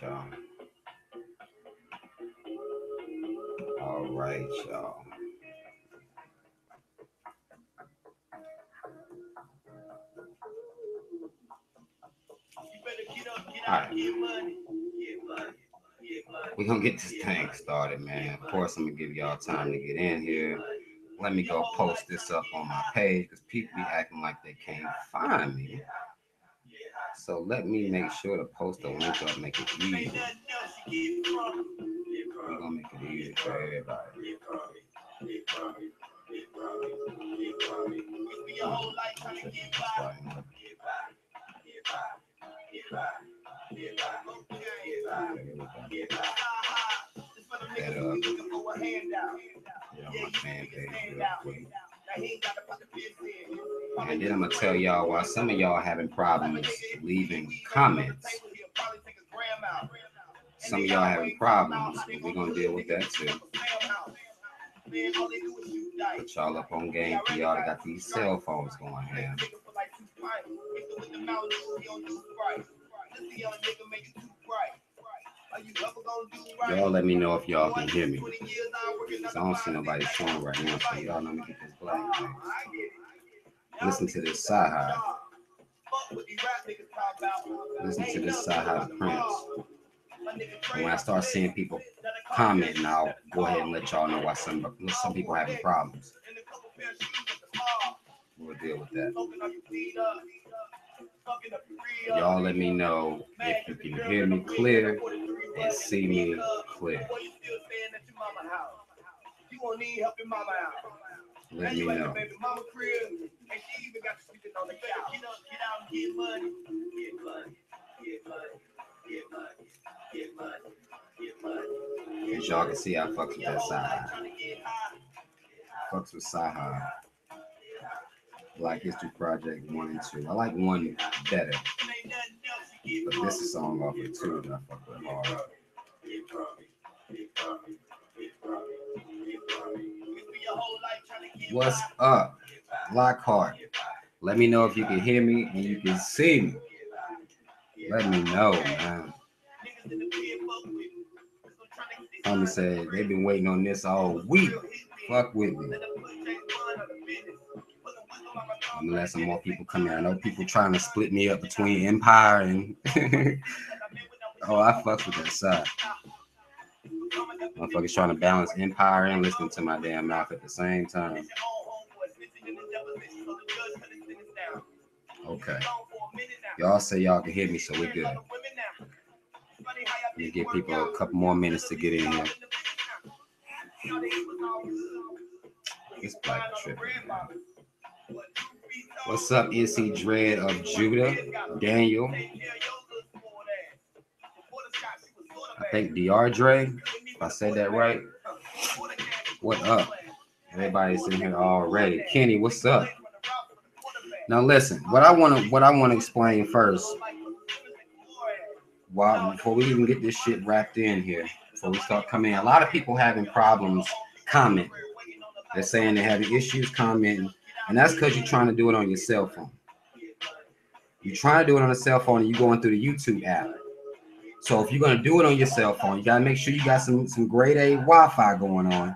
y'all. All right, y'all. All right. We're gonna get this thing started, man. Of course, I'm gonna give y'all time to get in here. Let me go post this up on my page because people be acting like they can't find me. So let me make sure to post a link up, make it easy. We're gonna make it easy for everybody. That my fan page real quick. And then I'm gonna tell y'all why some of y'all having problems leaving comments. Some of y'all having problems, but we're gonna deal with that too. Put y'all up on game for y'all that got these cell phones going ham. Y'all let me know if y'all can hear me. Cause I don't see nobody showing right now, so y'all know me get this black thing. Listen to this side. Listen to this side Prince. And when I start seeing people commenting, I'll go ahead and let y'all know why some people having problems. We'll deal with that. Y'all let me know if you can hear me clear and see me clear. Let me know. As y'all can see, I fucks with that side. Fucks with Saha. Black History Project 1 and 2. I like 1 better. But this is song off of 2 that I fuck with hard. What's up? Lockhart. Let me know if you can hear me and you can see me. Let me know, man. Homie said they've been waiting on this all week. Fuck with me. I'm gonna let some more people come here. I know people trying to split me up between Empire and oh, I fuck with that side. Motherfuckers trying to balance Empire and listening to my damn mouth at the same time. Okay. Y'all say y'all can hear me, so we're good. Let me give people a couple more minutes to get in here. It's black tripping, man. What's up, NC Dread of Judah? Daniel. I think DR Dre, if I said that right. What up? Everybody's in here already. Kenny, what's up? Now listen, what I wanna explain first, before we even get this shit wrapped in here, before we start coming in, a lot of people having problems commenting. They're saying they're having issues commenting, and that's because you're trying to do it on your cell phone. You're trying to do it on a cell phone, and you're going through the YouTube app. So if you're gonna do it on your cell phone, you gotta make sure you got some grade A Wi-Fi going on.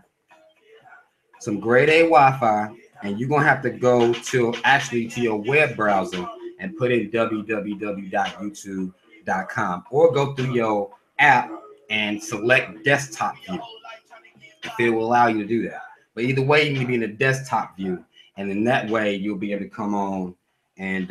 Some grade A Wi-Fi, and you're gonna have to go to your web browser and put in www.youtube.com, or go through your app and select desktop view if it will allow you to do that. But either way, you need to be in the desktop view, and in that way you'll be able to come on and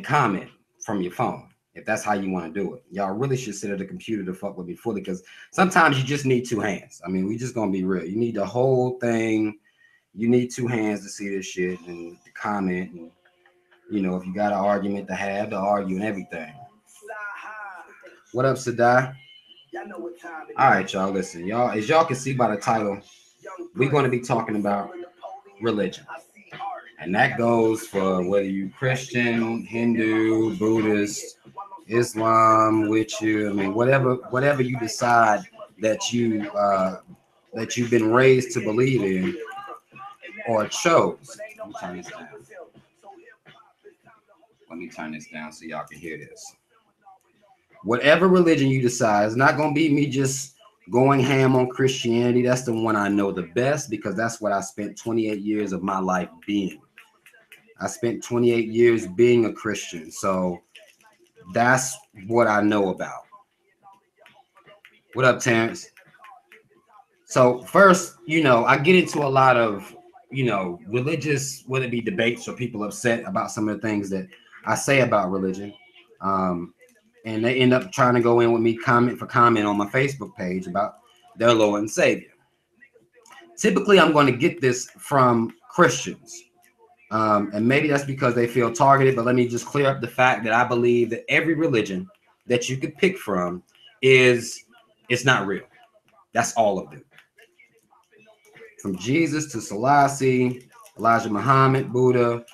comment from your phone. If that's how you want to do it, y'all really should sit at the computer to fuck with me fully, because sometimes you just need 2 hands. I mean, we just gonna be real. You need the whole thing. You need 2 hands to see this shit and to comment, and you know, if you got an argument to have, to argue and everything. What up, Sadai? All right, y'all. Listen, y'all. As y'all can see by the title, we're going to be talking about religion. And that goes for whether you Christian, Hindu, Buddhist, Islam, with you. I mean, whatever you decide that you've been raised to believe in or chose. Let me turn this down so y'all can hear this. Whatever religion you decide, it's not going to be me just going ham on Christianity. That's the one I know the best because that's what I spent 28 years of my life being. I spent 28 years being a Christian. So that's what I know about. What up, Terrence? So first, I get into a lot of, religious, whether it be debates or people upset about some of the things that I say about religion. And they end up trying to go in with me comment for comment on my Facebook page about their Lord and Savior. Typically, I'm going to get this from Christians. And maybe that's because they feel targeted, but let me just clear up the fact that I believe that every religion that you could pick from it's not real. That's all of them. From Jesus to Selassie, Elijah Muhammad, Buddha,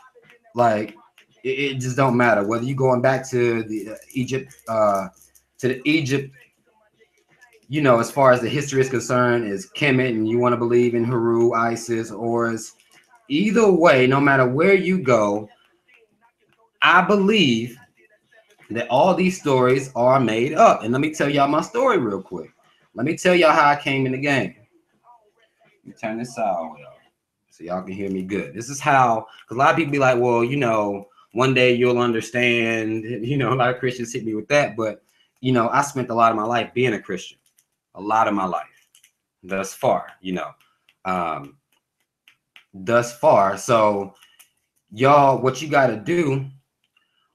like it just don't matter whether you're going back to the Egypt, as far as the history is concerned, is Kemet, and you want to believe in Heru, Isis, Horus. Either way, no matter where you go, I believe that all these stories are made up. And let me tell y'all my story real quick. Let me tell y'all how I came in the game. Let me turn this out, y'all, so y'all can hear me good. This is how, because a lot of people be like, well, one day you'll understand. A lot of Christians hit me with that. But, I spent a lot of my life being a Christian. A lot of my life. Thus far, thus far. So, y'all, what you got to do,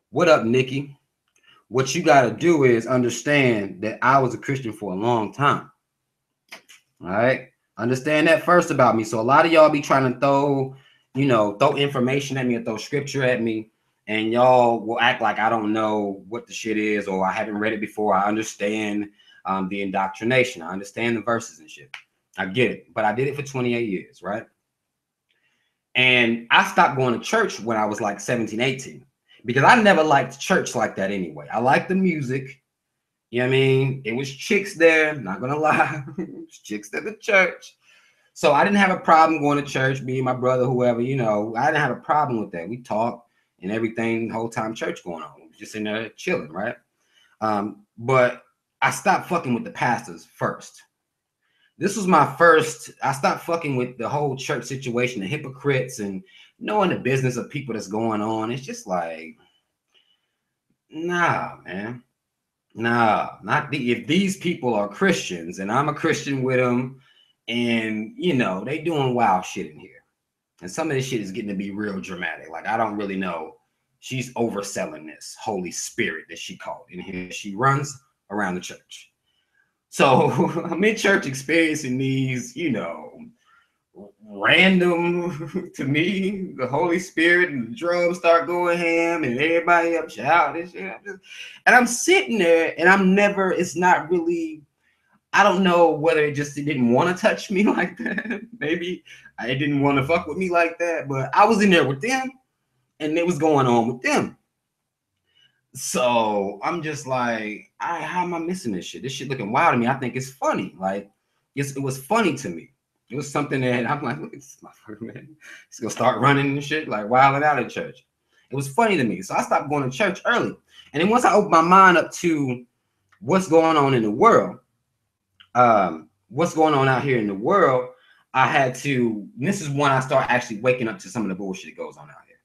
what up, Nikki? What you got to do is understand that I was a Christian for a long time. All right. Understand that first about me. So a lot of y'all be trying to throw information at me or throw scripture at me, and y'all will act like I don't know what the shit is, or I haven't read it before. I understand the indoctrination. I understand the verses and shit. I get it. But I did it for 28 years, right? And I stopped going to church when I was like 17, 18, because I never liked church like that anyway. I liked the music. You know what I mean? It was chicks there, not gonna lie. It was chicks at the church. So I didn't have a problem going to church, me and my brother, whoever, I didn't have a problem with that. We talked and everything, the whole time church going on. We was just in there chilling, right? But I stopped fucking with the pastors first. This was my first, I stopped fucking with the whole church situation, the hypocrites and knowing the business of people that's going on. It's just like, nah, man. Nah, if these people are Christians and I'm a Christian with them, and they doing wild shit in here. And some of this shit is getting to be real dramatic. Like, I don't really know. She's overselling this Holy Spirit that she called in here. She runs around the church. So I'm in church experiencing these, random, to me, the Holy Spirit and the drums start going ham and everybody up shouting and shit. And I'm sitting there and it's not really, I don't know whether it didn't want to touch me like that. Maybe I didn't want to fuck with me like that, but I was in there with them and it was going on with them. So I'm just like, how am I missing this shit? This shit looking wild to me. I think it's funny. Like, it was funny to me. It was something that I'm like, look at this motherfucker, man. He's gonna start running and shit, like wilding out at church. It was funny to me. So I stopped going to church early. And then once I opened my mind up to what's going on in the world, what's going on out here in the world, I had to, this is when I start actually waking up to some of the bullshit that goes on out here.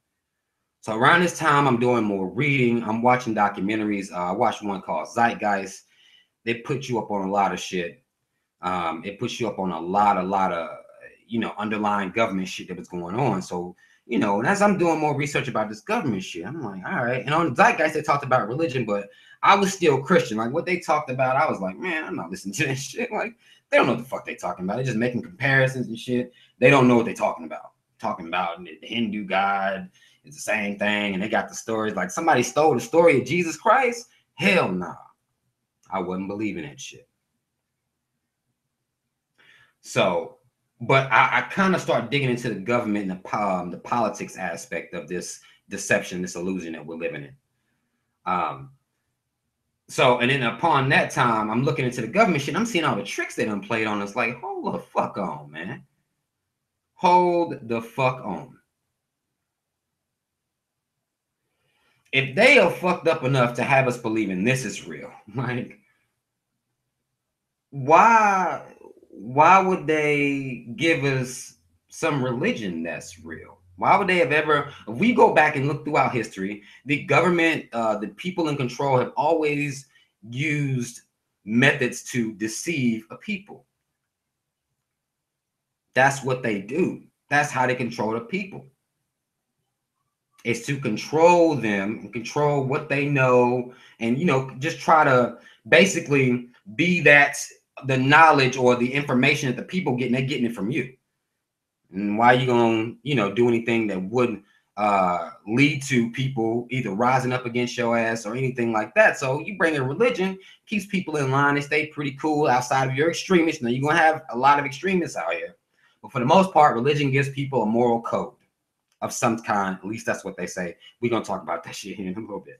So around this time, I'm doing more reading. I'm watching documentaries. I watched one called Zeitgeist. They put you up on a lot of shit. It puts you up on a lot of, underlying government shit that was going on. So, and as I'm doing more research about this government shit, I'm like, all right. And on the Zeitgeist, they talked about religion, but I was still Christian. Like what they talked about, I was like, man, I'm not listening to this shit. Like, they don't know what the fuck they talking about. They're just making comparisons and shit. They don't know what they're talking about. Talking about the Hindu God is the same thing. And they got the stories like somebody stole the story of Jesus Christ. Hell nah. I wasn't believing that shit. So, but I kind of start digging into the government and the politics aspect of this deception, this illusion that we're living in. So, and then upon that time, I'm looking into the government shit. I'm seeing all the tricks they done played on us. Like, hold the fuck on, man. Hold the fuck on. if they are fucked up enough to have us believing this is real, like why would they give us some religion that's real? Why would they have ever, if we go back and look throughout history, the government, the people in control have always used methods to deceive a people. That's what they do. That's how they control the people. Is to control them and control what they know, and just try to basically be that the knowledge or the information that the people getting, they're getting it from you. And why are you gonna do anything that wouldn't lead to people either rising up against your ass or anything like that? So you bring a religion, keeps people in line, they stay pretty cool outside of your extremists. Now you're gonna have a lot of extremists out here, but for the most part, religion gives people a moral code of some kind. At least that's what they say. We're gonna talk about that shit here in a little bit.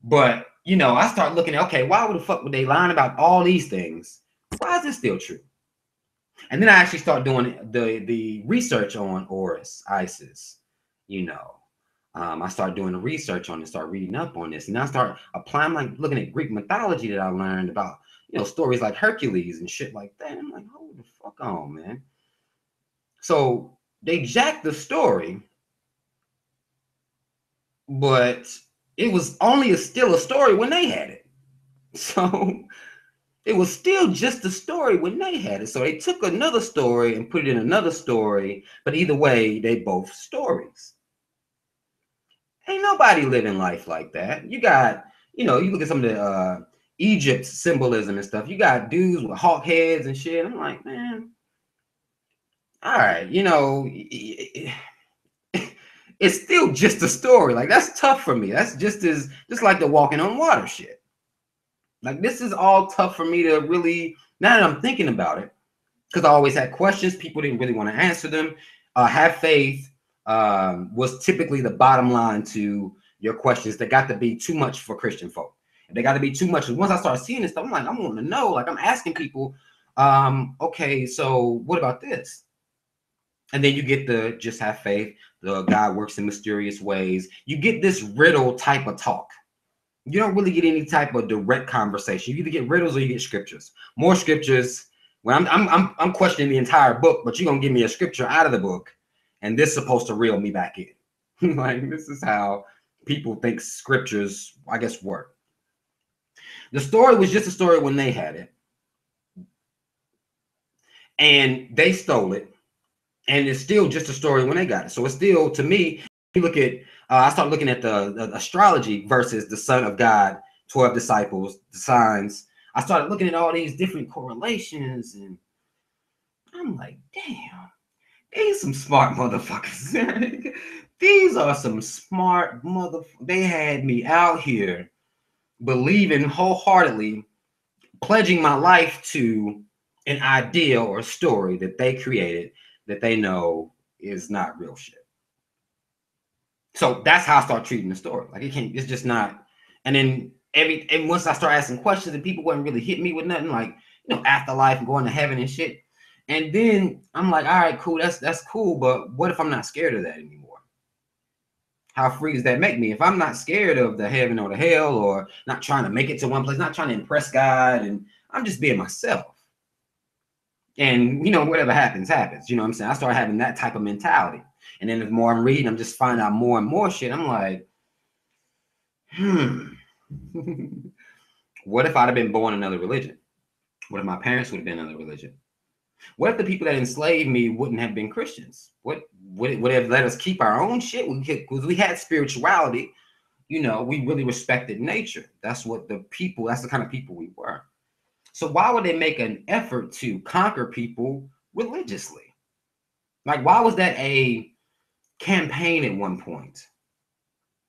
But I start looking at, okay, why the fuck would they lying about all these things? Why is this still true? And then I actually start doing the research on Horus, Isis. I start doing the research on it, start reading up on this, and I start applying, like looking at Greek mythology that I learned about, stories like Hercules and shit like that. And I'm like, hold the fuck on, man. So they jacked the story, but it was only still a story when they had it. So it was still just a story when they had it. So they took another story and put it in another story, but either way, they both stories. Ain't nobody living life like that. You got, you look at some of the Egypt symbolism and stuff. You got dudes with hawk heads and shit. I'm like, man, all right, it's still just a story. Like, that's tough for me. That's just like the walking on water shit. Like, this is all tough for me to really, now that I'm thinking about it, because I always had questions. People didn't really want to answer them. Have faith was typically the bottom line to your questions. That got to be too much for Christian folk. They got to be too much. Once I started seeing this stuff, I'm like, I want to know. Like, I'm asking people, okay, so what about this? And then you get the just have faith. The God works in mysterious ways. You get this riddle type of talk. You don't really get any type of direct conversation. You either get riddles or you get scriptures. More scriptures. When I'm questioning the entire book, but you're gonna give me a scripture out of the book, and this is supposed to reel me back in. Like, this is how people think scriptures, I guess, work. The story was just a story when they had it, and they stole it, and it's still just a story when they got it. So it's still, to me, you look at, I start looking at the astrology versus the Son of God, 12 disciples, the signs. I started looking at all these different correlations, and I'm like, damn, these some smart motherfuckers. These are some smart motherfuckers. They had me out here believing wholeheartedly, pledging my life to an idea or a story that they created that they know is not real shit. So that's how I start treating the story. Like, it's just not. And then and once I start asking questions, and people wouldn't really hit me with nothing like, afterlife and going to heaven and shit. And then I'm like, all right, cool, that's cool, but what if I'm not scared of that anymore? How free does that make me? If I'm not scared of the heaven or the hell, or not trying to make it to one place, not trying to impress God, and I'm just being myself. And whatever happens, happens. You know what I'm saying? I start having that type of mentality. And then the more I'm reading, I'm just finding out more and more shit. I'm like, what if I'd have been born in another religion? What if my parents would have been in another religion? What if the people that enslaved me wouldn't have been Christians? What would have let us keep our own shit? Because we had spirituality. We really respected nature. That's the kind of people we were. So why would they make an effort to conquer people religiously? Like, why was that a campaign at one point?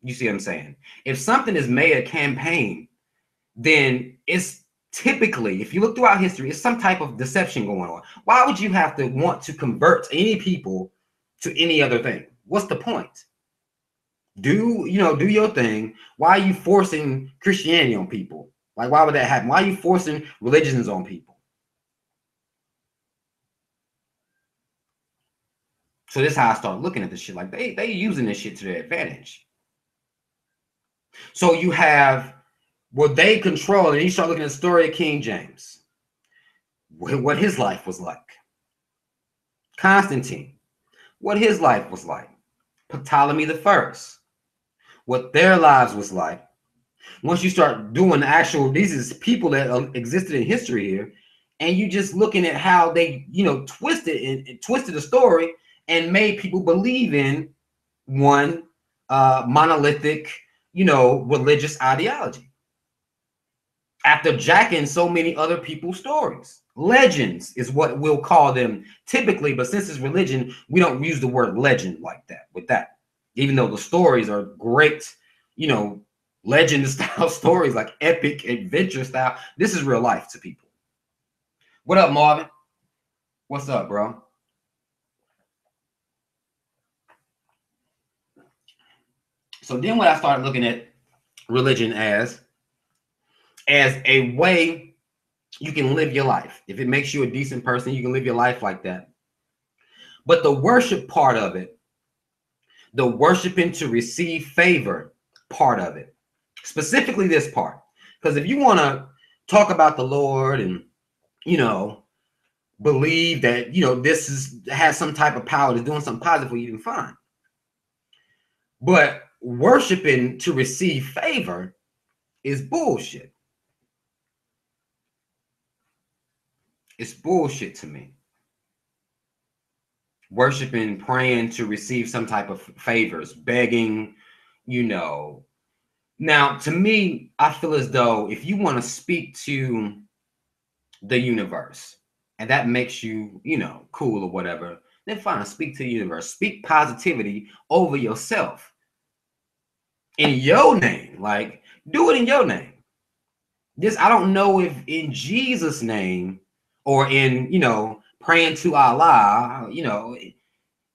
You see what I'm saying? If something is made a campaign, then it's typically, if you look throughout history, it's some type of deception going on. Why would you have to want to convert any people to any other thing? What's the point? Do your thing. Why are you forcing Christianity on people? Like, why would that happen? Why are you forcing religions on people? So this is how I start looking at this shit. Like, they using this shit to their advantage. So you have what they control, and you start looking at the story of King James, what his life was like. Constantine, what his life was like. Ptolemy the First, what their lives was like. Once you start doing the actual, these is people that existed in history here, and you just looking at how they, twisted and twisted the story and made people believe in one monolithic, religious ideology after jacking so many other people's stories. Legends is what we'll call them typically, but since it's religion, we don't use the word legend like that with that, even though the stories are great, legend style stories, like epic adventure style. This is real life to people. What up, Marvin? What's up, bro? So then when I started looking at religion as a way you can live your life. If it makes you a decent person, you can live your life like that. But the worship part of it, the worshiping to receive favor part of it, specifically this part, because if you want to talk about the Lord and, believe that, this has some type of power to doing something positive for you, then fine. But worshiping to receive favor is bullshit. It's bullshit to me. Worshiping, praying to receive some type of favors, begging, Now, to me, I feel as though if you want to speak to the universe and that makes you, cool or whatever, then fine, speak to the universe. Speak positivity over yourself in your name. Like, do it in your name. I don't know if in Jesus' name or in, praying to Allah,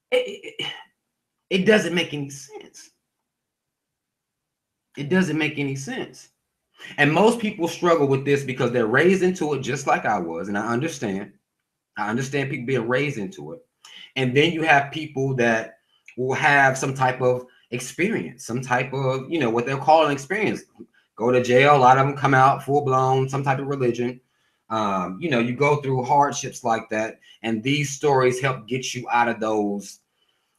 it doesn't make any sense. It doesn't make any sense. And most people struggle with this because they're raised into it just like I was. And I understand people being raised into it. And then you have people that will have some type of experience, some type of, what they're calling experience. Go to jail. A lot of them come out full blown, some type of religion. You go through hardships like that. And these stories help get you out of those,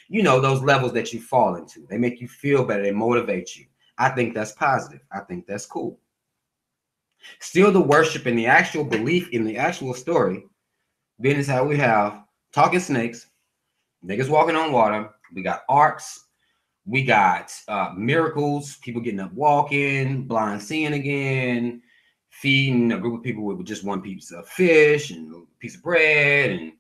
those levels that you fall into. They make you feel better. They motivate you. I think that's positive. I think that's cool. Still, the worship and the actual belief in the actual story, being is how we have talking snakes, niggas walking on water. We got arcs. We got miracles, people getting up walking, blind seeing again, feeding a group of people with just one piece of fish and a piece of bread. And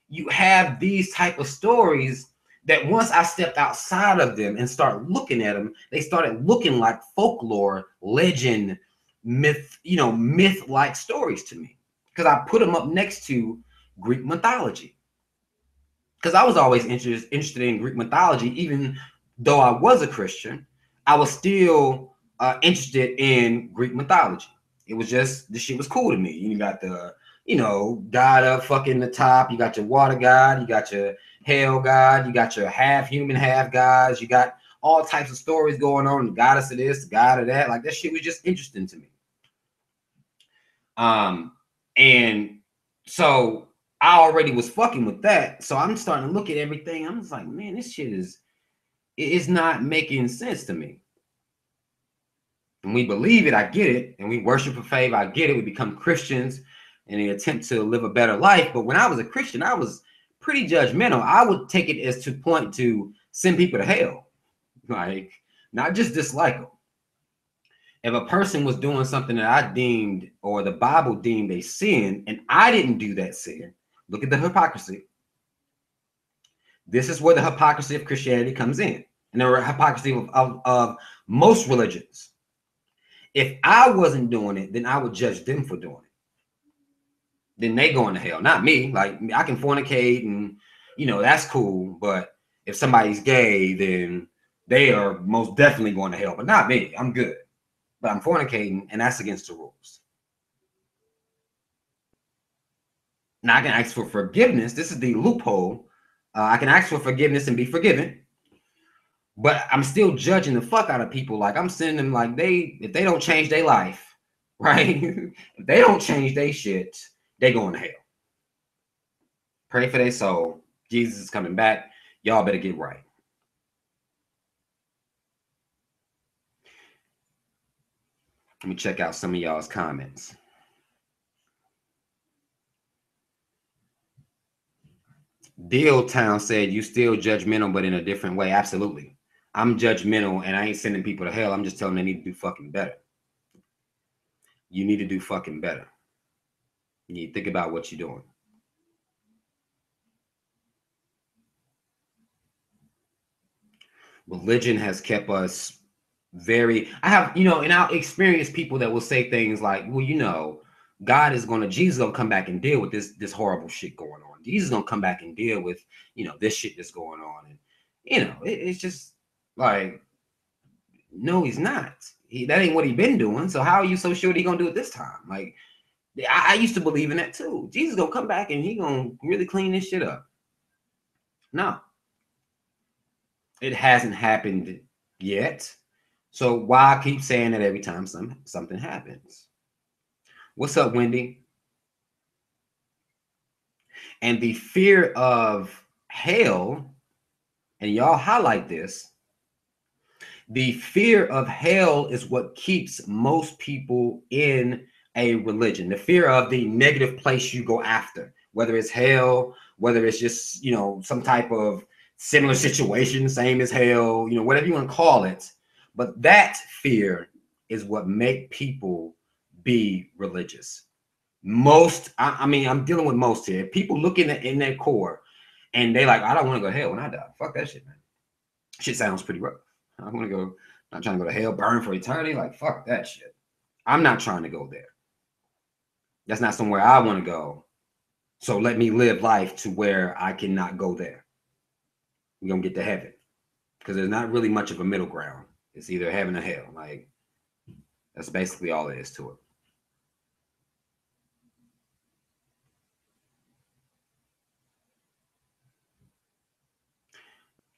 you have these type of stories that once I stepped outside of them and start looking at them, they started looking like folklore, legend, myth, myth-like stories to me. Because I put them up next to Greek mythology. Because I was always interested in Greek mythology, even though I was a Christian. I was still interested in Greek mythology. It was just, the shit was cool to me. You got the, God up fucking the top. You got your water god. You got your hell god. You got your half human, half gods. You got all types of stories going on. The goddess of this, the god of that. Like, that shit was just interesting to me. And so I already was fucking with that. So I'm starting to look at everything. I'm just like, man, this shit is not making sense to me. And we believe it, I get it. And we worship for favor, I get it. We become Christians in the attempt to live a better life. But when I was a Christian, I was pretty judgmental. I would take it as to point to send people to hell. Like, not just dislike them. If a person was doing something that I deemed or the Bible deemed a sin, and I didn't do that sin, look at the hypocrisy. This is where the hypocrisy of Christianity comes in, and the hypocrisy of most religions. If I wasn't doing it, then I would judge them for doing it. Then they going to hell, not me. Like, I can fornicate and, that's cool. But if somebody's gay, then they are most definitely going to hell, but not me. I'm good. But I'm fornicating, and that's against the rules. Now I can ask for forgiveness. This is the loophole. I can ask for forgiveness and be forgiven. But I'm still judging the fuck out of people. Like I'm sending them like if they don't change their life, right? If they don't change their shit, they going to hell. Pray for their soul. Jesus is coming back. Y'all better get right. Let me check out some of y'all's comments. Deal Town said you still judgmental, but in a different way. Absolutely. I'm judgmental and I ain't sending people to hell. I'm just telling them they need to do fucking better. You need to do fucking better. You need to think about what you're doing. Religion has kept us I have, in our experience, people that will say things like, well, Jesus gonna come back and deal with this horrible shit going on. Jesus gonna come back and deal with, this shit that's going on. And, it's just like, no, he's not. That ain't what he been doing. So how are you so sure he gonna do it this time? Like, I used to believe in that too. Jesus gonna come back and he gonna really clean this shit up. No, it hasn't happened yet. So why keep saying that every time something happens? What's up, Wendy? And the fear of hell, and y'all highlight this, the fear of hell is what keeps most people in a religion. The fear of the negative place you go after, whether it's hell, whether it's just, some type of similar situation, same as hell, whatever you want to call it. But that fear is what make people be religious. Most, I mean, I'm dealing with most here. People look in their core and they like, I don't want to go to hell when I die. Fuck that shit, man. Shit sounds pretty rough. I want to go, not trying to go to hell, burn for eternity. Like, fuck that shit. I'm not trying to go there. That's not somewhere I want to go. So let me live life to where I cannot go there. We're going to get to heaven. Because there's not really much of a middle ground. It's either heaven or hell. Like, that's basically all there is to it.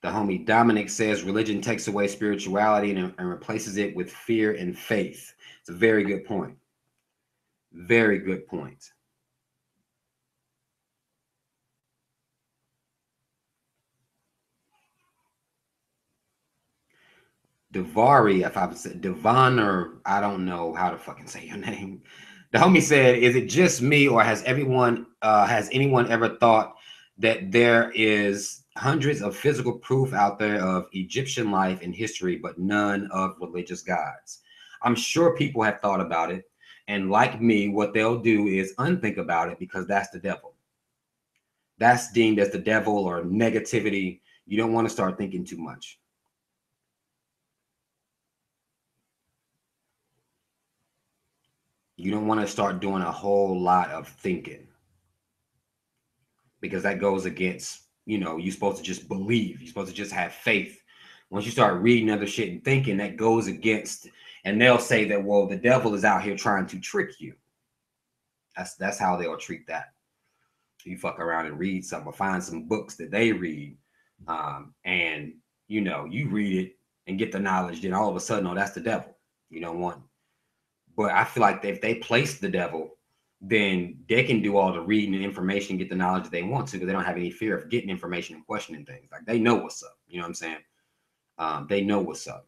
The homie Dominic says religion takes away spirituality and replaces it with fear and faith. It's a very good point. Very good point. Devari, if I said Devon, or I don't know how to fucking say your name. The homie said, is it just me or has anyone ever thought that there is hundreds of physical proof out there of Egyptian life and history, but none of religious gods? I'm sure people have thought about it. And like me, what they'll do is unthink about it because that's the devil. That's deemed as the devil or negativity. You don't want to start thinking too much. You don't want to start doing a whole lot of thinking because that goes against, you're supposed to just believe. You're supposed to just have faith. Once you start reading other shit and thinking, that goes against, and they'll say that, well, the devil is out here trying to trick you. That's how they'll treat that. You fuck around and read something or find some books that they read, and you read it and get the knowledge, then all of a sudden, oh, that's the devil. You don't want. But I feel like if they place the devil, then they can do all the reading and information, get the knowledge that they want to, because they don't have any fear of getting information and questioning things. Like they know what's up. You know what I'm saying? They know what's up.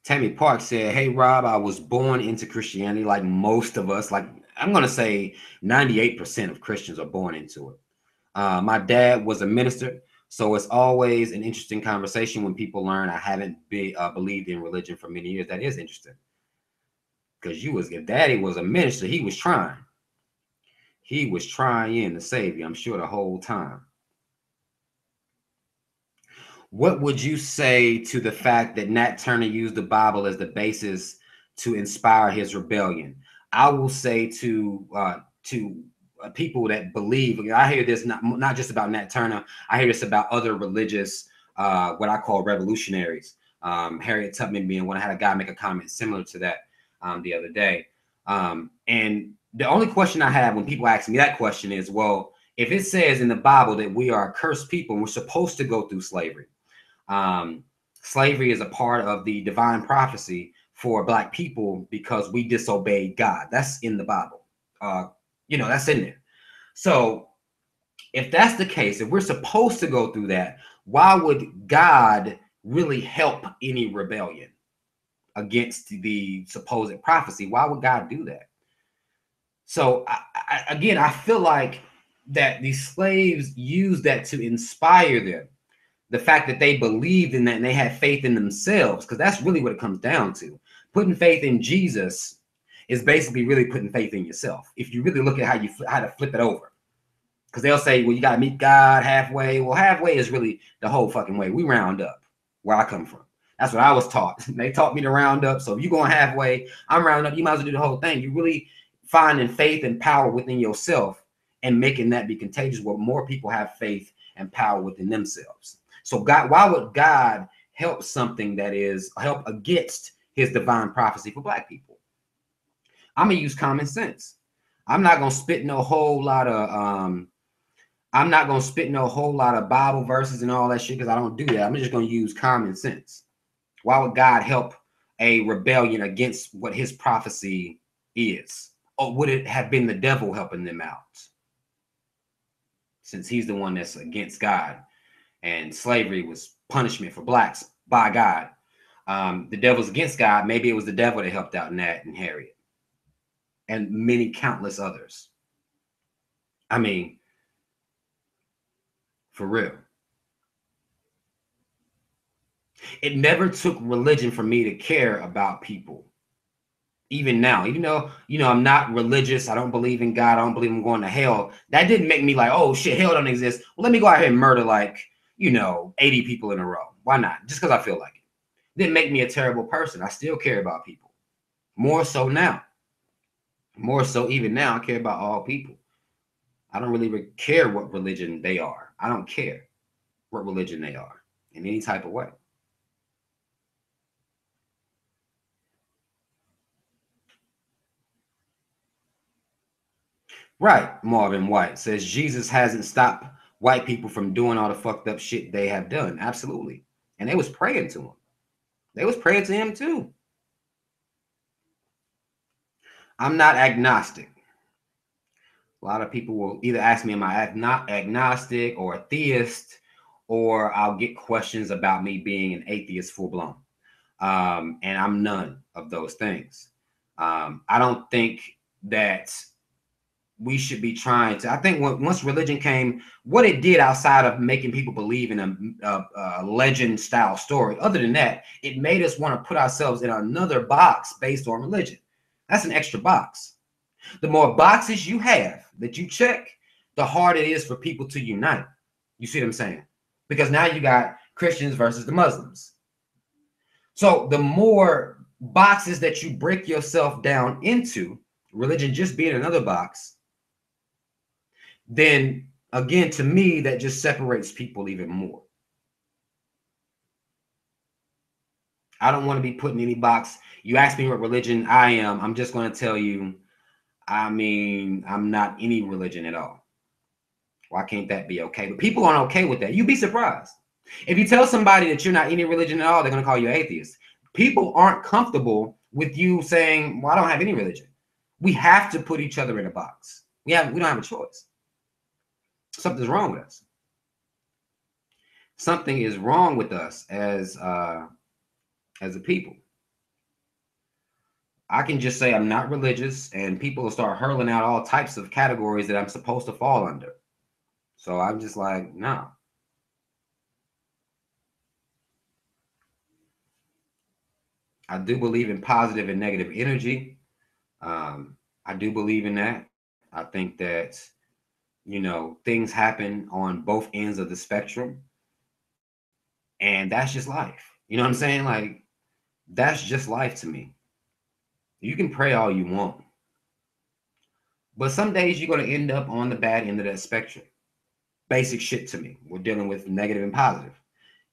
Tammy Park said, hey, Rob, I was born into Christianity like most of us. Like I'm going to say 98% of Christians are born into it. My dad was a minister. So it's always an interesting conversation when people learn I haven't believed in religion for many years. That is interesting. Because if daddy was a minister, he was trying. He was trying to save you, I'm sure, the whole time. What would you say to the fact that Nat Turner used the Bible as the basis to inspire his rebellion? I will say to people that believe, I hear this not just about Nat Turner, I hear this about other religious, what I call revolutionaries. Harriet Tubman being one. I had a guy make a comment similar to that the other day. And the only question I have when people ask me that question is, well, if it says in the Bible that we are a cursed people and we're supposed to go through slavery, slavery is a part of the divine prophecy for Black people because we disobeyed God. That's in the Bible. That's in there. So if that's the case, if we're supposed to go through that, why would God really help any rebellion against the supposed prophecy? Why would God do that? So I feel like that these slaves used that to inspire them. The fact that they believed in that and they had faith in themselves, because that's really what it comes down to. Putting faith in Jesus is basically really putting faith in yourself. If you really look at how to flip it over, because they'll say, well, you got to meet God halfway. Well, halfway is really the whole fucking way. We round up where I come from. That's what I was taught. They taught me to round up. So if you're going halfway, I'm rounding up. You might as well do the whole thing. You really finding faith and power within yourself and making that be contagious where more people have faith and power within themselves. So God, why would God help something that is help against his divine prophecy for Black people? I'm gonna use common sense. I'm not gonna spit no whole lot of Bible verses and all that shit because I don't do that. I'm just gonna use common sense. Why would God help a rebellion against what his prophecy is? Or would it have been the devil helping them out? Since he's the one that's against God. And slavery was punishment for Blacks by God. The devil's against God. Maybe it was the devil that helped out Nat and Harriet and many countless others. I mean, for real. It never took religion for me to care about people. Even now, even though, I'm not religious, I don't believe in God, I don't believe I'm going to hell. That didn't make me like, oh shit, hell don't exist. Well, let me go out here and murder 80 people in a row. Why not? Just because I feel like it. Didn't make me a terrible person. I still care about people. More so now. More so even now, I care about all people. I don't really care what religion they are. I don't care what religion they are in any type of way. Right. Marvin White says Jesus hasn't stopped white people from doing all the fucked up shit they have done. Absolutely. And they was praying to him. They was praying to him too. I'm not agnostic. A lot of people will either ask me, am I agnostic or a theist, or I'll get questions about me being an atheist full blown. And I'm none of those things. I don't think that we should be trying to. I think once religion came, what it did outside of making people believe in a legend style story, other than that, it made us want to put ourselves in another box based on religion. That's an extra box. The more boxes you have that you check, the harder it is for people to unite. You see what I'm saying? Because now you got Christians versus the Muslims. So the more boxes that you break yourself down into, religion just being another box, then again, to me, that just separates people even more. I don't want to be put in any box. You ask me what religion I am, I'm just going to tell you, I'm not any religion at all. Why can't that be okay? But people aren't okay with that. You'd be surprised. If you tell somebody that you're not any religion at all, they're going to call you atheist. People aren't comfortable with you saying, well, I don't have any religion. We have to put each other in a box. We don't have a choice. Something's wrong with us. Something is wrong with us as a people. I can just say I'm not religious, and people will start hurling out all types of categories that I'm supposed to fall under. So I'm just like, no. I do believe in positive and negative energy. I do believe in that. I think that, things happen on both ends of the spectrum. And that's just life. You know what I'm saying? Like, that's just life to me. You can pray all you want. But some days you're going to end up on the bad end of that spectrum. Basic shit to me. We're dealing with negative and positive.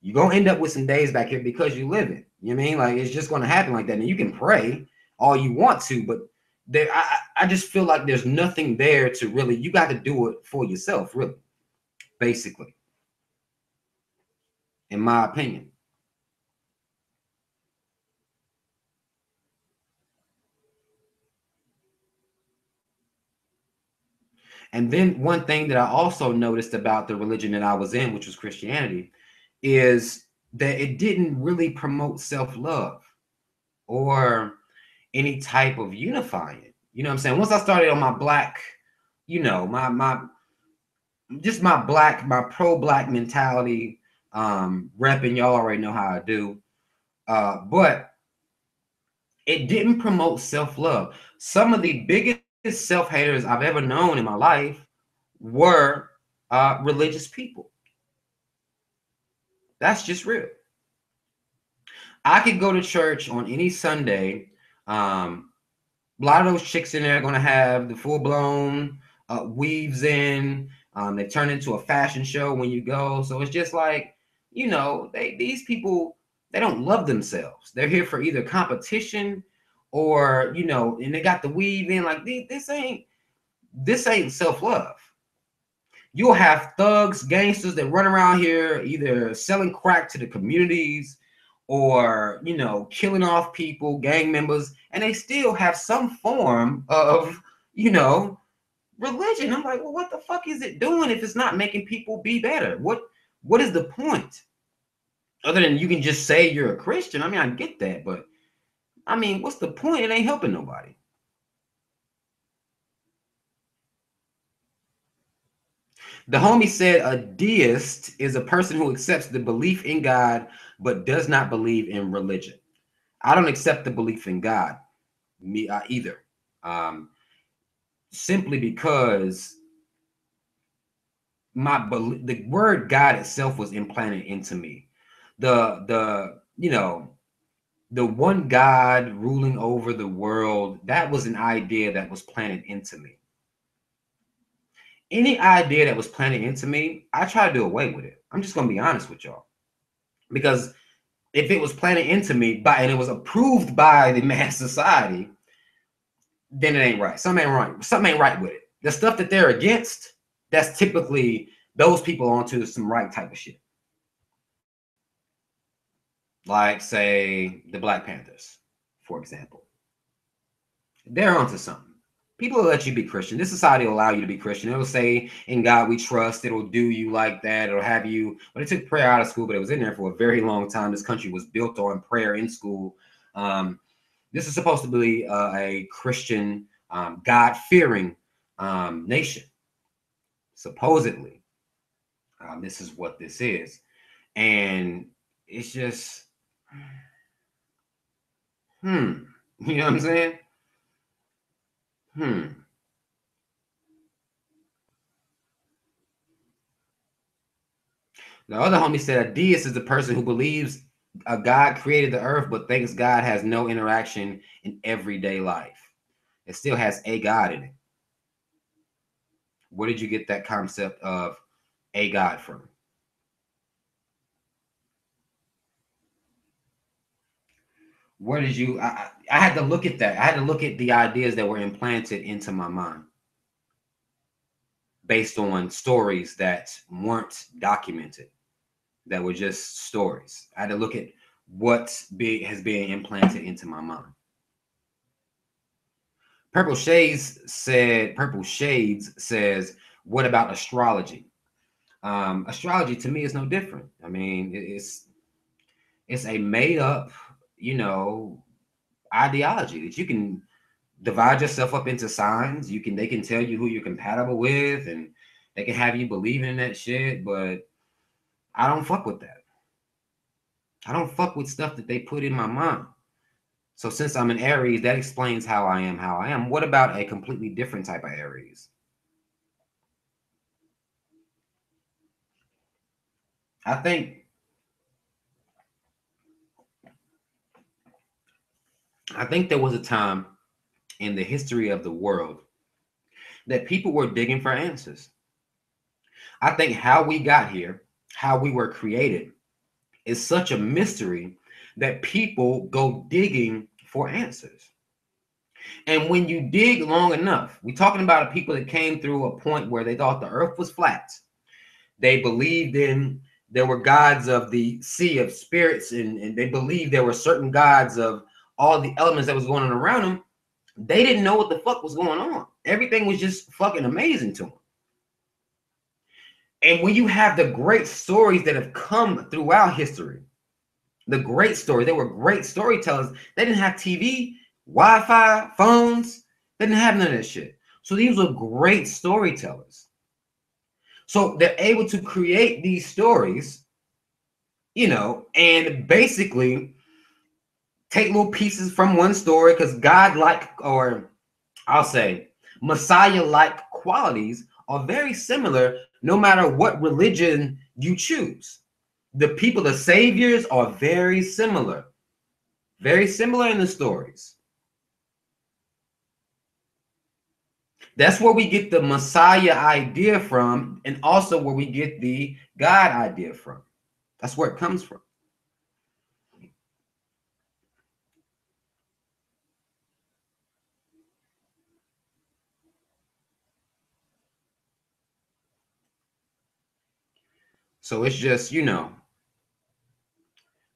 You're going to end up with some days back here because you live it. You know what I mean? Like, it's just going to happen like that. And you can pray all you want to, but there, I just feel like there's nothing there to really, you got to do it for yourself, really, basically, in my opinion. And then one thing that I also noticed about the religion that I was in, which was Christianity, is that it didn't really promote self-love or any type of unifying. You know what I'm saying? Once I started on my black, my just my pro-black mentality, repping, y'all already know how I do. But it didn't promote self-love. Some of the biggest self-haters I've ever known in my life were religious people. That's just real. I could go to church on any Sunday. A lot of those chicks in there are going to have the full-blown weaves in. They turn into a fashion show when you go. So it's just like, these people, they don't love themselves. They're here for either competition or, and they got the weave in. Like, this ain't self-love. You'll have thugs, gangsters that run around here either selling crack to the communities or, killing off people, gang members, and they still have some form of, religion. I'm like, well, what the fuck is it doing if it's not making people be better? What is the point? Other than you can just say you're a Christian. I mean, I get that, but I mean, what's the point? It ain't helping nobody. The homie said a deist is a person who accepts the belief in God but does not believe in religion. I don't accept the belief in God, me either. Simply because the word God itself was implanted into me. The one God ruling over the world, that was an idea that was planted into me. Any idea that was planted into me, I try to do away with it. I'm just gonna be honest with y'all. Because if it was planted into me and it was approved by the mass society, then it ain't right. Something ain't right. Something ain't right with it. The stuff that they're against, that's typically those people onto some right type of shit. Like, say, the Black Panthers, for example. They're onto something. People will let you be Christian. This society will allow you to be Christian. It'll say, in God we trust. It'll do you like that. It'll have you. But it took prayer out of school, but it was in there for a very long time. This country was built on prayer in school. This is supposed to be a Christian, God-fearing nation. Supposedly, this is what this is. And it's just, you know what I'm saying? The other homie said a deist is a person who believes a God created the earth, but thinks God has no interaction in everyday life. It still has a God in it. Where did you get that concept of a God from? Where did you? I had to look at that. I had to look at the ideas that were implanted into my mind based on stories that weren't documented, that were just stories. I had to look at what's has been implanted into my mind. Purple Shades says, what about astrology? Astrology to me is no different. I mean, it's a made up, ideology that you can divide yourself up into signs. They can tell you who you're compatible with, and they can have you believe in that shit, but I don't fuck with that. I don't fuck with stuff that they put in my mind. So since I'm an Aries, that explains how I am. What about a completely different type of Aries? I think there was a time in the history of the world that people were digging for answers. I think how we got here, how we were created, is such a mystery that people go digging for answers. And when you dig long enough, we're talking about people that came through a point where they thought the earth was flat. They believed in there were gods of the sea of spirits, and they believed there were certain gods of all the elements that was going on around them. They didn't know what the fuck was going on. Everything was just fucking amazing to them. And when you have the great stories that have come throughout history, the great story, they were great storytellers. They didn't have TV, Wi-Fi, phones. They didn't have none of that shit. So these were great storytellers. So they're able to create these stories, you know, and basically take little pieces from one story because God-like, or I'll say Messiah-like qualities are very similar no matter what religion you choose. The people, the saviors, are very similar in the stories. That's where we get the Messiah idea from, and also where we get the God idea from. That's where it comes from. So it's just, you know,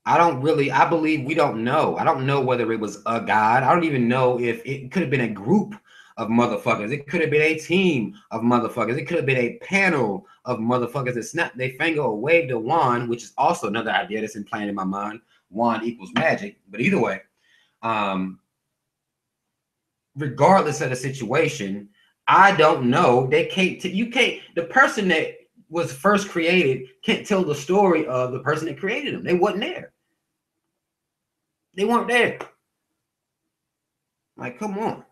I believe we don't know. I don't know whether it was a God. I don't even know if it could have been a group of motherfuckers. It could have been a team of motherfuckers. It could have been a panel of motherfuckers that snapped their finger or waved a wand, which is also another idea that's implanted in my mind. Wand equals magic. But either way, regardless of the situation, I don't know. They can't, you can't, the person that was first created can't tell the story of the person that created them. They wasn't there. They weren't there. Like, come on.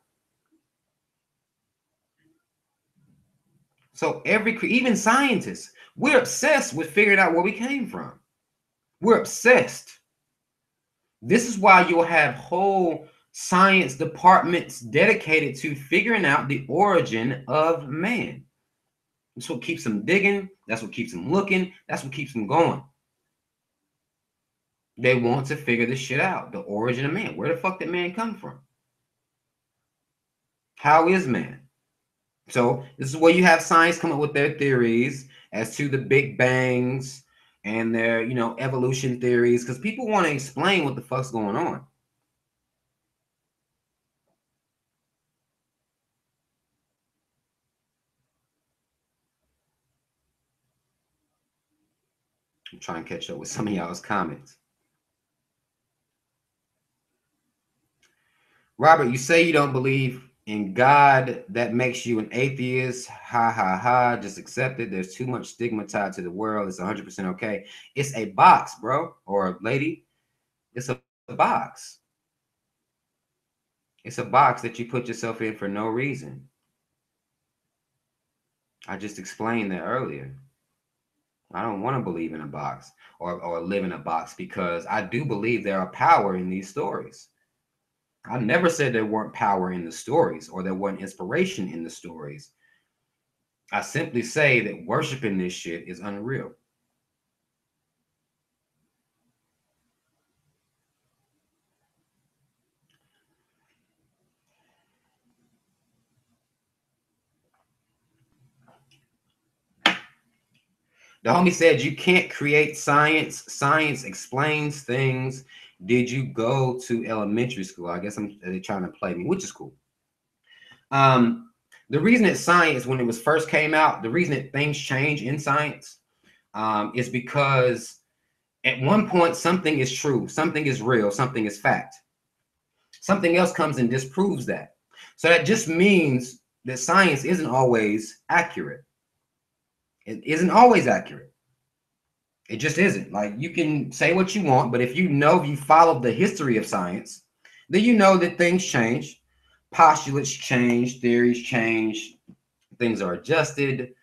So even scientists, we're obsessed with figuring out where we came from. We're obsessed. This is why you'll have whole science departments dedicated to figuring out the origin of man. That's what keeps them digging. That's what keeps them looking. That's what keeps them going. They want to figure this shit out. The origin of man. Where the fuck did man come from? How is man? So this is where you have science come up with their theories as to the Big Bangs and their, you know, evolution theories, because people want to explain what the fuck's going on. I'm trying to catch up with some of y'all's comments. Robert, you say you don't believe in God. That makes you an atheist. Ha ha ha. Just accept it. There's too much stigma tied to the world. It's 100% okay. It's a box, bro, or lady. It's a box. It's a box that you put yourself in for no reason. I just explained that earlier. I don't want to believe in a box or live in a box, because I do believe there are power in these stories. I never said there weren't power in the stories or there wasn't inspiration in the stories. I simply say that worshiping this shit is unreal. The homie said you can't create science. Science explains things. Did you go to elementary school? I guess they're trying to play me, which is cool. The reason that science, when it was first came out, the reason that things change in science is because at one point something is true, something is real, something is fact. Something else comes and disproves that. So that just means that science isn't always accurate. It isn't always accurate. It just isn't. Like, you can say what you want, but if you follow the history of science, then you know that things change, postulates change, theories change, things are adjusted.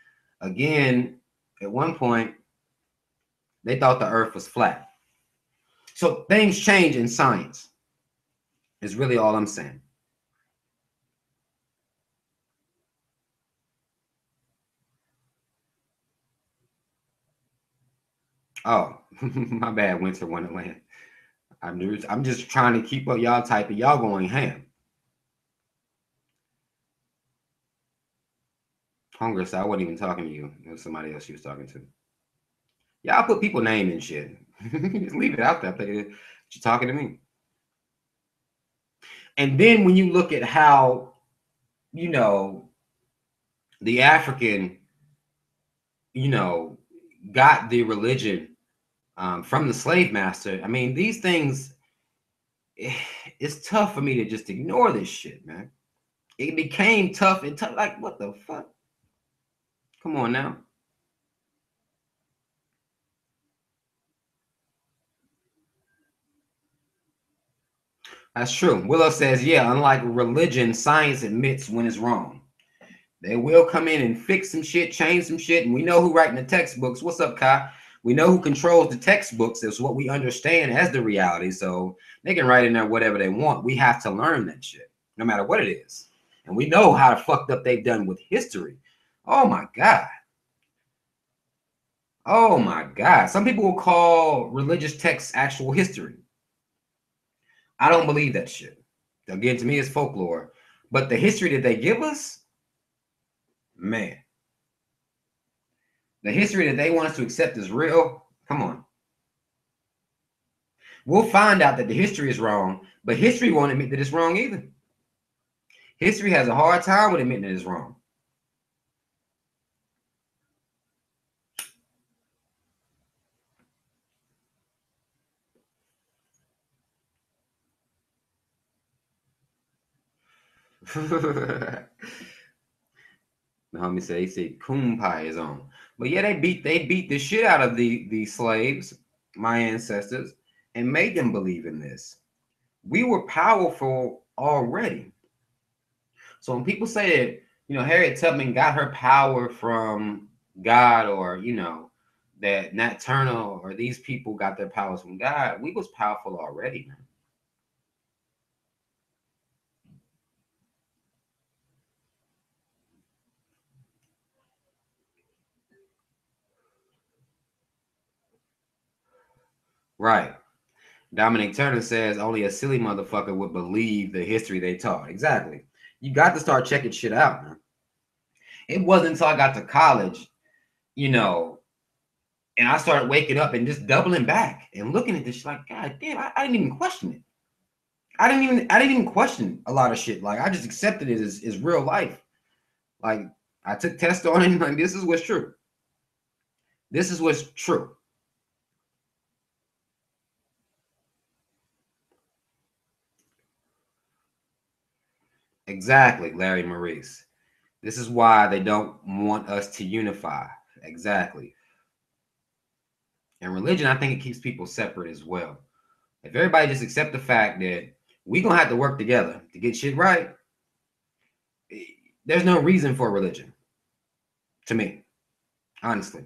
Again, at one point, they thought the earth was flat. So things change in science, is really all I'm saying. Oh, my bad, Winter Wonderland. I'm just trying to keep up y'all type of y'all going ham. Hunger, so I wasn't even talking to you. It was somebody else she was talking to. Y'all put people name and shit. Just leave it out there. I think she's talking to me. And then when you look at how, you know, the African, you know, got the religion from the slave master. I mean, these things, it's tough for me to just ignore this shit, man. It became tough and tough. Like, what the fuck? Come on now. That's true. Willow says, yeah, unlike religion, science admits when it's wrong. They will come in and fix some shit, change some shit, and we know who writing the textbooks. What's up, Kai? We know who controls the textbooks. That's what we understand as the reality. So they can write in there whatever they want. We have to learn that shit, no matter what it is. And we know how fucked up they've done with history. Oh my God. Oh my God. Some people will call religious texts actual history. I don't believe that shit. Again, to me, it's folklore. But the history that they give us, man, the history that they want us to accept is real. Come on. We'll find out that the history is wrong, but history won't admit that it's wrong either. History has a hard time with admitting that it's wrong. The homie said, he said coon pie is on. But yeah, they beat the shit out of the slaves, my ancestors, and made them believe in this. We were powerful already. So when people say that, Harriet Tubman got her power from God, or that Nat Turner or these people got their powers from God, we was powerful already, man. Right. Dominic Turner says only a silly motherfucker would believe the history they taught. Exactly. You got to start checking shit out, man. It wasn't until I got to college, and I started waking up and just doubling back and looking at this shit like, God damn, I didn't even question it. I didn't even question a lot of shit. Like, I just accepted it as real life. Like, I took tests on it and like, this is what's true. This is what's true. Exactly, Larry Maurice. This is why they don't want us to unify. Exactly. And religion, I think it keeps people separate as well. If everybody just accept the fact that we gonna have to work together to get shit right, there's no reason for religion, to me, honestly.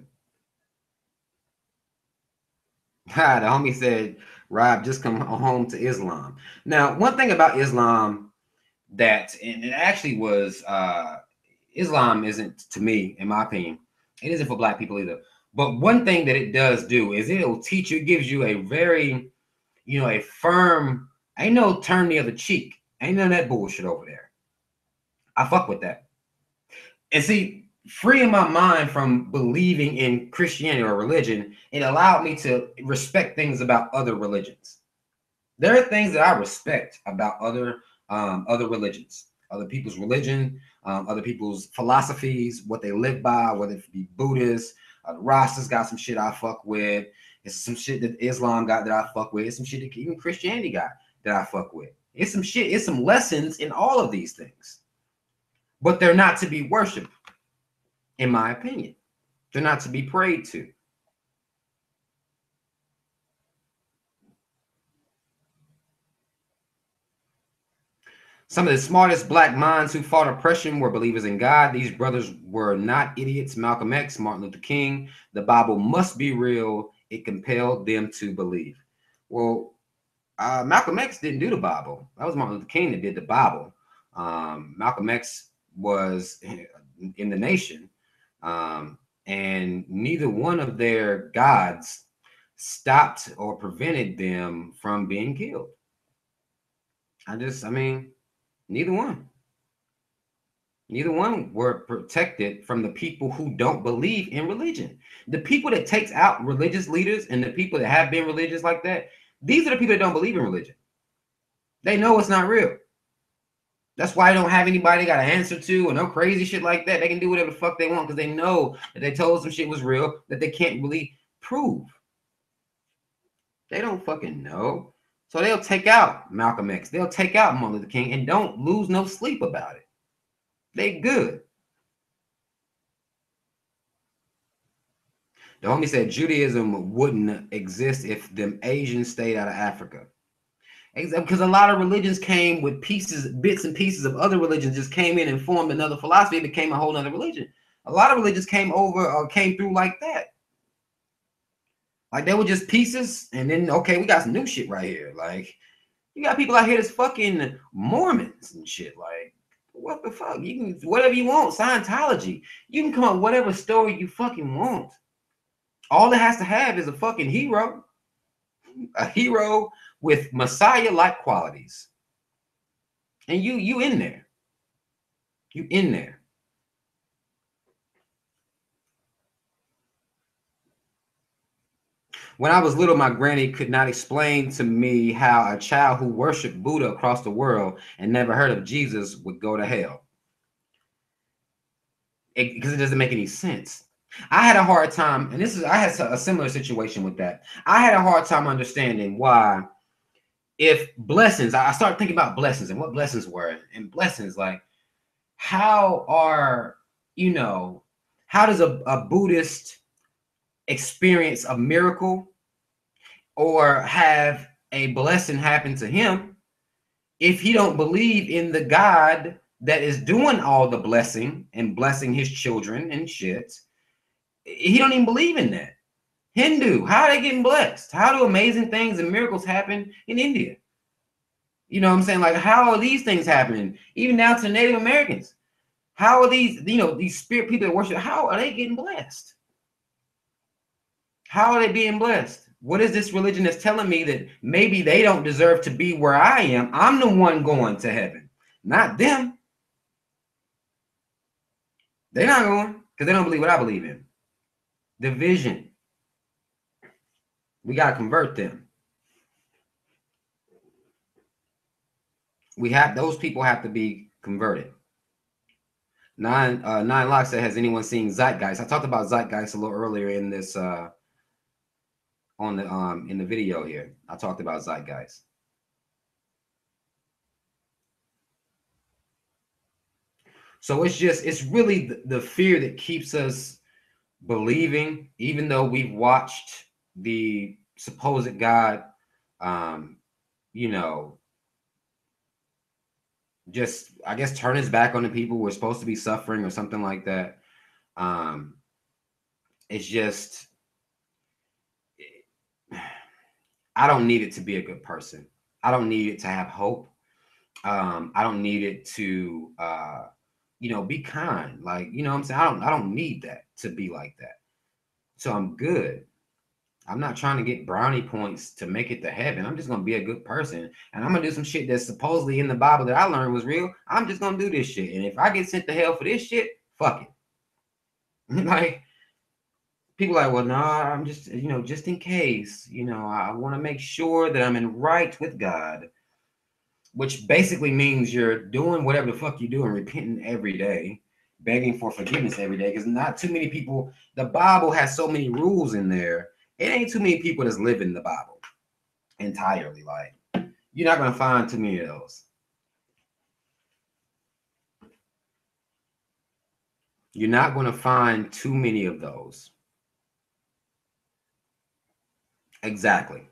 The homie said, Rob, just come home to Islam. Now, one thing about Islam that, and it actually was, Islam isn't, to me, in my opinion, it isn't for black people either. But one thing that it does do is it'll teach you, it gives you a very, a firm, ain't no turn the other cheek. Ain't none of that bullshit over there. I fuck with that. And see, freeing my mind from believing in Christianity or religion, it allowed me to respect things about other religions. There are things that I respect about other religions, other people's religion, other people's philosophies, what they live by, whether it be Buddhist, the Rastas got some shit I fuck with. It's some shit that Islam got that I fuck with. It's some shit that even Christianity got that I fuck with. It's some shit. It's some lessons in all of these things, but they're not to be worshipped, in my opinion. They're not to be prayed to. Some of the smartest black minds who fought oppression were believers in God. These brothers were not idiots. Malcolm X, Martin Luther King. The Bible must be real. It compelled them to believe. Well, Malcolm X didn't do the Bible. That was Martin Luther King that did the Bible. Malcolm X was in the nation, and neither one of their gods stopped or prevented them from being killed. I mean, neither one. Neither one were protected from the people who don't believe in religion. The people that takes out religious leaders and the people that have been religious like that, these are the people that don't believe in religion. They know it's not real. That's why they don't have anybody they got to answer to or no crazy shit like that. They can do whatever the fuck they want because they know that they told some shit was real that they can't really prove. They don't fucking know. So they'll take out Malcolm X. They'll take out Martin Luther King and don't lose no sleep about it. They good. The homie said Judaism wouldn't exist if them Asians stayed out of Africa. Because a lot of religions came with pieces, bits and pieces of other religions just came in and formed another philosophy. It became a whole other religion. A lot of religions came over or came through like that. Like they were just pieces, and then okay, we got some new shit right here. Like you got people out here that's fucking Mormons and shit. Like what the fuck? You can whatever you want. Scientology. You can come up with whatever story you fucking want. All it has to have is a fucking hero. A hero with Messiah-like qualities. And you in there. You in there. When I was little, my granny could not explain to me how a child who worshiped Buddha across the world and never heard of Jesus would go to hell. Because it doesn't make any sense. I had a hard time, and I had a similar situation with that. I had a hard time understanding why, if blessings, I started thinking about blessings and what blessings were, and blessings, like, how are, how does a Buddhist experience a miracle or have a blessing happen to him if he don't believe in the God that is doing all the blessing and blessing his children and shit? He don't even believe in that. Hindu, how are they getting blessed? How do amazing things and miracles happen in India? You know what I'm saying? Like, how are these things happening? Even down to Native Americans. How are these, these spirit people that worship, how are they getting blessed? How are they being blessed? What is this religion that's telling me that maybe they don't deserve to be where I am? I'm the one going to heaven, not them. They're not going because they don't believe what I believe in. Division. We got to convert them. Those people have to be converted. Nine Lock said, has anyone seen Zeitgeist? I talked about Zeitgeist a little earlier in this in the video here. I talked about Zeitgeist. So it's really the fear that keeps us believing, even though we've watched the supposed God, just, I guess, turn his back on the people who are supposed to be suffering or something like that. It's just, I don't need it to be a good person. I don't need it to have hope. I don't need it to, be kind. Like, you know what I'm saying? I don't need that to be like that. So I'm good. I'm not trying to get brownie points to make it to heaven. I'm just going to be a good person. And I'm going to do some shit that's supposedly in the Bible that I learned was real. I'm just going to do this shit. And if I get sent to hell for this shit, fuck it. Like, people are like, well, nah, I'm just, just in case, I want to make sure that I'm in right with God, which basically means you're doing whatever the fuck you do and repenting every day, begging for forgiveness every day. Because not too many people, the Bible has so many rules in there. It ain't too many people that's living the Bible entirely. Like, you're not going to find too many of those. You're not going to find too many of those. Exactly.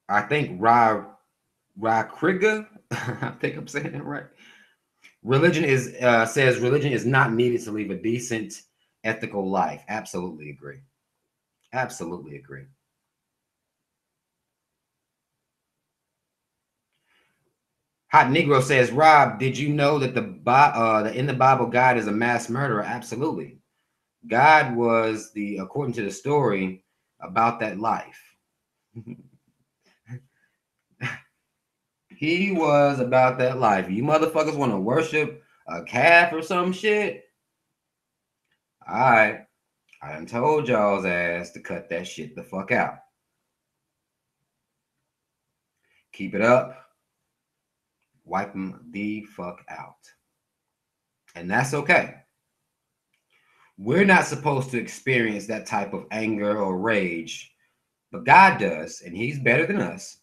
I think Kriga, I think I'm saying it right. Says religion is not needed to live a decent, ethical life. Absolutely agree. Absolutely agree. Hot Negro says, Rob, did you know that in the Bible, God is a mass murderer? Absolutely. God was according to the story, about that life. He was about that life. You motherfuckers want to worship a calf or some shit? All right. I done told y'all's ass to cut that shit the fuck out. Keep it up. Wipe them the fuck out. And that's okay. We're not supposed to experience that type of anger or rage, but God does, and He's better than us.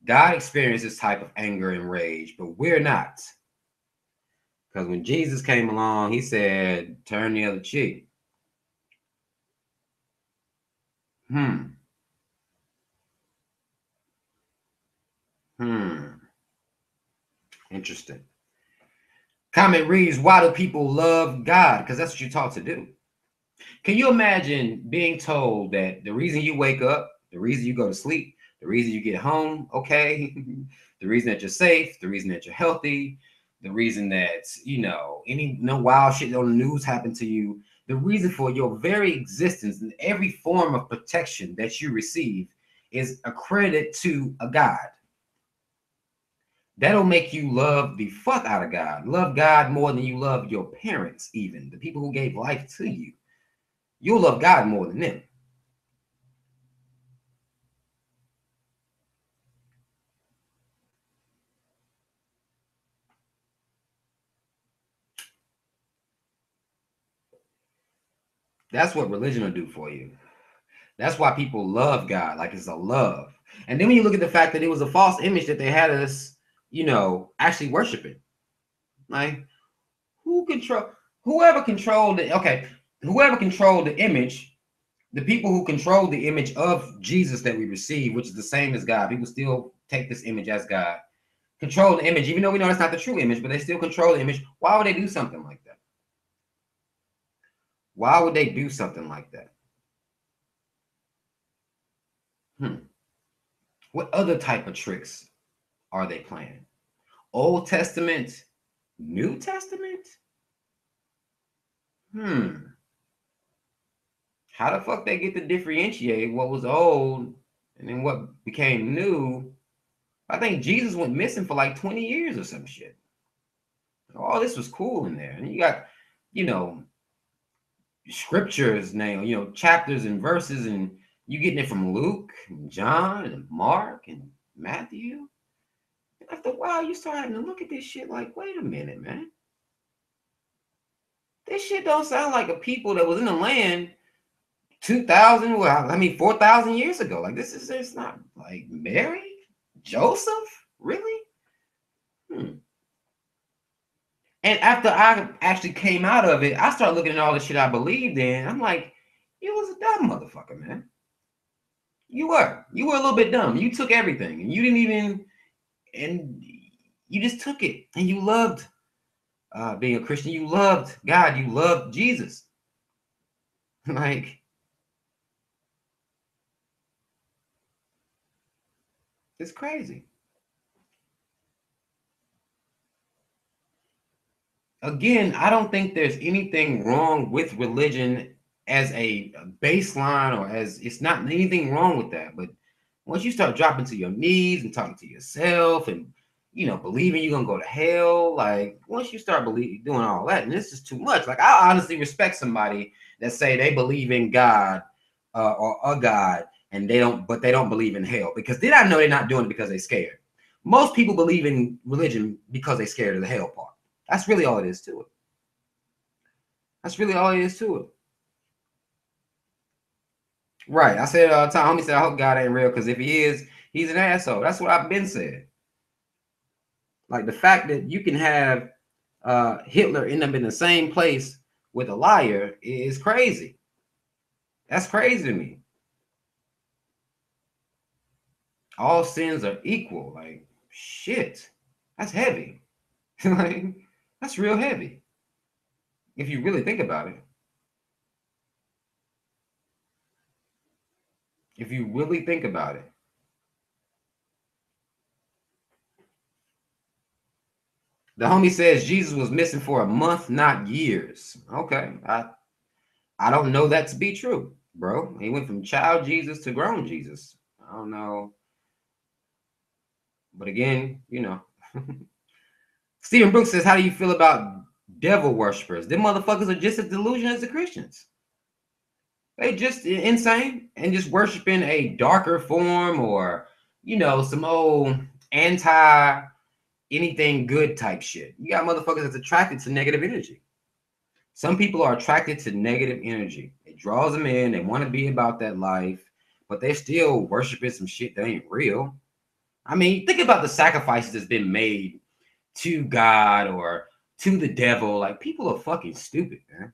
God experienced this type of anger and rage, but we're not. Because when Jesus came along, He said, turn the other cheek. Hmm. Interesting. Comment reads, why do people love God? Because that's what you're taught to do. Can you imagine being told that the reason you wake up, the reason you go to sleep, the reason you get home, okay, the reason that you're safe, the reason that you're healthy, the reason that, any no wild shit on the news happened to you, the reason for your very existence and every form of protection that you receive is accredited to a God. That'll make you love the fuck out of God. Love God more than you love your parents, even the people who gave life to you. You'll love God more than them. That's what religion will do for you. That's why people love God, like it's a love. And then when you look at the fact that it was a false image that they had us, actually worshiping. Like, whoever controlled it, okay, whoever controlled the image, the people who controlled the image of Jesus that we receive, which is the same as God, people still take this image as God, control the image, even though we know that's not the true image, but they still control the image. Why would they do something like that? Why would they do something like that? What other type of tricks are they playing? Old Testament, New Testament? How the fuck they get to differentiate what was old and then what became new? I think Jesus went missing for like 20 years or some shit. All this was cool in there. And you got, you know, scriptures now, chapters and verses, and you getting it from Luke and John and Mark and Matthew. After a while, you start having to look at this shit like, wait a minute, man. This shit don't sound like a people that was in the land 2,000, 4,000 years ago. Like, it's not like Mary, Joseph, really? And after I actually came out of it, I started looking at all the shit I believed in. I'm like, you was a dumb motherfucker, man. You were a little bit dumb. You took everything and you didn't even, and you just took it, and you loved being a Christian. You loved God. You loved Jesus. Like, it's crazy. Again, I don't think there's anything wrong with religion as a baseline, or as, it's not anything wrong with that. But once you start dropping to your knees and talking to yourself and, believing you're going to go to hell, like, once you start doing all that, and this is too much. Like, I honestly respect somebody that say they believe in God or a God, and they don't believe in hell, because then I know they're not doing it because they're scared. Most people believe in religion because they're scared of the hell part. That's really all it is to it. That's really all it is to it. Right. I said all the time, homie said, I hope God ain't real, because if he is, he's an asshole. That's what I've been saying. Like, the fact that you can have Hitler end up in the same place with a liar is crazy. That's crazy to me. All sins are equal. Like, shit. That's heavy. Like, that's real heavy, if you really think about it. If you really think about it. The homie says Jesus was missing for a month, not years. Okay. I don't know that to be true, bro. He went from child Jesus to grown Jesus. I don't know. But again, you know, Stephen Brooks says, how do you feel about devil worshippers? Them motherfuckers are just as delusional as the Christians. They just insane and just worshiping a darker form, or, you know, some old anti anything good type shit. You got motherfuckers that's attracted to negative energy. Some people are attracted to negative energy. It draws them in. They want to be about that life, but they're still worshiping some shit that ain't real. I mean, think about the sacrifices that's been made to God or to the devil. Like, people are fucking stupid, man.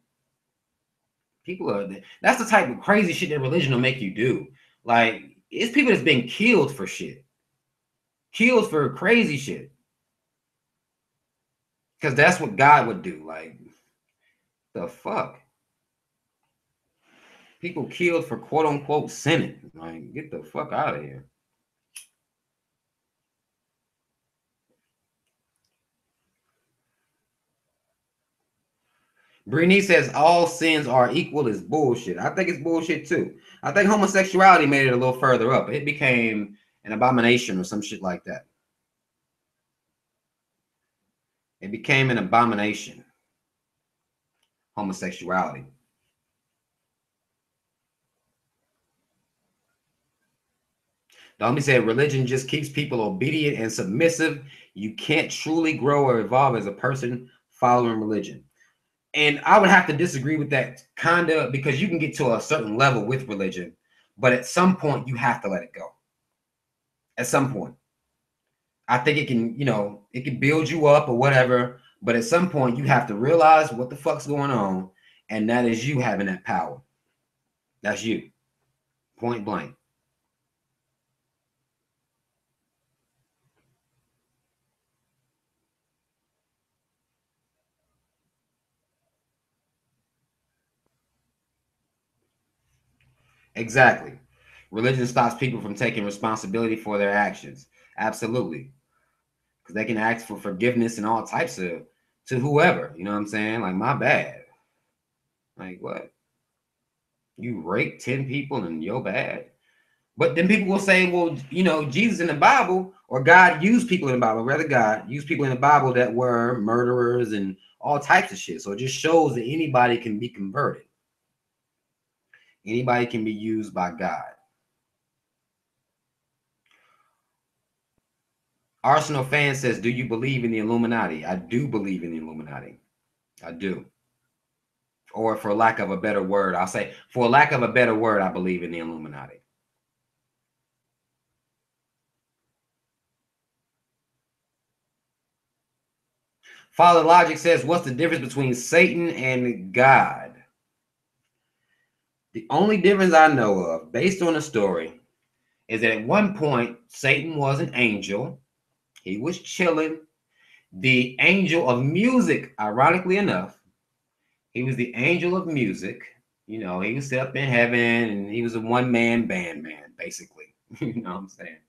People are, that's the type of crazy shit that religion will make you do. Like, it's people that's been killed for shit, killed for crazy shit. Because that's what God would do. Like, the fuck? People killed for quote unquote sinning. Like, get the fuck out of here. Brittany says all sins are equal is bullshit. I think it's bullshit too. I think homosexuality made it a little further up. It became an abomination or some shit like that. It became an abomination. Homosexuality. The homie said religion just keeps people obedient and submissive. You can't truly grow or evolve as a person following religion. And I would have to disagree with that kind of, because you can get to a certain level with religion, but at some point you have to let it go. At some point. I think it can, you know, it can build you up or whatever, but at some point you have to realize what the fuck's going on, and that is you having that power. That's you. Point blank. Exactly. Religion stops people from taking responsibility for their actions. Absolutely. Because they can ask for forgiveness and all types of, to whoever. You know what I'm saying? Like, my bad. Like, what? You raped 10 people and you're bad? But then people will say, well, you know, Jesus in the Bible, or God used people in the Bible, rather God used people in the Bible that were murderers and all types of shit. So it just shows that anybody can be converted. Anybody can be used by God. Arsenal fan says, do you believe in the Illuminati? I do believe in the Illuminati. I do. Or for lack of a better word, I'll say, for lack of a better word, I believe in the Illuminati. Father Logic says, what's the difference between Satan and God? The only difference I know of, based on the story, is that at one point, Satan was an angel. He was chilling. The angel of music, ironically enough, he was the angel of music. You know, he was up in heaven and he was a one-man band man, basically. You know what I'm saying?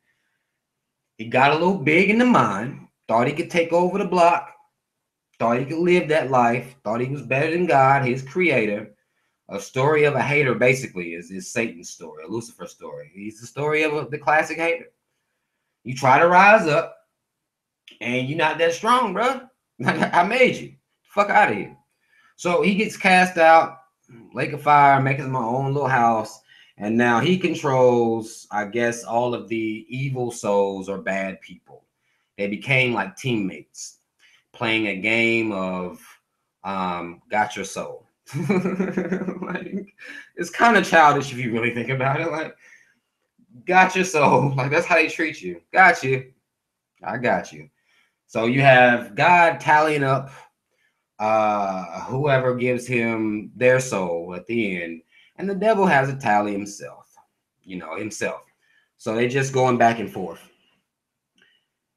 He got a little big in the mind, thought he could take over the block, thought he could live that life, thought he was better than God, his creator. A story of a hater, basically, is Satan's story, a Lucifer story. He's the story of the classic hater. You try to rise up, and you're not that strong, bro. I made you. Fuck out of here. So he gets cast out, lake of fire, making my own little house, and now he controls, I guess, all of the evil souls or bad people. They became like teammates, playing a game of got your soul. Like, it's kind of childish if you really think about it. Like, got your soul. Like, that's how they treat you. Got you. I got you. So you have God tallying up whoever gives him their soul at the end, and the devil has a tally himself, you know, himself. So they just going back and forth.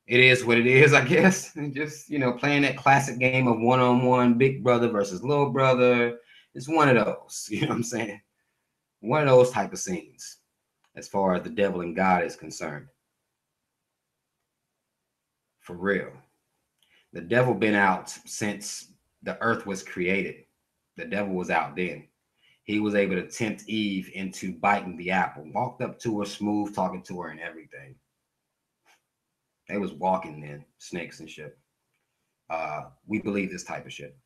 It is what it is, I guess. And just, you know, playing that classic game of one-on-one, big brother versus little brother. It's one of those, you know what I'm saying? One of those type of scenes as far as the devil and God is concerned. For real. The devil been out since the earth was created. The devil was out then. He was able to tempt Eve into biting the apple. Walked up to her, smooth, talking to her and everything. They was walking then, snakes and shit. We believe this type of shit.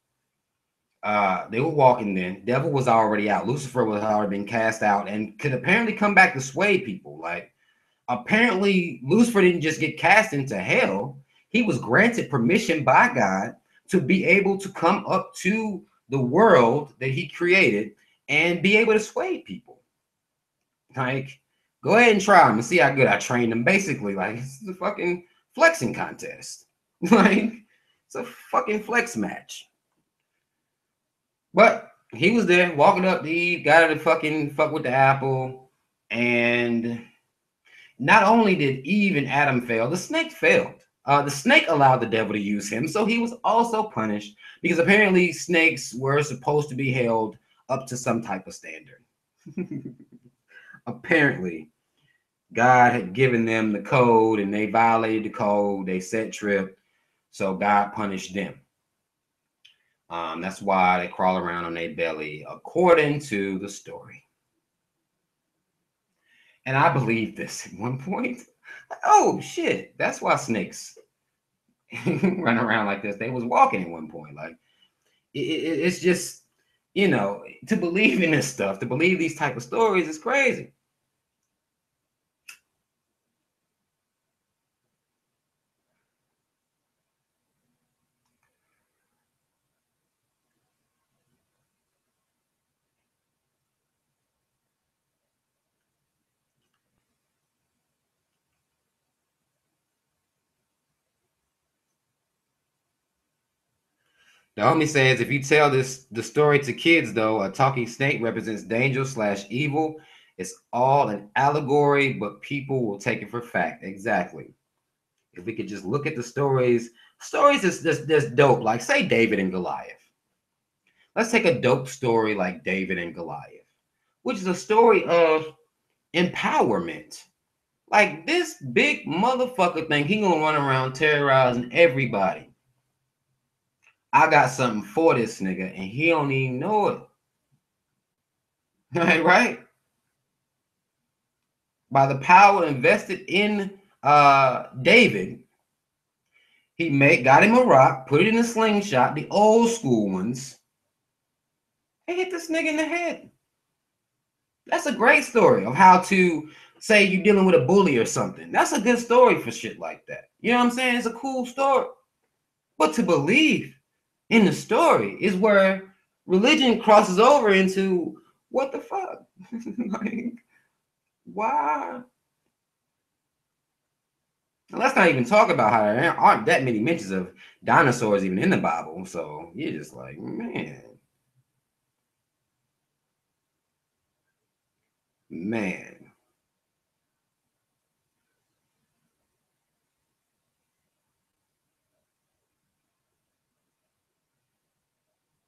They were walking then. Devil was already out. Lucifer was already been cast out and could apparently come back to sway people. Like, apparently, Lucifer didn't just get cast into hell. He was granted permission by God to be able to come up to the world that he created and be able to sway people. Like, go ahead and try them and see how good I trained them. Basically, like, it's a fucking flexing contest. Like, it's a fucking flex match. But he was there walking up to Eve, got her to fucking fuck with the apple. And not only did Eve and Adam fail, the snake failed. The snake allowed the devil to use him, so he was also punished because apparently snakes were supposed to be held up to some type of standard. Apparently, God had given them the code and they violated the code. They set trip, so God punished them. That's why they crawl around on their belly, according to the story. And I believed this at one point. Oh shit, that's why snakes run around like this. They was walking at one point. Like it's just, you know, to believe in this stuff, to believe these type of stories is crazy. The homie says, if you tell the story to kids, though, a talking snake represents danger / evil. It's all an allegory, but people will take it for fact. Exactly. If we could just look at the stories is dope. Like, say David and Goliath. Let's take a dope story like David and Goliath, which is a story of empowerment. Like, this big motherfucker thing, he gonna run around terrorizing everybody. I got something for this nigga, and he don't even know it. Right? By the power invested in David, he got him a rock, put it in a slingshot, the old school ones, and hit this nigga in the head. That's a great story of how to say you're dealing with a bully or something. That's a good story for shit like that. You know what I'm saying? It's a cool story. But to believe in the story is where religion crosses over into what the fuck? Like, why? And let's not even talk about how there aren't that many mentions of dinosaurs even in the Bible. So you're just like, man.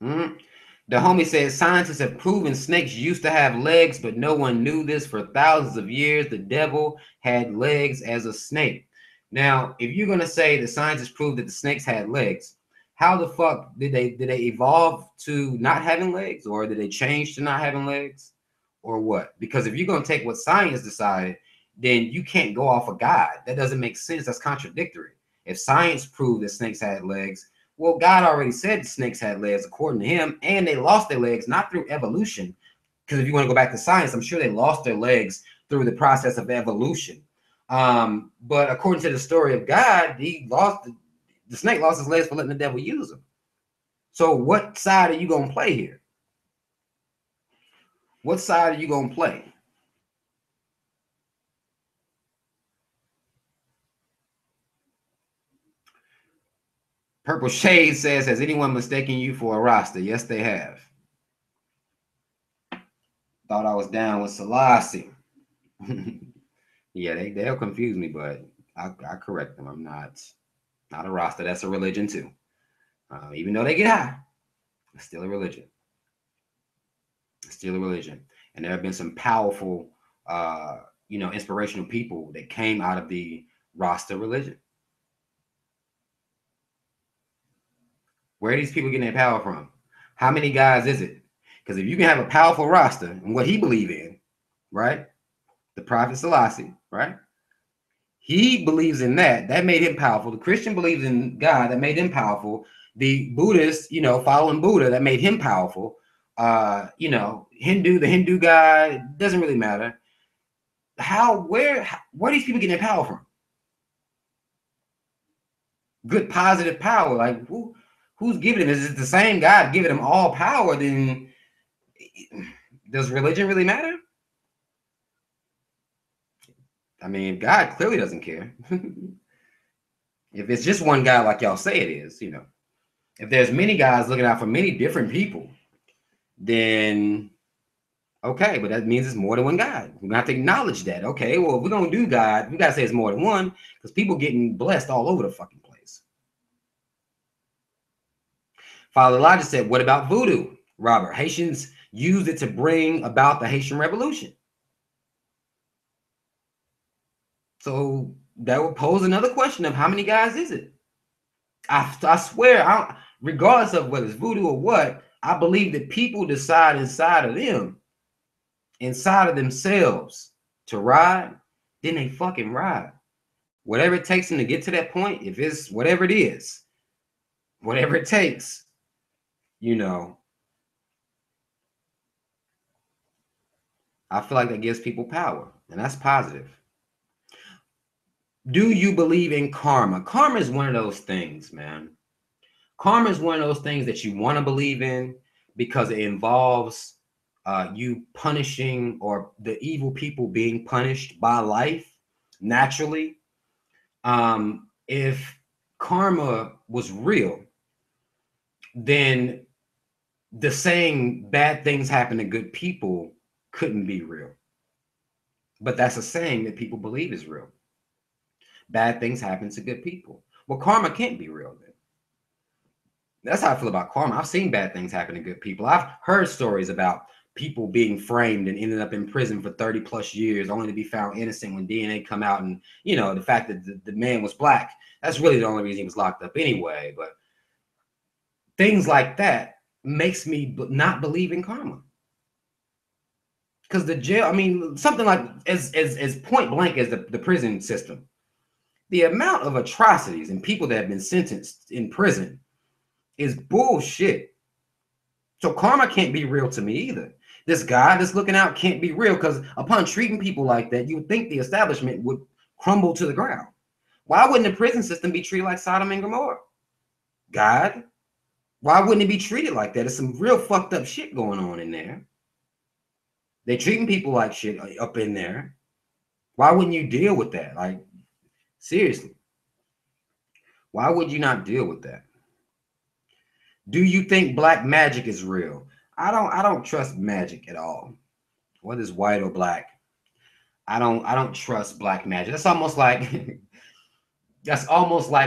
Mm. The homie says scientists have proven snakes used to have legs, but no one knew this for thousands of years. The devil had legs as a snake. Now, if you're gonna say the scientists proved that the snakes had legs, how the fuck did they evolve to not having legs, or did they change to not having legs, or what? Because if you're gonna take what science decided, then you can't go off of God. That doesn't make sense. That's contradictory. If science proved that snakes had legs, well, God already said the snakes had legs according to him, and they lost their legs not through evolution. Because if you want to go back to science, I'm sure they lost their legs through the process of evolution. But according to the story of God, the snake lost his legs for letting the devil use them. So what side are you gonna play here? What side are you gonna play? Purple Shade says, has anyone mistaken you for a Rasta? Yes, they have. Thought I was down with Selassie. Yeah, they'll confuse me, but I correct them. I'm not a Rasta. That's a religion too. Even though they get high, it's still a religion. It's still a religion. And there have been some powerful, inspirational people that came out of the Rasta religion. Where are these people getting their power from? How many guys is it? Because if you can have a powerful Rasta and what he believe in, right? The Prophet Selassie, right? He believes in that. That made him powerful. The Christian believes in God. That made him powerful. The Buddhist, following Buddha, that made him powerful. The Hindu guy, doesn't really matter. Where are these people getting their power from? Good positive power. Like who's giving them? Is it the same God giving them all power? Then does religion really matter? I mean, God clearly doesn't care. If it's just one guy, like y'all say it is, if there's many guys looking out for many different people, then okay, but that means it's more than one God. We're gonna have to acknowledge that. Okay, well, if we're gonna do God, we gotta say it's more than one, because people getting blessed all over the fucking place. Father Elijah said, what about voodoo? Robert, Haitians used it to bring about the Haitian Revolution. So that would pose another question of how many guys is it? I swear, regardless of whether it's voodoo or what, I believe that people decide inside of themselves to ride, then they fucking ride. Whatever it takes them to get to that point, if it's whatever it is, whatever it takes, I feel like that gives people power, and that's positive. Do you believe in karma? Karma is one of those things, man. Karma is one of those things that you want to believe in because it involves you punishing, or the evil people being punished by life naturally. If karma was real, then the saying bad things happen to good people couldn't be real. But that's a saying that people believe is real. Bad things happen to good people. Well, karma can't be real then. That's how I feel about karma. I've seen bad things happen to good people. I've heard stories about people being framed and ended up in prison for 30 plus years, only to be found innocent when DNA come out. And, the fact that the man was black, that's really the only reason he was locked up anyway. But things like that makes me not believe in karma. Because the jail, I mean, something like as point blank as the prison system, the amount of atrocities and people that have been sentenced in prison is bullshit. So karma can't be real to me either. This guy that's looking out can't be real, because upon treating people like that, you would think the establishment would crumble to the ground. Why wouldn't the prison system be treated like Sodom and Gomorrah? God, why wouldn't it be treated like that? There's some real fucked up shit going on in there. They're treating people like shit up in there. Why wouldn't you deal with that? Like, seriously. Why would you not deal with that? Do you think black magic is real? I don't trust magic at all. Whether it's white or black. I don't trust black magic. That's almost like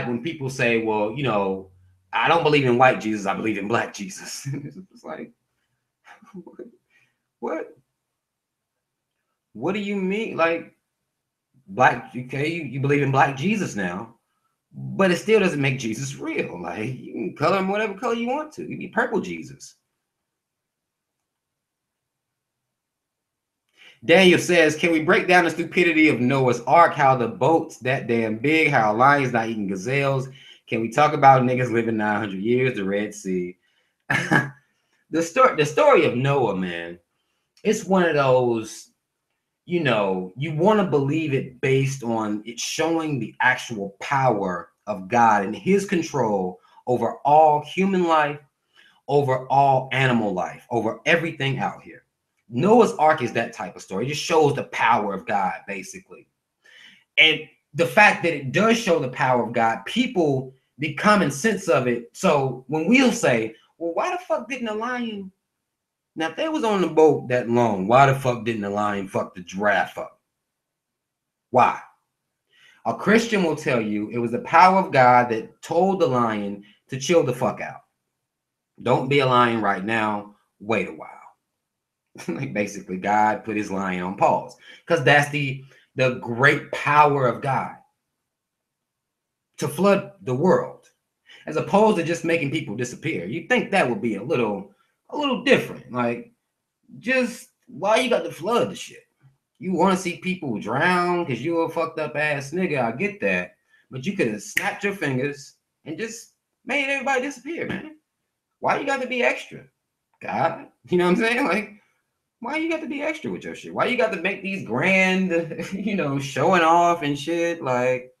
when people say, well, I don't believe in white Jesus, I believe in black Jesus. It's like, what? What do you mean? Like, black, okay, you believe in black Jesus now, but it still doesn't make Jesus real. Like, you can color him whatever color you want to. You be purple Jesus. Daniel says, can we break down the stupidity of Noah's Ark? How the boat's that damn big, how lions not eating gazelles. Can we talk about niggas living 900 years, the Red Sea? The story of Noah, man, it's one of those, you want to believe it based on it showing the actual power of God and his control over all human life, over all animal life, over everything out here. Noah's Ark is that type of story. It just shows the power of God, basically. And the fact that it does show the power of God, people, the common sense of it. So when we'll say, well, why the fuck didn't the lion? Now, if they was on the boat that long, why the fuck didn't the lion fuck the giraffe up? Why? A Christian will tell you it was the power of God that told the lion to chill the fuck out. Don't be a lion right now. Wait a while. Like, basically, God put his lion on pause, because that's the great power of God to flood the world, as opposed to just making people disappear. You think that would be a little different? Like, just why you got to flood the shit? You want to see people drown because you're a fucked up ass nigga. I get that. But you could have snapped your fingers and just made everybody disappear, man. Why you got to be extra? God, you know what I'm saying? Like, why you got to be extra with your shit? Why you got to make these grand, showing off and shit? Like,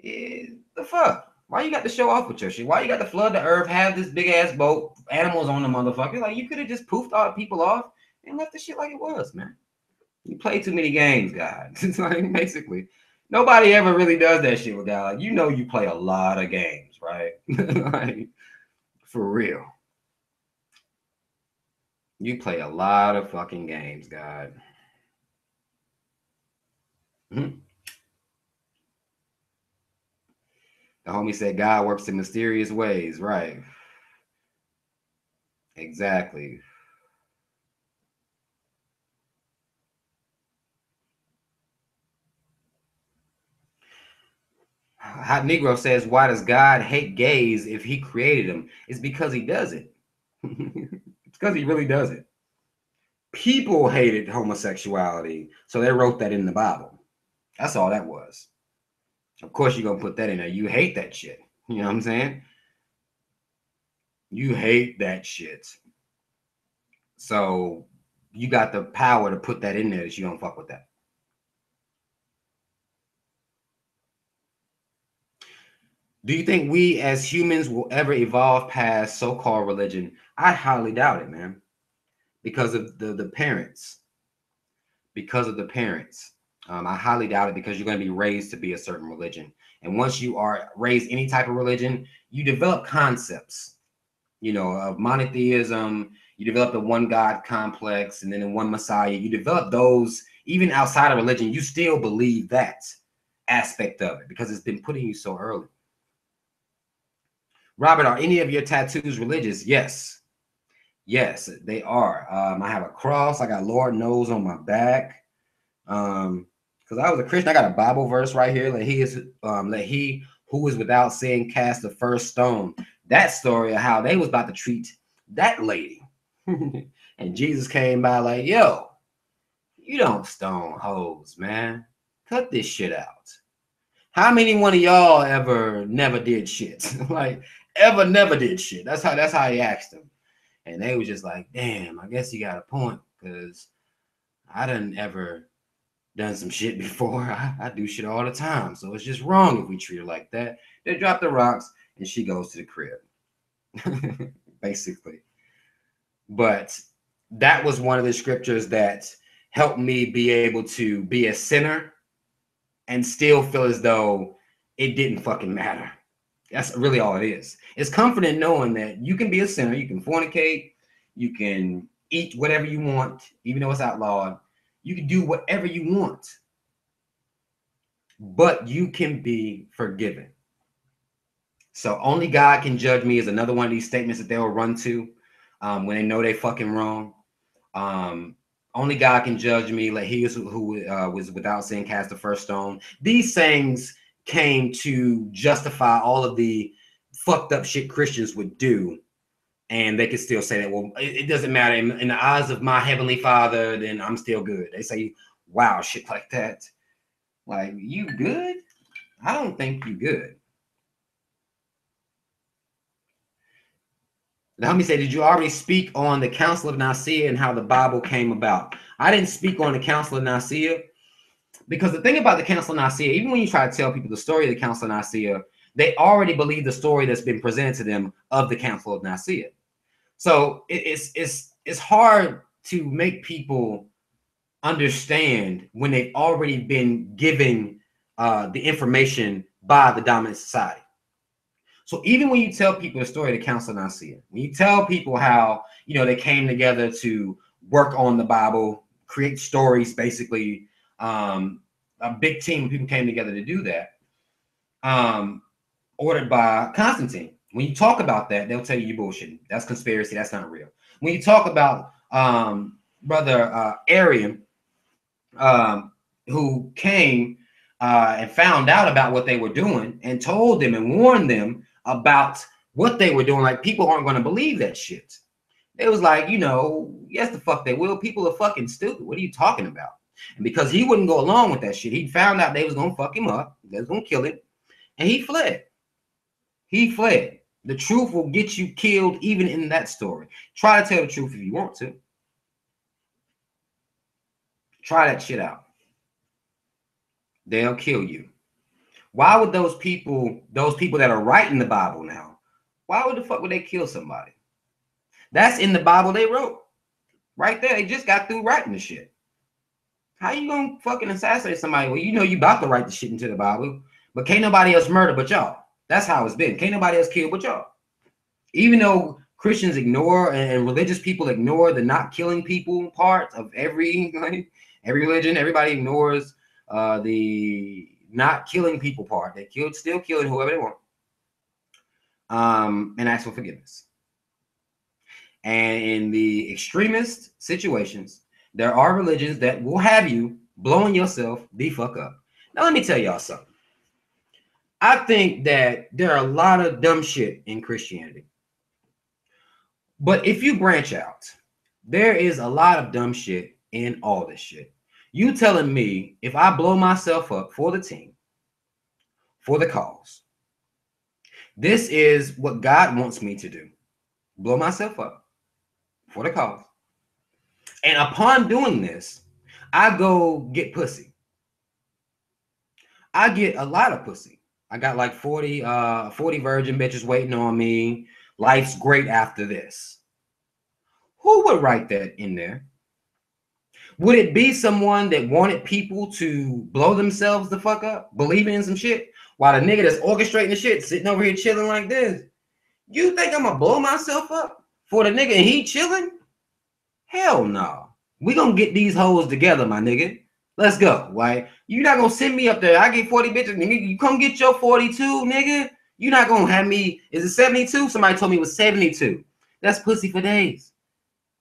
the fuck? Why you got to show off with your shit? Why you got to flood the earth, have this big ass boat, animals on the motherfucker? Like, you could have just poofed all the people off and left the shit like it was, man. You play too many games, God. It's like, basically, nobody ever really does that shit with God. Like, you play a lot of games, right? Like, for real. You play a lot of fucking games, God. The homie said God works in mysterious ways, right? Exactly. Hot Negro says, why does God hate gays if he created them? It's because he does it. It's because he really does it. People hated homosexuality, so they wrote that in the Bible. That's all that was. Of course, you're gonna put that in there. You hate that shit. You know what I'm saying? You hate that shit. So you got the power to put that in there that you don't fuck with that. Do you think we as humans will ever evolve past so-called religion? I highly doubt it, man. Because of the parents. Because of the parents. I highly doubt it because you're going to be raised to be a certain religion. And once you are raised any type of religion, you develop concepts, of monotheism. You develop the one God complex and then the one Messiah. You develop those even outside of religion. You still believe that aspect of it because it's been put in you so early. Robert, are any of your tattoos religious? Yes. Yes, they are. I have a cross. I got Lord knows on my back. Because I was a Christian, I got a Bible verse right here. Let he who is without sin cast the first stone. That story of how they was about to treat that lady. And Jesus came by like, yo, you don't stone hoes, man. Cut this shit out. How many one of y'all ever never did shit? Like, ever never did shit. That's how he asked them. And they was just like, damn, I guess he got a point, because I done ever done some shit before. I do shit all the time. So it's just wrong if we treat her like that. They drop the rocks and she goes to the crib. Basically. But that was one of the scriptures that helped me be able to be a sinner and still feel as though it didn't fucking matter. That's really all it is. It's comforting knowing that you can be a sinner, you can fornicate, you can eat whatever you want, even though it's outlawed. You can do whatever you want, but you can be forgiven. So only God can judge me is another one of these statements that they'll run to when they know they fucking wrong. Only God can judge me. Like he is who was without sin cast the first stone. These sayings came to justify all of the fucked up shit Christians would do. And they could still say that, well, it doesn't matter. In the eyes of my heavenly Father, then I'm still good. They say, wow, shit like that. Like, you good? I don't think you good. Now, let me say, did you already speak on the Council of Nicaea and how the Bible came about? I didn't speak on the Council of Nicaea because the thing about the Council of Nicaea, even when you try to tell people the story of the Council of Nicaea, they already believe the story that's been presented to them of the Council of Nicaea. So it's hard to make people understand when they've already been given the information by the dominant society. So even when you tell people the story of the Council of Nicaea, when you tell people how they came together to work on the Bible, create stories, basically, a big team of people came together to do that, ordered by Constantine. When you talk about that, they'll tell you bullshit. That's conspiracy. That's not real. When you talk about brother Arian, who came and found out about what they were doing and told them and warned them about what they were doing, like people aren't going to believe that shit. It was like, yes, the fuck they will. People are fucking stupid. What are you talking about? And because he wouldn't go along with that shit, he found out they was gonna fuck him up, they was gonna kill him, and he fled. He fled. The truth will get you killed even in that story. Try to tell the truth if you want to. Try that shit out. They'll kill you. Why would those people that are writing the Bible now, why would the fuck would they kill somebody? That's in the Bible they wrote. Right there. They just got through writing the shit. How you gonna fucking assassinate somebody? Well, you know you about to write the shit into the Bible, but can't nobody else murder but y'all. That's how it's been. Can't nobody else kill but y'all. Even though Christians ignore and religious people ignore the not killing people part of every religion, everybody ignores the not killing people part. They still killing whoever they want, and ask for forgiveness. And in the extremist situations, there are religions that will have you blowing yourself the fuck up. Now, let me tell y'all something. I think that there are a lot of dumb shit in Christianity. But if you branch out, there is a lot of dumb shit in all this shit. You telling me if I blow myself up for the team, for the cause, this is what God wants me to do. Blow myself up for the cause. And upon doing this, I go get pussy. I get a lot of pussy. I got like 40 virgin bitches waiting on me. Life's great after this. Who would write that in there? Would it be someone that wanted people to blow themselves the fuck up, believing in some shit, while the nigga that's orchestrating the shit sitting over here chilling like this? You think I'm gonna blow myself up for the nigga and he chilling? Hell no. We gonna get these hoes together, my nigga. Let's go. Right? You not gonna send me up there. I get 40 bitches, nigga. You come get your 42, nigga. You not gonna have me. Is it 72? Somebody told me it was 72. That's pussy for days.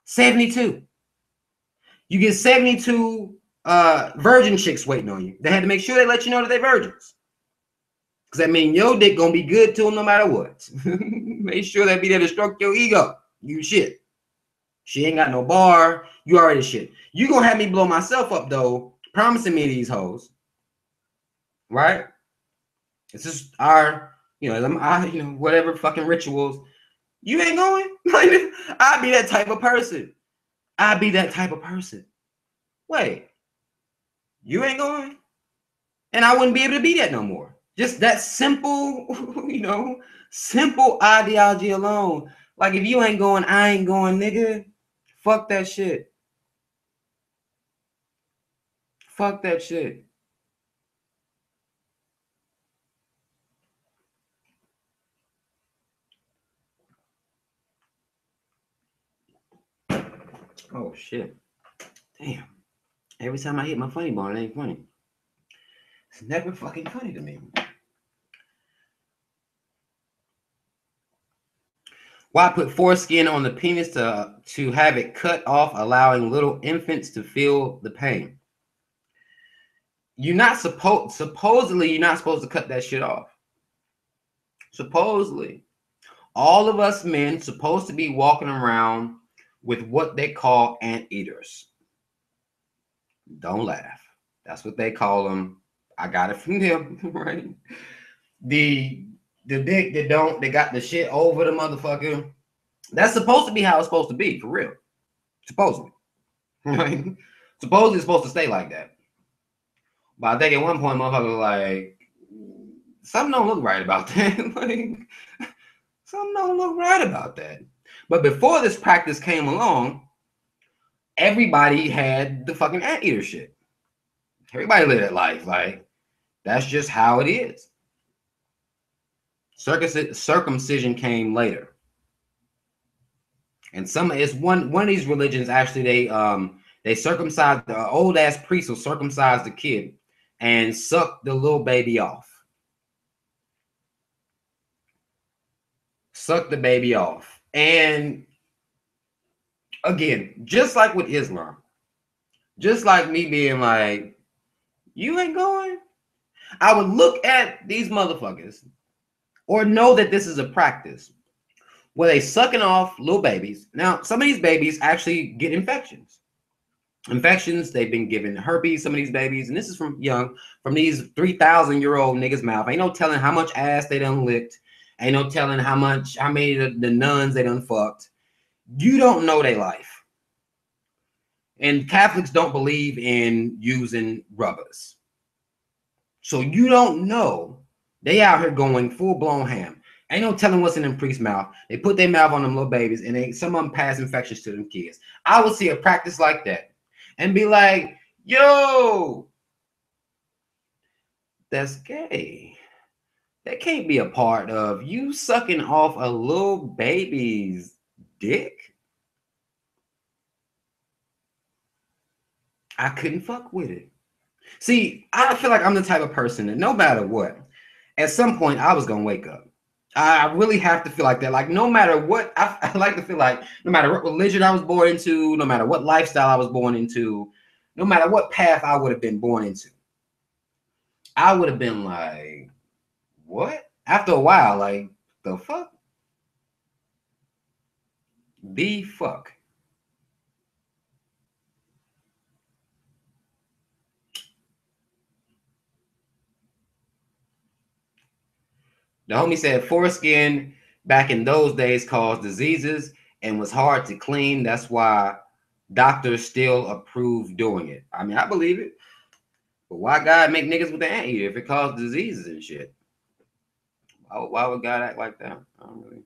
72. You get 72 virgin chicks waiting on you. They had to make sure they let you know that they're virgins. Because that means your dick gonna be good to them no matter what. Make sure they be there to stroke your ego. You shit. She ain't got no bar. You already shit. You gonna have me blow myself up though, promising me these hoes. Right? It's just our, whatever fucking rituals. You ain't going? I'd be that type of person. I'd be that type of person. Wait, you ain't going? And I wouldn't be able to be that no more. Just that simple, simple ideology alone. Like, if you ain't going, I ain't going, nigga. Fuck that shit. Fuck that shit. Oh, shit. Damn. Every time I hit my funny bone, it ain't funny. It's never fucking funny to me. Why put foreskin on the penis to have it cut off, allowing little infants to feel the pain? You're not supposedly you're not supposed to cut that shit off. Supposedly. All of us men supposed to be walking around with what they call anteaters. Don't laugh. That's what they call them. I got it from them, right? The dick they got the shit over the motherfucker. That's supposed to be how it's supposed to be, for real. Supposedly. Right? Supposedly it's supposed to stay like that. But I think at one point motherfucker was like, something don't look right about that. Something don't look right about that. But before this practice came along, everybody had the fucking anteater shit. Everybody lived that life. Like, that's just how it is. Circumcision came later. And it's one of these religions, actually, they circumcised, the old ass priest will circumcise the kid and suck the little baby off. Suck the baby off. And again, just like with Islam, just like me being like, you ain't going? I would look at these motherfuckers or know that this is a practice where they sucking off little babies. Now, some of these babies actually get infections. infections. They've been given herpes, some of these babies, and this is from these 3,000-year-old niggas' mouth. Ain't no telling how much ass they done licked. Ain't no telling how many of the nuns they done fucked. You don't know their life. And Catholics don't believe in using rubbers. So you don't know. They out here going full-blown ham. Ain't no telling what's in them priests' mouth. They put their mouth on them little babies, and some of them pass infections to them kids. I would see a practice like that and be like, yo, that's gay. That can't be a part of you sucking off a little baby's dick. I couldn't fuck with it. See, I feel like I'm the type of person that no matter what, at some point I was gonna wake up. I really have to feel like that. Like no matter what, I like to feel like no matter what religion I was born into, no matter what lifestyle I was born into, no matter what path I would have been born into, I would have been like, what? After a while, like, the fuck? The fuck? The homie said foreskin back in those days caused diseases and was hard to clean. That's why doctors still approve doing it. I mean, I believe it. But why God make niggas with the anteater if it causes diseases and shit? Why would God act like that? I don't really.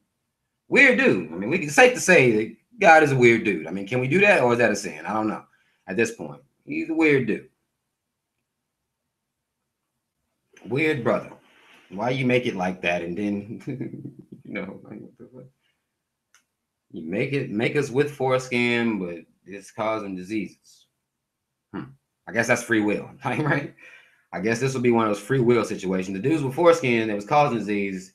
Weird dude. I mean, it's safe to say that God is a weird dude. I mean, can we do that or is that a sin? I don't know. At this point, he's a weird dude. Weird brother. Why you make it like that and then like, what the fuck? You make us with foreskin, but it's causing diseases. I guess that's free will, right? I guess this will be one of those free will situations. The dudes with foreskin that was causing disease,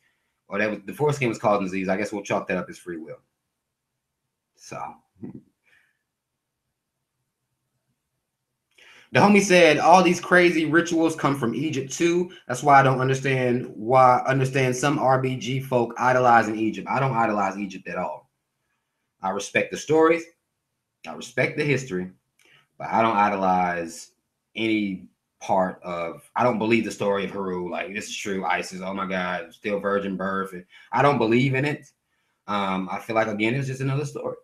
or that was the foreskin was causing disease. I guess we'll chalk that up as free will. So the homie said all these crazy rituals come from Egypt too. That's why I don't understand some RBG folk idolizing Egypt. I don't idolize Egypt at all. I respect the stories, I respect the history, but I don't idolize any part of. I don't believe the story of Heru. Like this is true. Isis, oh my God, still virgin birth. I don't believe in it. I feel like again, it's just another story.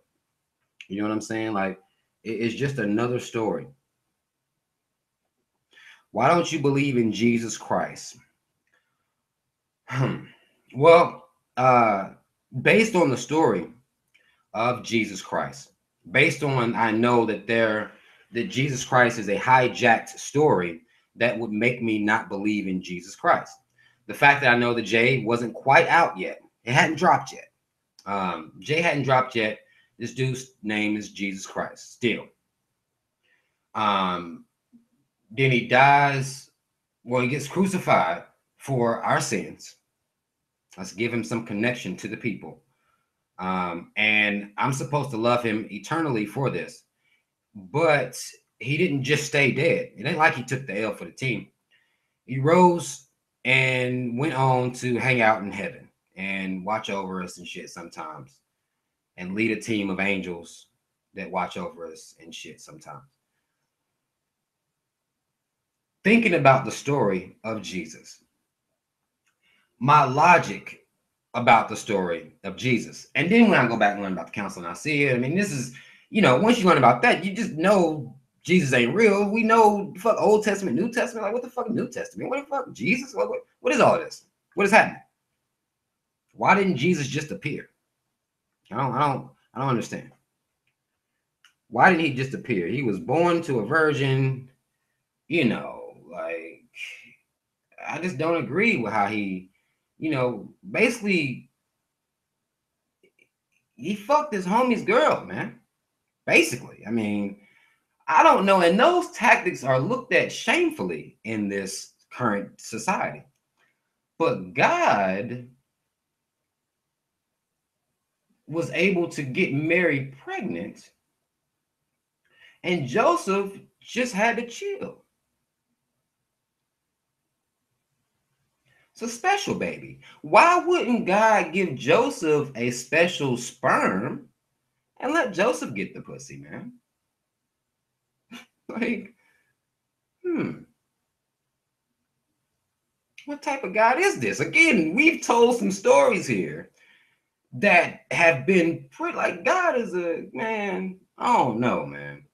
You know what I'm saying? Like it's just another story. Why don't you believe in Jesus Christ? Well, based on the story of Jesus Christ, based on I know that Jesus Christ is a hijacked story that would make me not believe in Jesus Christ. The fact that I know that Jay wasn't quite out yet, it hadn't dropped yet. Jay hadn't dropped yet. This dude's name is Jesus Christ still. Then he dies. Well, he gets crucified for our sins. Let's give him some connection to the people. And I'm supposed to love him eternally for this. But he didn't just stay dead. It ain't like he took the L for the team. He rose and went on to hang out in heaven and watch over us and shit sometimes. And lead a team of angels that watch over us and shit sometimes. Thinking about the story of Jesus, my logic about the story of Jesus, and then when I go back and learn about the council and I see it, I mean, this is, once you learn about that, you just know Jesus ain't real. We know fuck Old Testament, New Testament. Like, what the fuck New Testament? What the fuck Jesus? What is all this? What is happening? Why didn't Jesus just appear? I don't understand. Why didn't he just appear? He was born to a virgin, like I just don't agree with how he, basically he fucked his homie's girl, man. Basically, I mean, I don't know. And those tactics are looked at shamefully in this current society. But God was able to get Mary pregnant, and Joseph just had to chill. It's a special baby. Why wouldn't God give Joseph a special sperm and let Joseph get the pussy, man? Like, what type of God is this? Again, we've told some stories here that have been pretty, like, God is a man. I don't know, man.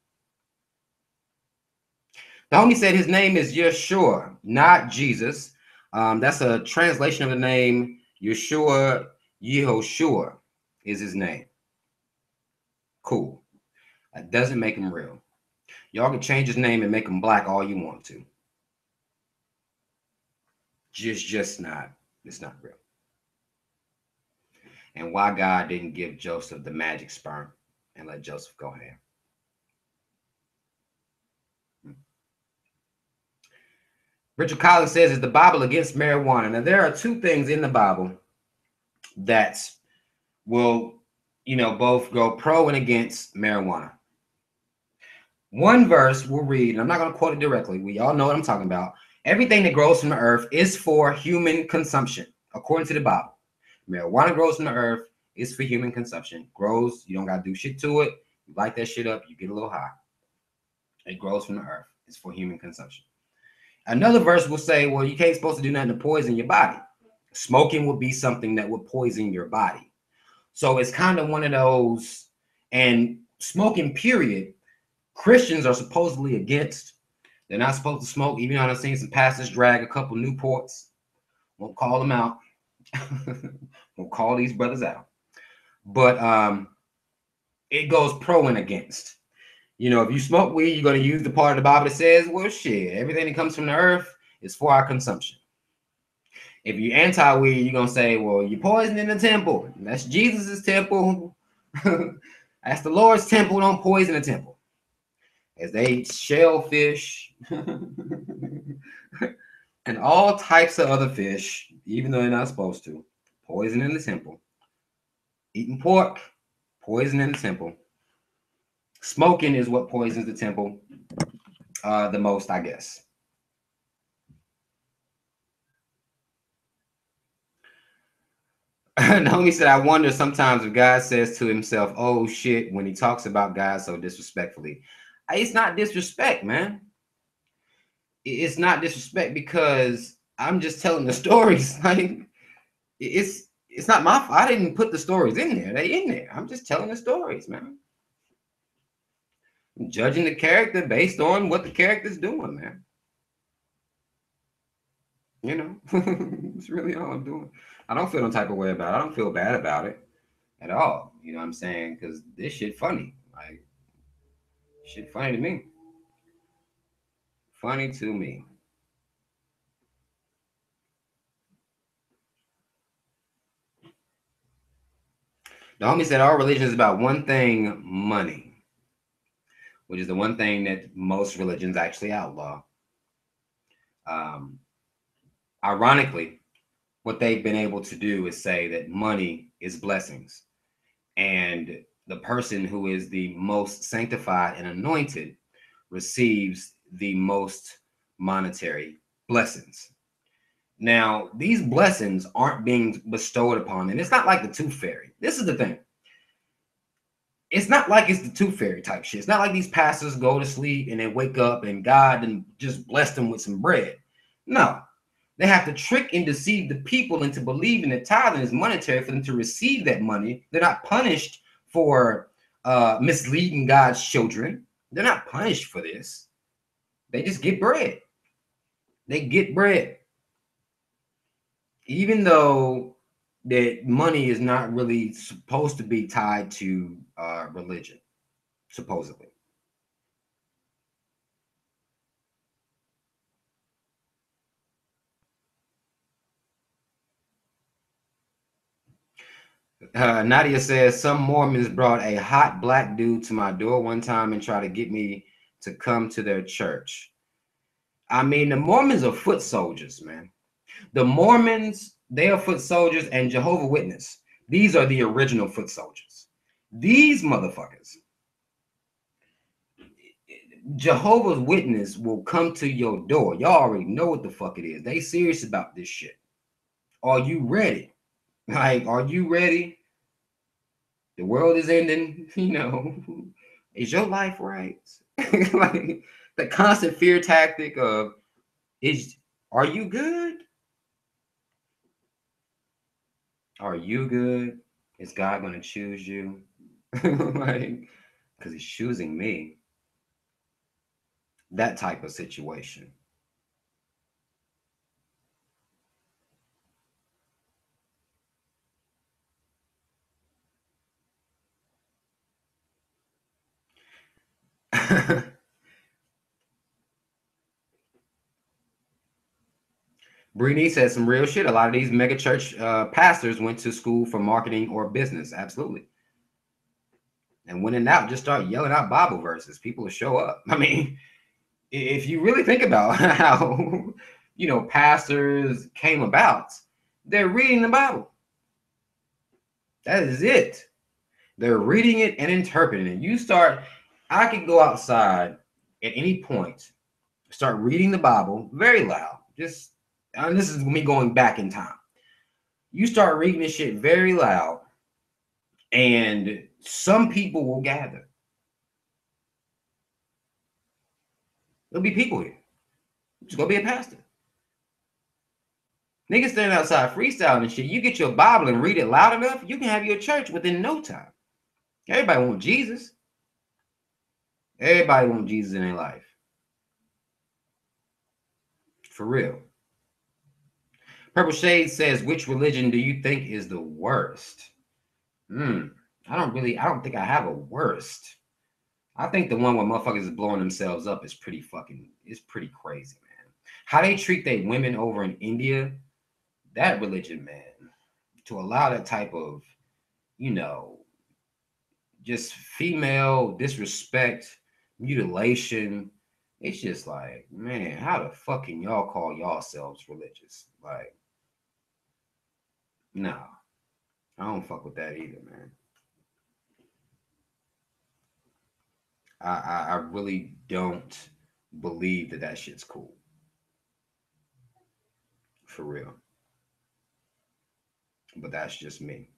The homie said his name is Yeshua, not Jesus. That's a translation of the name Yeshua. Yehoshua is his name. Cool. That doesn't make him real. Y'all can change his name and make him black all you want to. Just not. It's not real. And why God didn't give Joseph the magic sperm and let Joseph go ham. Richard Collins says, is the Bible against marijuana? Now, there are two things in the Bible that will, both go pro and against marijuana. One verse we'll read, and I'm not going to quote it directly. We all know what I'm talking about. Everything that grows from the earth is for human consumption, according to the Bible. Marijuana grows from the earth, is for human consumption. Grows, you don't got to do shit to it. You light that shit up, you get a little high. It grows from the earth. It's for human consumption. Another verse will say, well, you can't supposed to do nothing to poison your body. Smoking would be something that would poison your body. So it's kind of one of those, and smoking, period, Christians are supposedly against. They're not supposed to smoke, even though I've seen some pastors drag a couple Newports. Won't call them out. Won't call these brothers out. But it goes pro and against. If you smoke weed, you're going to use the part of the Bible that says, well, shit, everything that comes from the earth is for our consumption. If you're anti-weed, you're going to say, well, you're poisoning the temple. That's Jesus's temple. That's the Lord's temple. Don't poison the temple. As they eat shellfish and all types of other fish, even though they're not supposed to, poisoning the temple. Eating pork, poisoning the temple. Smoking is what poisons the temple the most, I guess. Naomi said, I wonder sometimes if God says to himself, oh shit, when he talks about God so disrespectfully. It's not disrespect, man. It's not disrespect because I'm just telling the stories. Like, it's not my fault. I didn't put the stories in there. They in there. I'm just telling the stories, man. I'm judging the character based on what the character's doing, man. It's really all I'm doing. I don't feel no type of way about it. I don't feel bad about it at all. You know what I'm saying? Because this shit funny. Like, shit funny to me. Funny to me. The homie said our religion is about one thing, money, which is the one thing that most religions actually outlaw. Ironically, what they've been able to do is say that money is blessings. And the person who is the most sanctified and anointed receives the most monetary blessings. Now, these blessings aren't being bestowed upon them. It's not like the Tooth Fairy. This is the thing. It's not like it's the Tooth Fairy type shit. It's not like these pastors go to sleep and they wake up and God and just bless them with some bread. No. They have to trick and deceive the people into believing that tithing is monetary for them to receive that money. They're not punished for misleading God's children. They're not punished for this. They just get bread. They get bread. Even though that money is not really supposed to be tied to religion, supposedly. Nadia says, some Mormons brought a hot black dude to my door one time and tried to get me to come to their church. I mean, the Mormons are foot soldiers, man. The Mormons, they are foot soldiers, and Jehovah's Witness. These are the original foot soldiers. These motherfuckers. Jehovah's Witness will come to your door. Y'all already know what the fuck it is. They serious about this shit. Are you ready? Like, are you ready? The world is ending. Is your life right? Like, the constant fear tactic of are you good? Are you good? Is God going to choose you? Like, because he's choosing me. That type of situation. Brittany says some real shit. A lot of these mega church pastors went to school for marketing or business. Absolutely. And when in doubt, just start yelling out Bible verses. People will show up. I mean, if you really think about how, pastors came about, they're reading the Bible. That is it. They're reading it and interpreting it. I could go outside at any point, start reading the Bible very loud. And this is me going back in time. You start reading this shit very loud, and some people will gather. There'll be people here. Just go be a pastor. Niggas standing outside freestyling and shit. You get your Bible and read it loud enough, you can have your church within no time. Everybody want Jesus. Everybody want Jesus in their life. For real. Purple Shade says, which religion do you think is the worst? I don't think I have a worst. I think the one where motherfuckers is blowing themselves up is pretty crazy, man. How they treat their women over in India, that religion, man, to allow that type of, just female disrespect, mutilation. It's just like, man, how the fuck can y'all call yourselves religious? Like, no, I don't fuck with that either, man. I really don't believe that shit's cool. For real. But that's just me.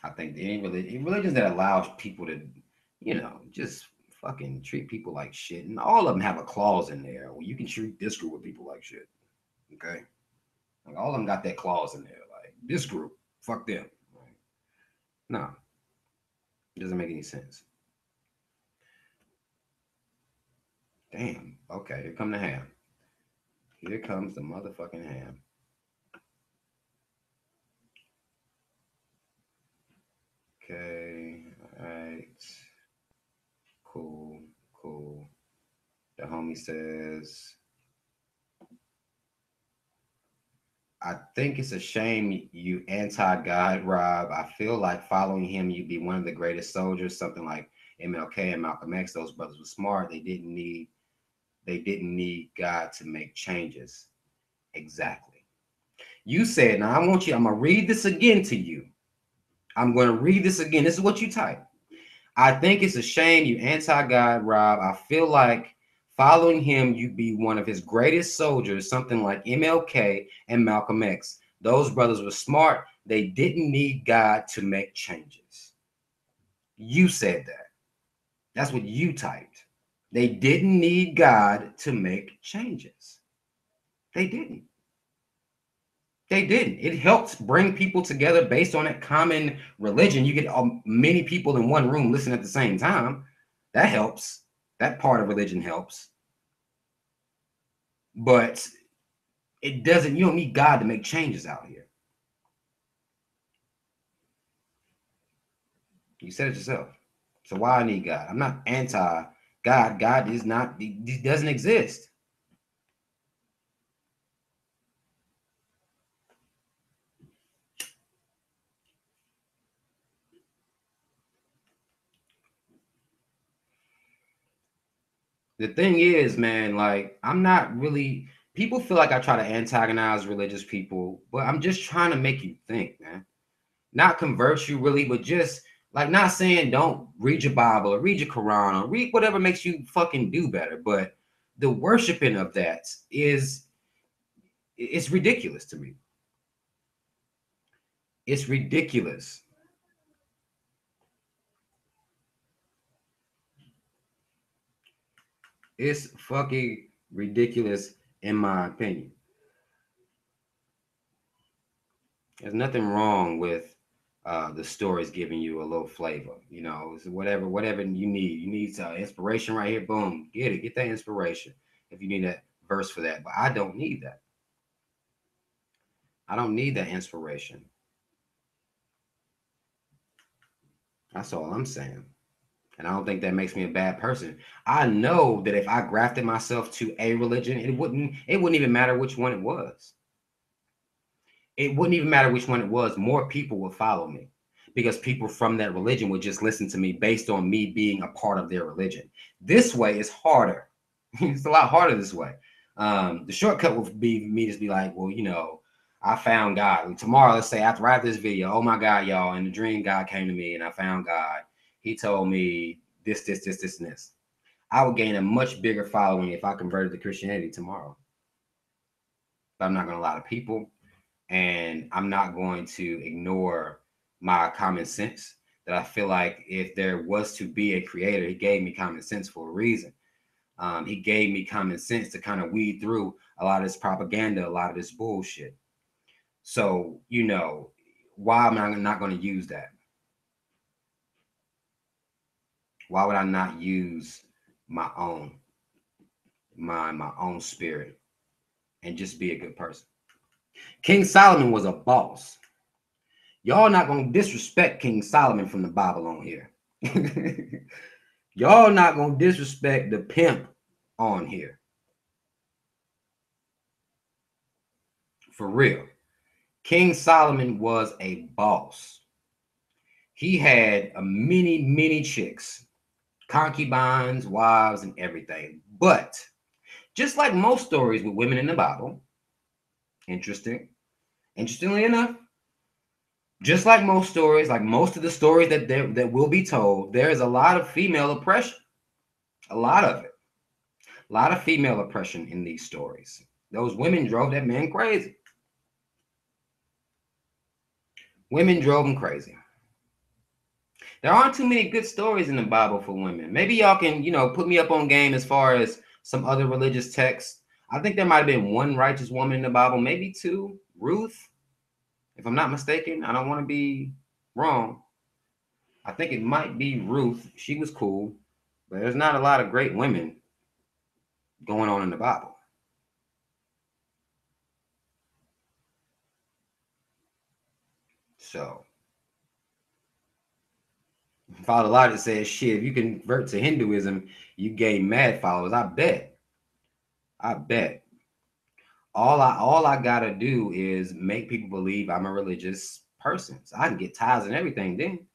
I think any religions that allows people to, just fucking treat people like shit, and all of them have a clause in there where you can treat this group of people like shit. Okay, like all of them got that clause in there. Like this group, fuck them. Like, no, it doesn't make any sense. Damn. Okay, here come the ham. Here comes the motherfucking ham. Okay, all right. Cool. The homie says, I think it's a shame you anti-God, Rob. I feel like following him, you'd be one of the greatest soldiers, something like MLK and Malcolm X. Those brothers were smart. They didn't need God to make changes. Exactly. You said, now I'm going to read this again to you. I'm going to read this again. This is what you type. I think it's a shame you anti-God, Rob. I feel like following him, you'd be one of his greatest soldiers, something like MLK and Malcolm X. Those brothers were smart. They didn't need God to make changes. You said that. That's what you typed. They didn't need God to make changes. They didn't. It helps bring people together based on that common religion. You get many people in one room listening at the same time. That helps. That part of religion helps. But you don't need God to make changes out here. You said it yourself. So why I need God? I'm not anti-God. God is not, he doesn't exist. The thing is, man, like, I'm not really, people feel like I try to antagonize religious people, but I'm just trying to make you think, man. Not convert you really, but just like not saying don't read your Bible or read your Quran or read whatever makes you fucking do better. But the worshiping of that it's ridiculous to me. It's ridiculous. It's fucking ridiculous, in my opinion. There's nothing wrong with the stories giving you a little flavor. You know, it's whatever you need. You need inspiration right here. Boom, get it. Get that inspiration if you need that verse for that. But I don't need that. I don't need that inspiration. That's all I'm saying. And I don't think that makes me a bad person. I know that if I grafted myself to a religion, it wouldn't even matter which one it was. It wouldn't even matter which one it was. More people would follow me because people from that religion would just listen to me based on me being a part of their religion. This way is harder. It's a lot harder this way. The shortcut would be me just be like, well, I found God. Tomorrow, let's say after this video, oh my God, y'all, in the dream, God came to me and I found God. He told me this, and this. I would gain a much bigger following if I converted to Christianity tomorrow. But I'm not going to lie to people, and I'm not going to ignore my common sense. That I feel like if there was to be a creator, he gave me common sense for a reason. He gave me common sense to kind of weed through a lot of this propaganda, a lot of this bullshit. So, why am I not going to use that? Why would I not use my own mind, my own spirit, and just be a good person? King Solomon was a boss. Y'all not gonna disrespect King Solomon from the Bible on here. Y'all not gonna disrespect the pimp on here. For real. King Solomon was a boss. He had a many chicks, concubines, wives, and everything. But just like most stories with women in the Bible, interestingly enough, just like most stories, like most of the stories that will be told, there is a lot of female oppression. A lot of it. A lot of female oppression in these stories. Those women drove that man crazy. Women drove him crazy. There aren't too many good stories in the Bible for women. Maybe y'all can, put me up on game as far as some other religious texts. I think there might have been one righteous woman in the Bible, maybe two. Ruth, if I'm not mistaken. I don't want to be wrong. I think it might be Ruth. She was cool, but there's not a lot of great women going on in the Bible. So, Father Logic says, shit, if you convert to Hinduism, you gain mad followers. I bet. All I gotta do is make people believe I'm a religious person. So I can get tithes and everything then.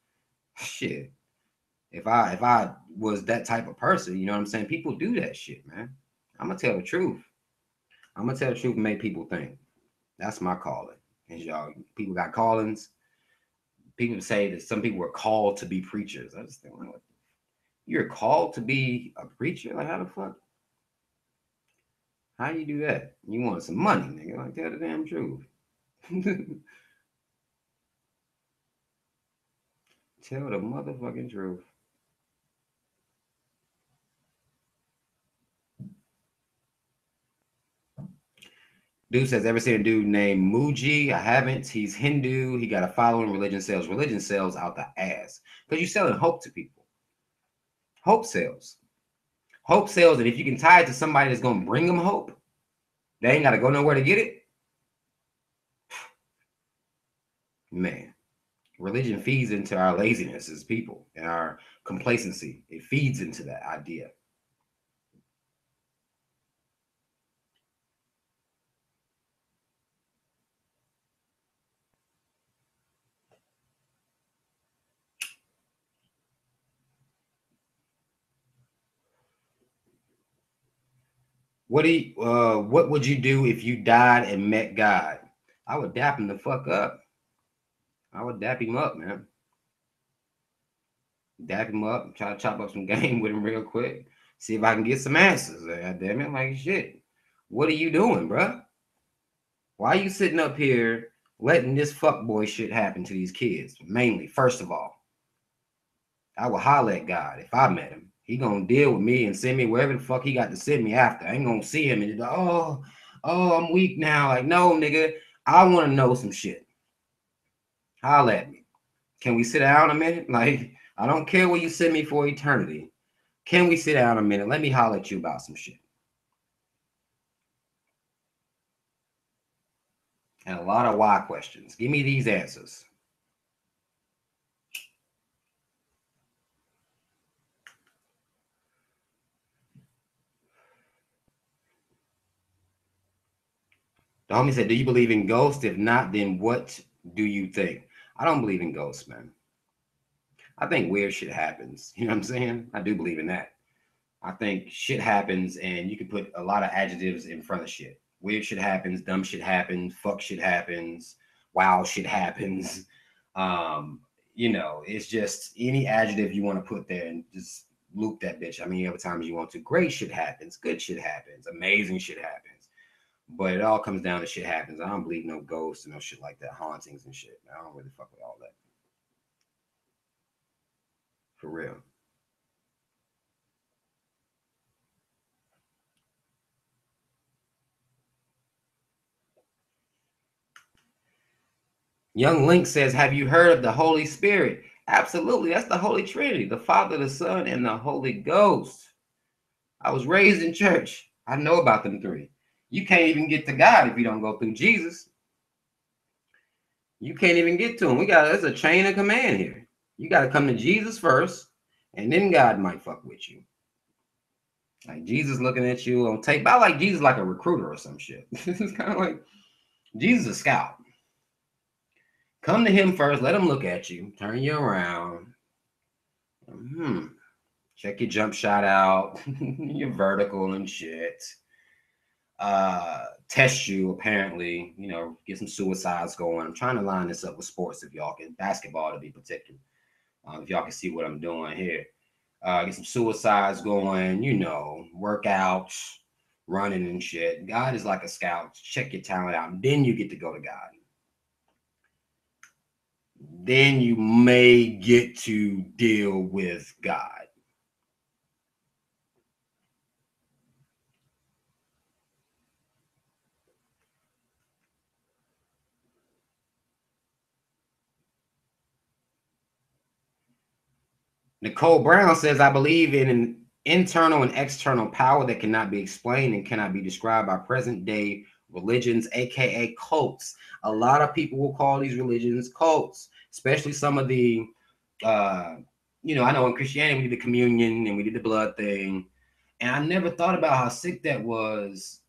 Shit. If I was that type of person, you know what I'm saying? People do that shit, man. I'm gonna tell the truth. I'm gonna tell the truth and make people think. That's my calling. And y'all, people got callings. People say that some people were called to be preachers. I just think, well, you're called to be a preacher? Like, how the fuck? How you do that? You want some money, nigga. Like, tell the damn truth. Tell the motherfucking truth. Dude says, ever seen a dude named Muji? I haven't. He's Hindu. He got a following. Religion sells. Religion sells out the ass. Because you're selling hope to people. Hope sells. Hope sells. And if you can tie it to somebody that's going to bring them hope, they ain't got to go nowhere to get it. Man, religion feeds into our laziness as people and our complacency. It feeds into that idea. What would you do if you died and met God? I would dap him the fuck up. I would dap him up, man. Dap him up, try to chop up some game with him real quick. See if I can get some answers. God damn it, like shit. What are you doing, bruh? Why are you sitting up here letting this fuckboy shit happen to these kids? Mainly, first of all, I would holler at God if I met him. He gonna deal with me and send me wherever the fuck he got to send me after. I ain't gonna see him and I'm weak now. Like, no, nigga, I want to know some shit. Holla at me. Can we sit down a minute? Like, I don't care where you send me for eternity. Can we sit down a minute? Let me holler at you about some shit. And a lot of why questions. Give me these answers. The homie said, do you believe in ghosts? If not, then what do you think? I don't believe in ghosts, man. I think weird shit happens. You know what I'm saying? I do believe in that. I think shit happens and you can put a lot of adjectives in front of shit. Weird shit happens, dumb shit happens, fuck shit happens, wow shit happens. It's just any adjective you want to put there and just loop that bitch. I mean, every time you want to. Great shit happens, good shit happens, amazing shit happens. But it all comes down to shit happens. I don't believe no ghosts and no shit like that, hauntings and shit. I don't really fuck with all that. For real. Young Link says, have you heard of the Holy Spirit? Absolutely. That's the Holy Trinity, the Father, the Son, and the Holy Ghost. I was raised in church. I know about them three. You can't even get to God if you don't go through Jesus. You can't even get to him. There's a chain of command here. You got to come to Jesus first, and then God might fuck with you. Like Jesus looking at you on tape. I like Jesus like a recruiter or some shit. It's kind of like Jesus a scout. Come to him first. Let him look at you. Turn you around. Check your jump shot out. Your vertical and shit. Test you, apparently. Get some suicides going. I'm trying to line this up with sports if y'all can. Basketball to be particular. If y'all can see what I'm doing here. Get some suicides going, workouts, running and shit. God is like a scout. Check your talent out. And then you get to go to God. Then you may get to deal with God. Nicole Brown says, I believe in an internal and external power that cannot be explained and cannot be described by present day religions, aka cults. A lot of people will call these religions cults, especially some of the I know in Christianity we did the communion and we did the blood thing, and I never thought about how sick that was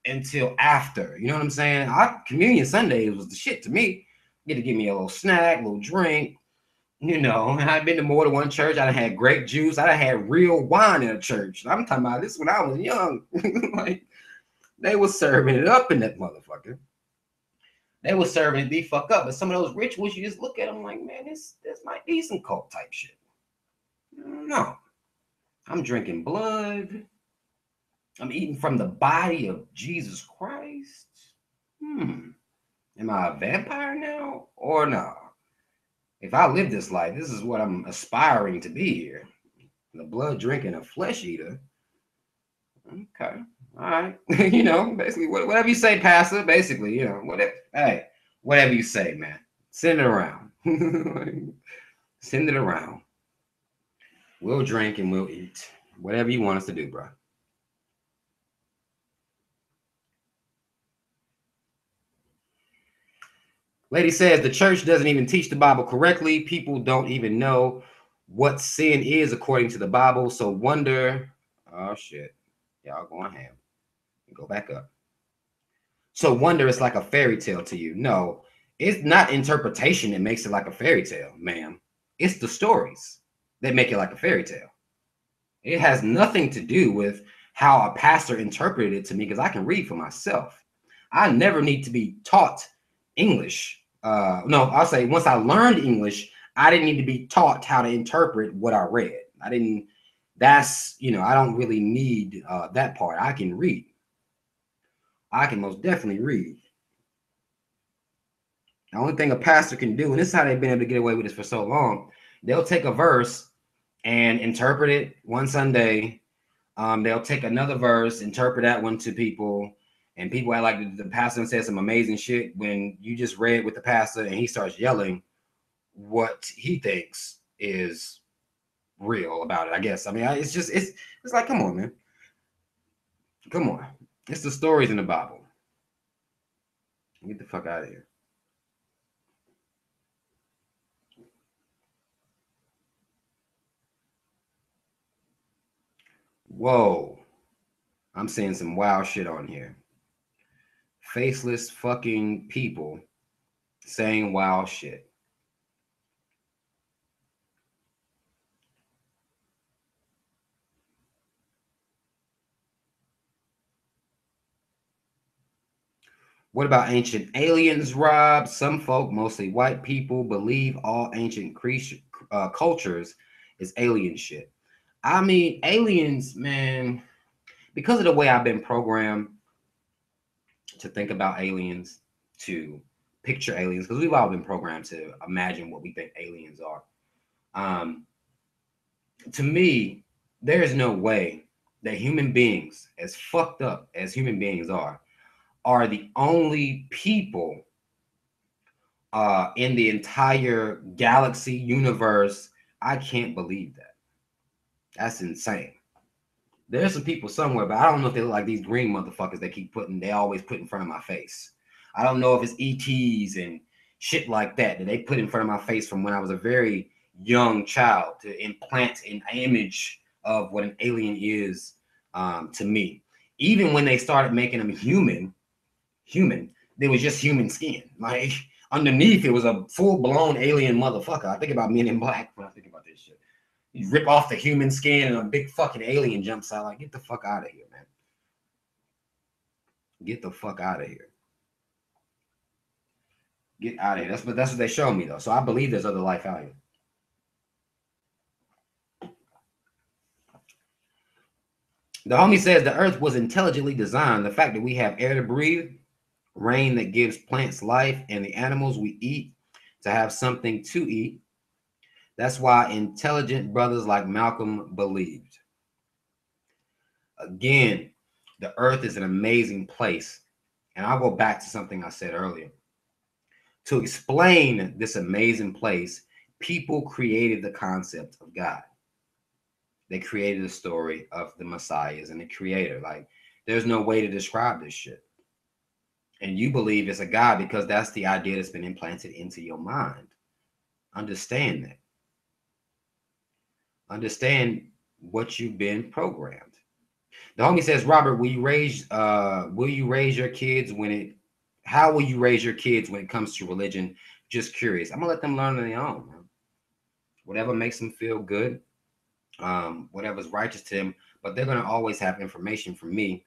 until after. You know what I'm saying? Communion Sundays was the shit to me. Get to give me a little snack, a little drink. I've been to more than one church. I had grape juice. I had real wine in a church. I'm talking about this when I was young. Like, they were serving it up in that motherfucker. They were serving it the fuck up. But some of those rituals, you just look at them like, man, this might be some cult type shit. No. I'm drinking blood. I'm eating from the body of Jesus Christ. Am I a vampire now or no? If I live this life, this is what I'm aspiring to be here. The blood drinking a flesh eater. Okay. All right. Basically, whatever you say, Pastor, basically, whatever you say, man. Send it around. Send it around. We'll drink and we'll eat. Whatever you want us to do, bro. Lady says the church doesn't even teach the Bible correctly. People don't even know what sin is according to the Bible. So wonder, oh shit, y'all going ham. Go back up. So wonder is like a fairy tale to you. No, it's not interpretation that makes it like a fairy tale, ma'am. It's the stories that make it like a fairy tale. It has nothing to do with how a pastor interpreted it to me because I can read for myself. I never need to be taught English. No, I'll say once I learned English, I didn't need to be taught how to interpret what I read. I don't really need that part. I can read. I can most definitely read. The only thing a pastor can do, and this is how they've been able to get away with this for so long, they'll take a verse and interpret it one Sunday. They'll take another verse, interpret that one to people, and people act like the pastor said some amazing shit when you just read with the pastor and he starts yelling what he thinks is real about it. I guess. I mean, it's just it's like, come on, man, come on. It's the stories in the Bible. Get the fuck out of here. Whoa, I'm seeing some wild shit on here. Faceless fucking people saying wild shit. What about ancient aliens, Rob? Some folk, mostly white people, believe all ancient cultures is alien shit. I mean, aliens, man, because of the way I've been programmed to think about aliens, to picture aliens, because we've all been programmed to imagine what we think aliens are. Um, to me, there is no way that human beings, as fucked up as human beings are the only people in the entire galaxy universe. I can't believe that. That's insane. There's some people somewhere, but I don't know if they look like these green motherfuckers they always put in front of my face. I don't know if it's ETs and shit like that they put in front of my face from when I was a very young child to implant an image of what an alien is to me. Even when they started making them human, they was just human skin. Like underneath, it was a full blown alien motherfucker. I think about Men in Black when I think about this shit. You rip off the human skin and a big fucking alien jumps out. Like, get the fuck out of here, man. Get the fuck out of here. Get out of here. That's what they show me though. So I believe there's other life out here. The homie says the earth was intelligently designed. The fact that we have air to breathe, rain that gives plants life, and the animals we eat to have something to eat. That's why intelligent brothers like Malcolm believed. Again, the earth is an amazing place. And I'll go back to something I said earlier. To explain this amazing place, people created the concept of God. They created a story of the Messiahs and the creator. Like, there's no way to describe this shit. And you believe it's a God because that's the idea that's been implanted into your mind. Understand that. Understand what you've been programmed. The homie says, Robert, will you raise your kids how will you raise your kids when it comes to religion? Just curious. I'm gonna let them learn on their own, man. Whatever makes them feel good, whatever's righteous to them, but they're gonna always have information from me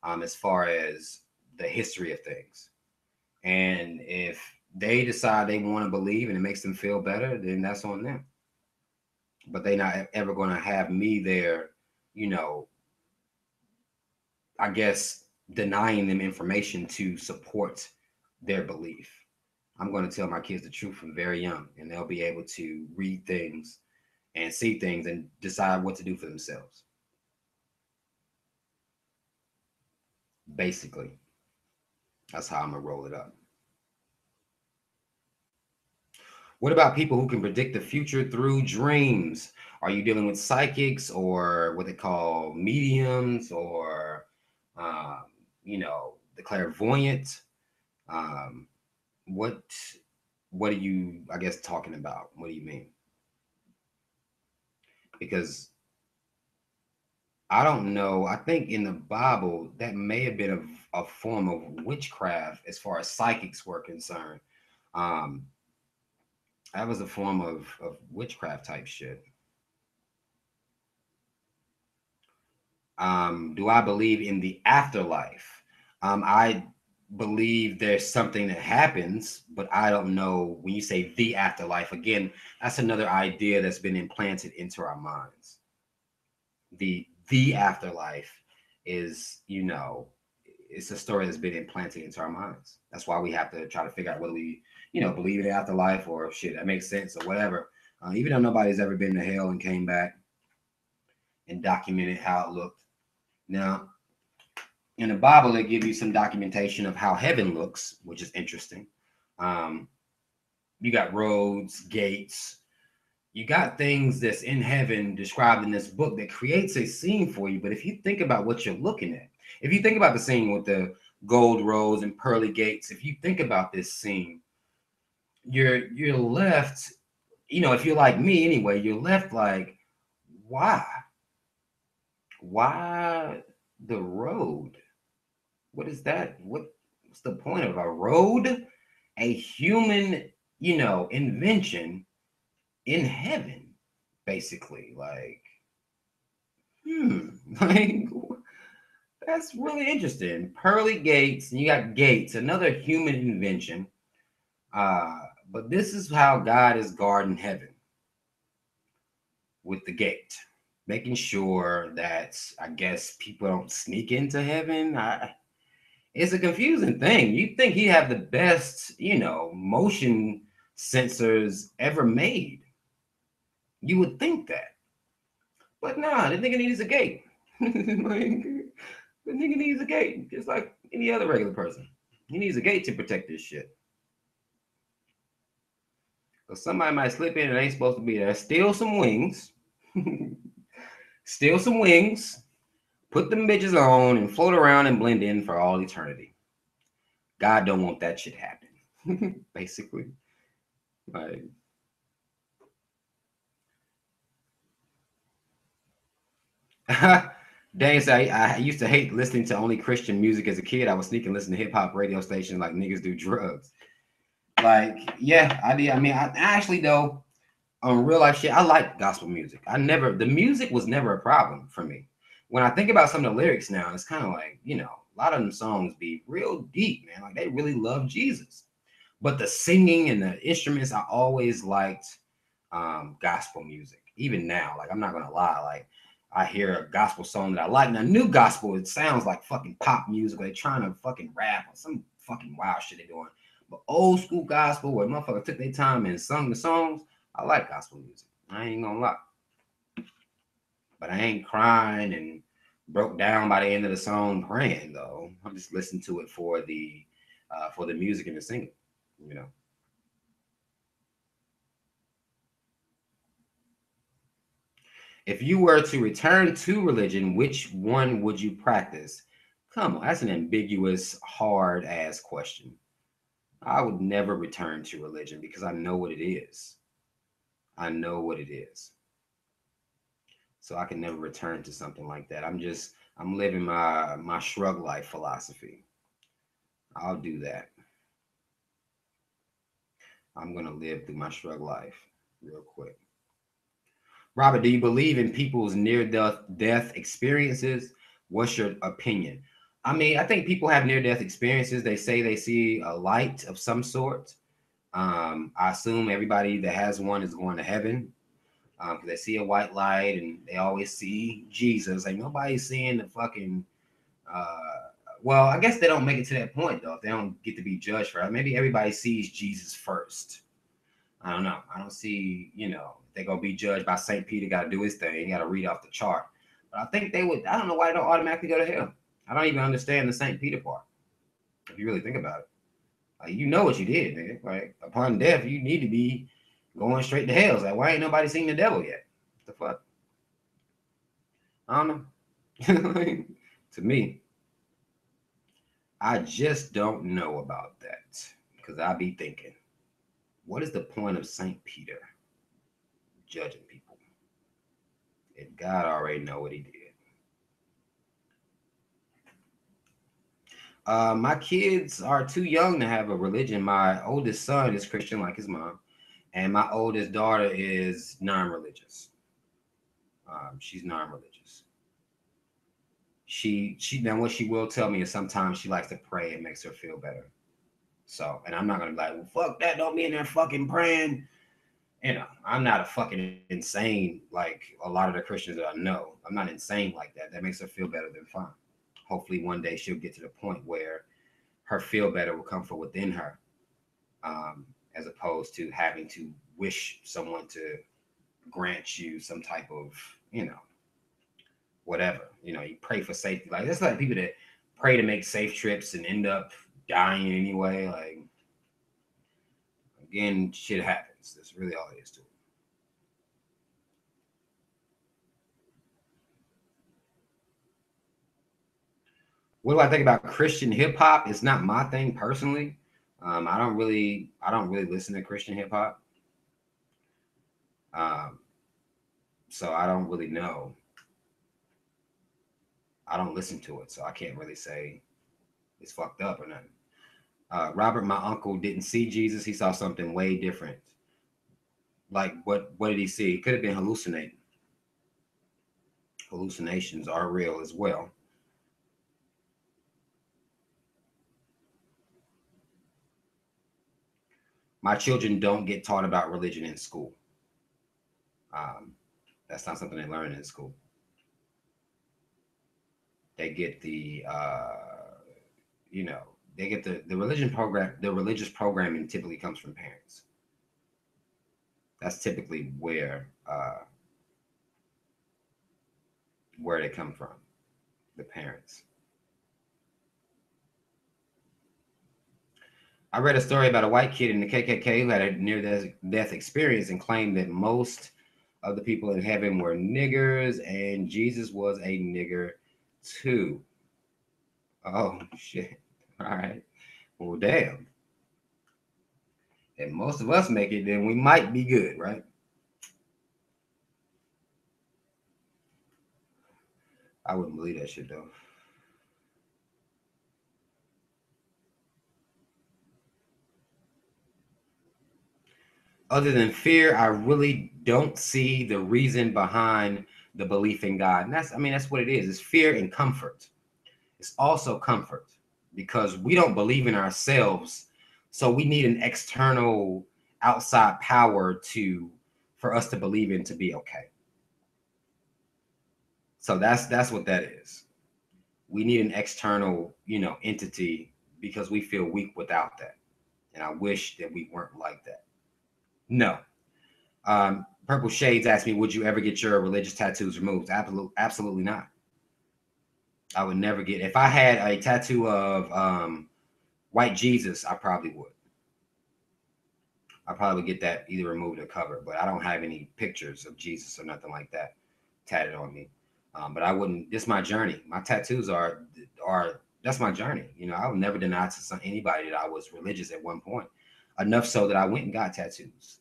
as far as the history of things. And if they decide they want to believe and it makes them feel better, then that's on them. But they're not ever gonna have me there, you know, I guess denying them information to support their belief. I'm going to tell my kids the truth from very young, and they'll be able to read things and see things and decide what to do for themselves. Basically, that's how I'm going to roll it up. What about people who can predict the future through dreams? Are you dealing with psychics or what they call mediums or, um, the clairvoyant? Um, what what are you, I guess, talking about? What do you mean? Because I don't know. I think in the Bible that may have been a form of witchcraft as far as psychics were concerned. Um, that was a form of witchcraft type shit. Do I believe in the afterlife? I believe there's something that happens, but I don't know when you say the afterlife. Again, that's another idea that's been implanted into our minds. The afterlife is, it's a story that's been implanted into our minds. That's why we have to try to figure out whether we, believe in the afterlife or shit that makes sense or whatever. Even though nobody's ever been to hell and came back, and documented how it looked. Now, in the Bible, they give you some documentation of how heaven looks, which is interesting. Um, you got roads, gates, you got things that's in heaven described in this book that creates a scene for you. But if you think about what you're looking at, if you think about the scene with the gold roads and pearly gates, if you think about this scene, you're left, if you're like me anyway, you're left like, why? Why the road? What is that? What's the point of a road? A human, invention in heaven, basically. Like, like that's really interesting. Pearly gates, and you got gates, another human invention. But this is how God is guarding heaven with the gate, making sure that I guess people don't sneak into heaven. It's a confusing thing. You think he'd have the best, motion sensors ever made. You would think that. But nah, the nigga needs a gate. Like, the nigga needs a gate, just like any other regular person. He needs a gate to protect this shit. So somebody might slip in and ain't supposed to be there. Steal some wings. Steal some wings. Put them bitches on and float around and blend in for all eternity. God don't want that shit happen. Basically. Like, Dang, so I used to hate listening to only Christian music as a kid. I was sneaking listening to hip hop radio stations like niggas do drugs. Like, yeah, I did. I mean, I actually though, on real life shit, I like gospel music. The music was never a problem for me. When I think about some of the lyrics now, it's kind of like, a lot of them songs be real deep, man. Like they really love Jesus. But the singing and the instruments, I always liked gospel music. Even now, like I'm not gonna lie, like I hear a gospel song that I like. Now, new gospel, it sounds like fucking pop music. They're trying to fucking rap or some fucking wild shit they're doing. But old school gospel, where motherfuckers took their time and sung the songs, I like gospel music. I ain't gonna lie. But I ain't crying and broke down by the end of the song praying though. I'm just listening to it for the music and the singing, you know. If you were to return to religion, which one would you practice? Come on, that's an ambiguous, hard ass question. I would never return to religion because I know what it is. I know what it is. So I can never return to something like that. I'm living my shrug life philosophy. I'll do that. I'm gonna live through my shrug life real quick. Robert, do you believe in people's near death experiences? What's your opinion? I mean, I think people have near death experiences. They say they see a light of some sort. I assume everybody that has one is going to heaven because they see a white light and they always see Jesus. Like nobody's seeing the fucking. Uh, well, I guess they don't make it to that point though. If they don't get to be judged for it, maybe everybody sees Jesus first. I don't know. I don't see, they're gonna be judged by St. Peter, gotta do his thing, he gotta read off the chart. But I think they would, I don't know why they don't automatically go to hell. I don't even understand the St. Peter part, if you really think about it. Like you know what you did, nigga. Like upon death, you need to be going straight to hell. It's like, why ain't nobody seen the devil yet? What the fuck? I don't know. To me, I just don't know about that. Because I be thinking, what is the point of St. Peter judging people? If God already know what he did. My kids are too young to have a religion. My oldest son is Christian, like his mom, and my oldest daughter is non-religious. She's non-religious. She now what she will tell me is sometimes she likes to pray. It makes her feel better. So, and I'm not gonna be like, well, fuck that. Don't be in there fucking praying. I'm not a fucking insane like a lot of the Christians that I know. I'm not insane like that. That makes her feel better than fine. Hopefully, one day she'll get to the point where her feel better will come from within her, as opposed to having to wish someone to grant you some type of, whatever. You know, you pray for safety. Like there's like people that pray to make safe trips and end up dying anyway. Like again, shit happens. That's really all it is to it. What do I think about Christian hip hop? It's not my thing personally. I don't really listen to Christian hip hop. Um, so I don't really know. I don't listen to it, so I can't really say it's fucked up or nothing. Robert, my uncle, didn't see Jesus. He saw something way different. Like what did he see? It could have been hallucinating. Hallucinations are real as well. My children don't get taught about religion in school. Um, that's not something they learn in school. They get you know, they get the religion program. The religious programming typically comes from parents. That's typically where they come from, the parents. I read a story about a white kid in the KKK who had a near-death experience and claimed that most of the people in heaven were niggers and Jesus was a nigger too. Oh shit! All right. Well, damn. If most of us make it, then we might be good, right? I wouldn't believe that shit though. Other than fear, I really don't see the reason behind the belief in God. And that's, I mean, that's what it is. It's fear and comfort. It's also comfort because we don't believe in ourselves. So we need an external outside power for us to believe in to be okay. So that's what that is. We need an external, you know, entity because we feel weak without that. And I wish that we weren't like that. No. Purple Shades asked me, would you ever get your religious tattoos removed? Absolutely not. I would never get. If I had a tattoo of white Jesus, I probably would. I probably would get that either removed or covered, but I don't have any pictures of Jesus or nothing like that tatted on me. But I wouldn't. This is my journey. My tattoos are that's my journey. You know, I would never deny to anybody that I was religious at one point. Enough so that I went and got tattoos.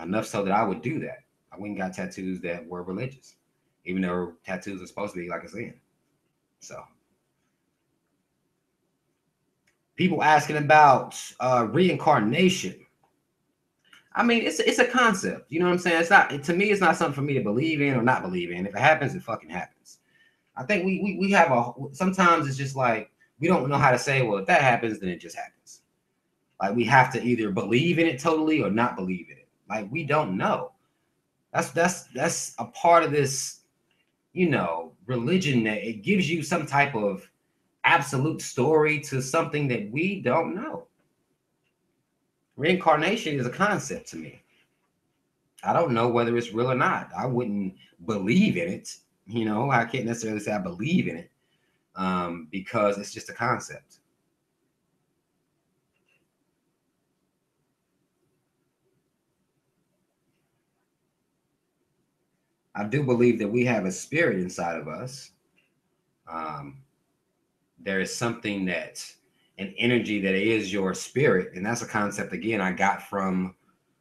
Enough so that I would do that. I went and got tattoos that were religious, even though tattoos are supposed to be like a sin. So, people asking about reincarnation. I mean, it's a concept. You know what I'm saying? It's not, to me. It's not something for me to believe in or not believe in. If it happens, it fucking happens. I think we have sometimes it's just like we don't know how to say, well, if that happens, then it just happens. Like we have to either believe in it totally or not believe in it. Like we don't know. That's a part of this, you know, religion that it gives you some type of absolute story to something that we don't know. Reincarnation is a concept to me. I don't know whether it's real or not. I wouldn't believe in it. You know, I can't necessarily say I believe in it because it's just a concept. I do believe that we have a spirit inside of us. Um, there is something that, an energy that is your spirit. And that's a concept, again, I got from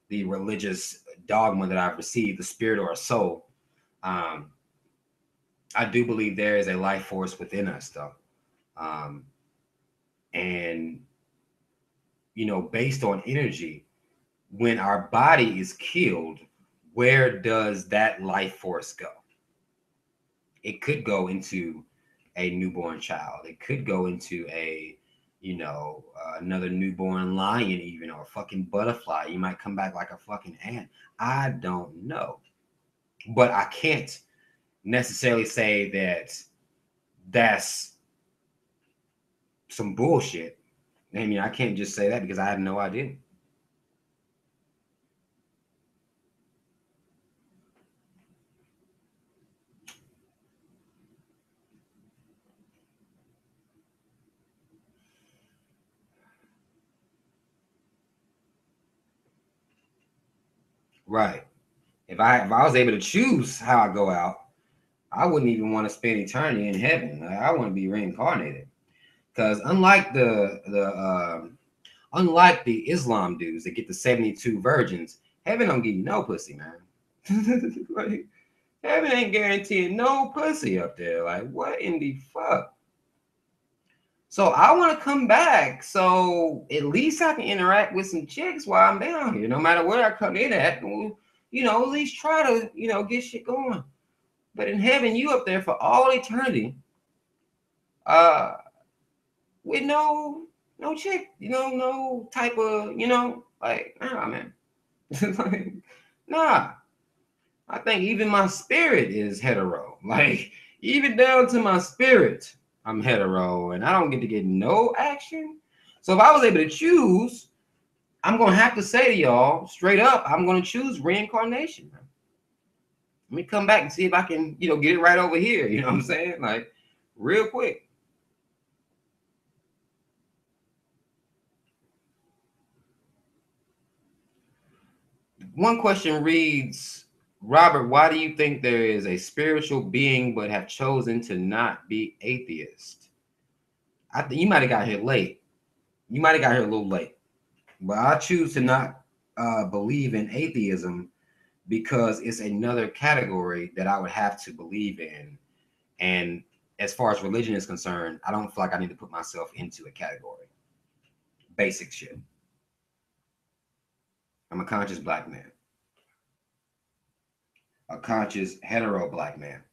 the religious dogma that I've received, the spirit or a soul. Um, I do believe there is a life force within us, though. Um, and, you know, based on energy, when our body is killed, where does that life force go? It could go into a newborn child. It could go into a, you know, another newborn lion, even, or a fucking butterfly. You might come back like a fucking ant. I don't know. But I can't necessarily say that that's some bullshit. I mean, I can't just say that because I have no idea. Right. If I was able to choose how I go out, I wouldn't even want to spend eternity in heaven. Like, I want to be reincarnated. Because unlike the Islam dudes that get the 72 virgins, heaven don't give you no pussy, man. Like, heaven ain't guaranteeing no pussy up there. Like, what in the fuck? So I want to come back, so at least I can interact with some chicks while I'm down here. No matter where I come in at, at least try to, get shit going. But in heaven, you up there for all eternity, uh, with no chick, no type of, like, nah, man. Like, nah. I think even my spirit is hetero. Like, even down to my spirit, I'm hetero, and I don't get to get no action. So if I was able to choose, I'm gonna have to say to y'all straight up, I'm gonna choose reincarnation. Let me come back and see if I can, get it right over here. You know what I'm saying? Like, real quick. One question reads, Robert, why do you think there is a spiritual being but have chosen to not be atheist? I think you might have got here late. You might have got here a little late. But I choose to not believe in atheism because it's another category that I would have to believe in. And as far as religion is concerned, I don't feel like I need to put myself into a category. Basic shit. I'm a conscious black man, a conscious hetero black man.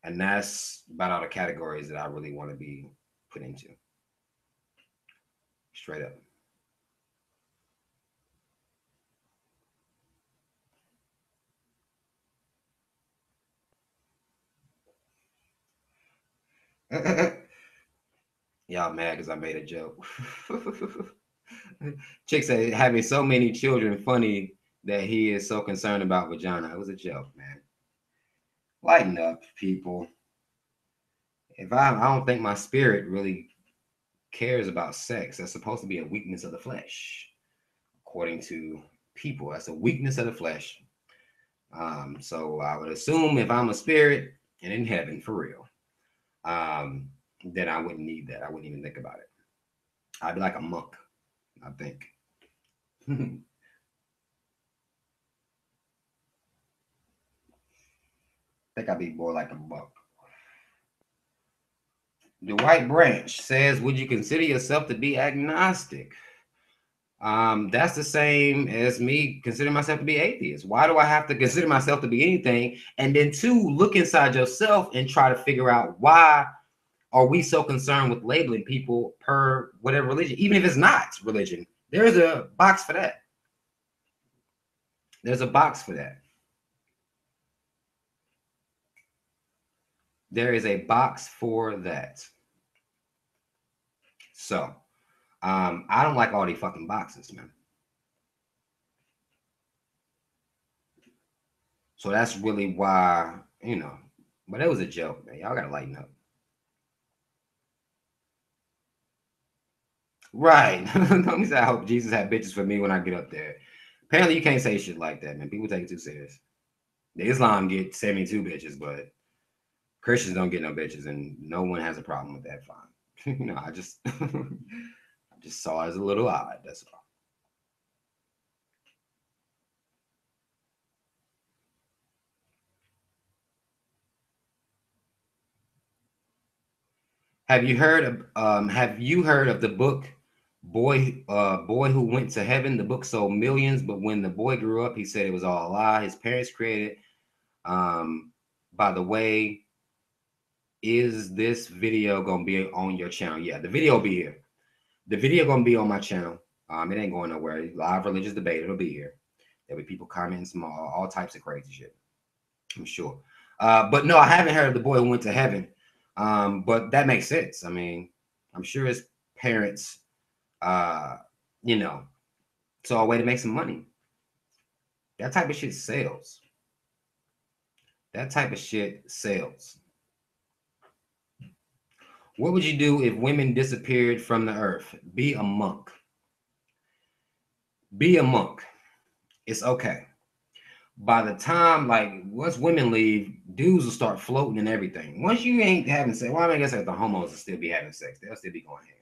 And that's about all the categories that I really want to be put into. Straight up. Y'all mad because I made a joke. Chick said having so many children funny that he is so concerned about vagina. It was a joke, man. Lighten up, people. If I don't think my spirit really cares about sex. That's supposed to be a weakness of the flesh, according to people. That's a weakness of the flesh. So I would assume if I'm a spirit and in heaven for real, then I wouldn't need that. I wouldn't even think about it. I'd be like a monk, I think. I think I'd be more like a monk. The White Branch says, would you consider yourself to be agnostic? That's the same as me considering myself to be atheist. Why do I have to consider myself to be anything? And then two, look inside yourself and try to figure out why are we so concerned with labeling people per whatever religion, even if it's not religion. There's a box for that. There's a box for that. There is a box for that. So I don't like all these fucking boxes, man. So that's really why, but it was a joke, man. Y'all gotta lighten up. Right. Don't me say I hope Jesus had bitches for me when I get up there. Apparently you can't say shit like that, man. People take it too serious. The Islam get 72 bitches, but Christians don't get no bitches, and no one has a problem with that. Fine. I just I just saw it as a little odd. That's all. Have you heard of the book Boy Who Went to Heaven? The book sold millions, but when the boy grew up, he said it was all a lie. His parents created. By the way, is this video gonna be on your channel? Yeah, the video will be here. The video gonna be on my channel. It ain't going nowhere. Live religious debate. It'll be here. There'll be people commenting some all types of crazy shit. I'm sure. But no, I haven't heard of the boy who went to heaven. But that makes sense. I mean, I'm sure his parents, uh, saw a way to make some money. That type of shit sells. That type of shit sells. What would you do if women disappeared from the earth? Be a monk. Be a monk. It's okay. By the time, like, once women leave, dudes will start floating and everything. Once you ain't having sex, well, I guess like the homos will still be having sex. They'll still be going ham.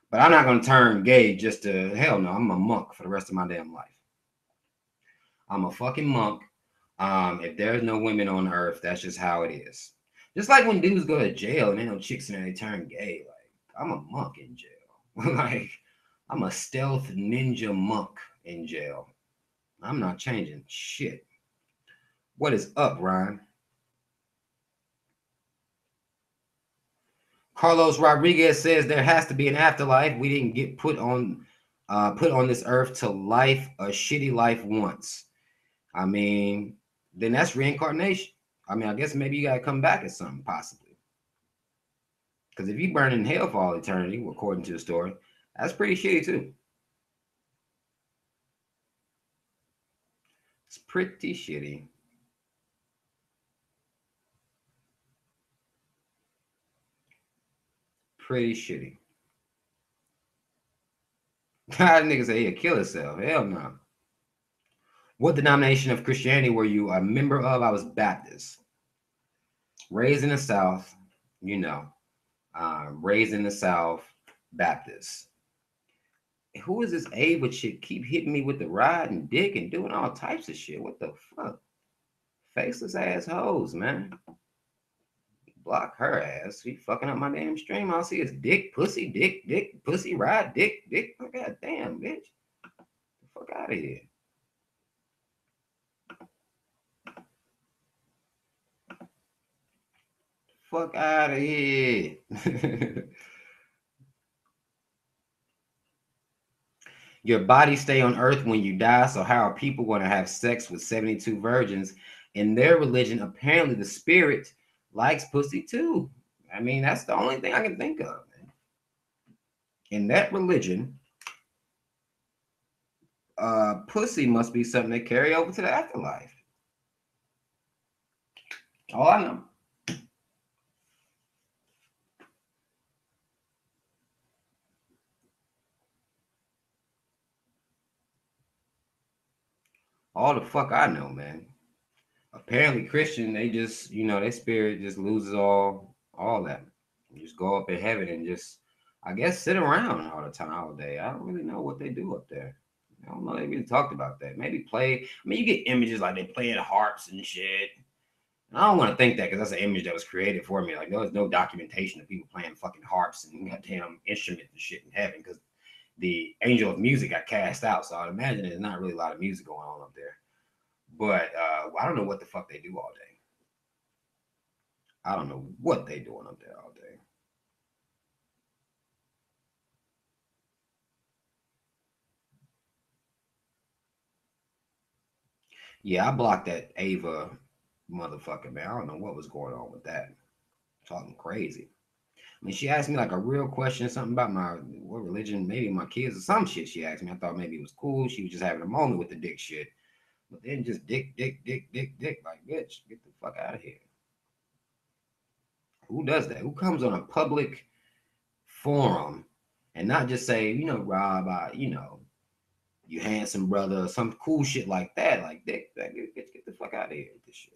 But I'm not gonna turn gay just to hell no. I'm a monk for the rest of my damn life. I'm a fucking monk. If there's no women on earth, that's just how it is. Just like when dudes go to jail and they no chicks in there, they turn gay. Like, I'm a monk in jail. Like, I'm a stealth ninja monk in jail. I'm not changing shit. What is up, Ryan? Carlos Rodriguez says there has to be an afterlife. We didn't get put on this earth to life a shitty life once. I mean, then that's reincarnation. I mean, I guess maybe you gotta come back as something, possibly. Because if you burn in hell for all eternity, according to the story, that's pretty shitty too. It's pretty shitty. Pretty shitty. That nigga say he'll kill himself. Hell no. What denomination of Christianity were you a member of? I was Baptist. Raised in the South, you know. Raised in the South, Baptist. Who is this Ava chick keep hitting me with the rod and dick and doing all types of shit? What the fuck? Faceless assholes, man. Block her ass. She fucking up my damn stream. All I see is dick, pussy, ride, dick. God damn, bitch. The fuck out of here. Fuck out of here. Your body stay on earth when you die, so how are people going to have sex with 72 virgins? In their religion, apparently the spirit likes pussy too. I mean, that's the only thing I can think of, man. In that religion, pussy must be something they carry over to the afterlife. All I know. All the fuck I know, man. Apparently Christian, they just, their spirit just loses all that. You just go up in heaven and just, I guess, sit around all the time, all day. I don't really know what they do up there. I don't know. They really talked about that. Maybe play. I mean, you get images like they playing harps and shit. And I don't want to think that because that's an image that was created for me. Like, there's no documentation of people playing fucking harps and goddamn instruments and shit in heaven because the angel of music got cast out. So I'd imagine there's not really a lot of music going on up there. But I don't know what the fuck they do all day. I don't know what they doing up there all day. Yeah, I blocked that Ava motherfucker, man. I don't know what was going on with that. Talking crazy. I mean, she asked me like a real question, something about what religion, maybe my kids or some shit she asked me. I thought maybe it was cool. She was just having a moment with the dick shit. But then just dick. Like, bitch, get the fuck out of here. Who does that? Who comes on a public forum and not just say, Rob, you handsome brother, some cool shit like that. Like, dick, get the fuck out of here with this shit.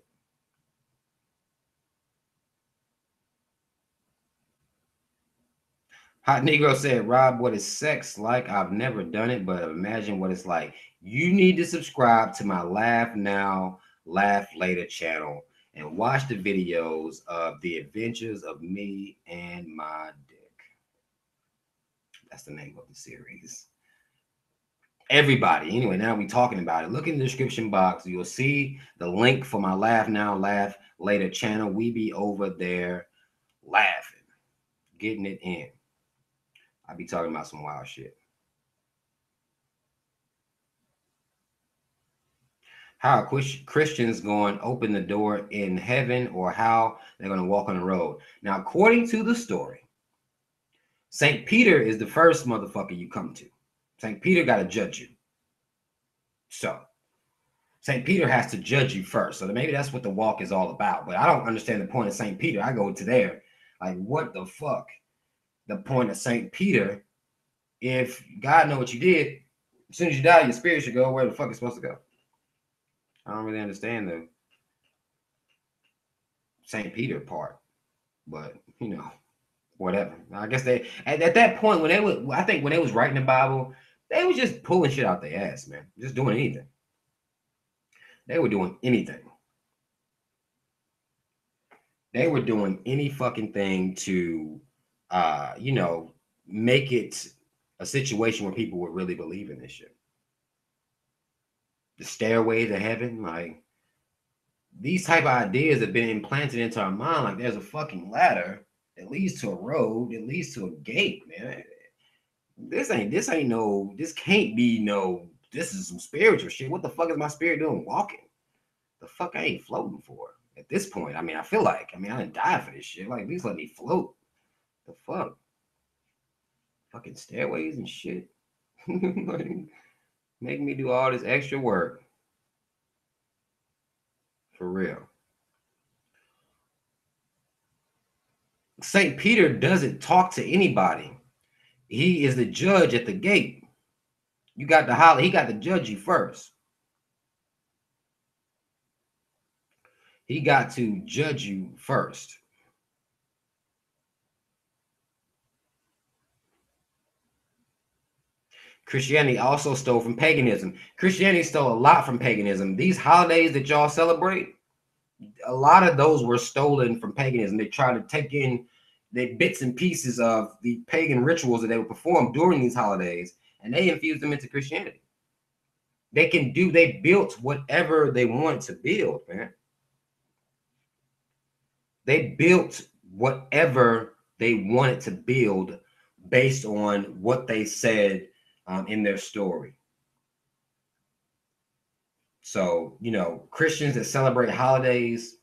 Hot Negro said, Rob, what is sex like? I've never done it, but imagine what it's like. You need to subscribe to my Laugh Now, Laugh Later channel and watch the videos of the adventures of me and my dick. That's the name of the series. Everybody. Anyway, now we're talking about it. Look in the description box. You'll see the link for my Laugh Now, Laugh Later channel. We be over there laughing, getting it in. I be talking about some wild shit. How are Christians going to open the door in heaven, or how they're going to walk on the road? Now, according to the story, St. Peter is the first motherfucker you come to. St. Peter got to judge you. So, St. Peter has to judge you first. So maybe that's what the walk is all about. But I don't understand the point of St. Peter. I go to there. Like, what the fuck? The point of St. Peter, if God know what you did, as soon as you die, your spirit should go where the fuck it's supposed to go. I don't really understand the St. Peter part, but whatever. I guess they at that point when they would, I think when they was writing the Bible, they was just pulling shit out their ass, man. Just doing anything. They were doing anything. They were doing any fucking thing to, make it a situation where people would really believe in this shit. The stairway to heaven, like these type of ideas have been implanted into our mind. Like there's a fucking ladder that leads to a road, that leads to a gate, man. This can't be no, this is some spiritual shit. What the fuck is my spirit doing walking? The fuck I ain't floating for at this point. I mean, I feel like, I didn't die for this shit. Like, at least let me float. The fuck? Fucking stairways and shit. Like, make me do all this extra work. For real. St. Peter doesn't talk to anybody. He is the judge at the gate. You got to holler. He got to judge you first. He got to judge you first. Christianity also stole from paganism. Christianity stole a lot from paganism. These holidays that y'all celebrate, a lot of those were stolen from paganism. They tried to take in the bits and pieces of the pagan rituals that they would perform during these holidays, and they infused them into Christianity. They built whatever they wanted to build, man. They built whatever they wanted to build based on what they said in their story. So, Christians that celebrate holidays,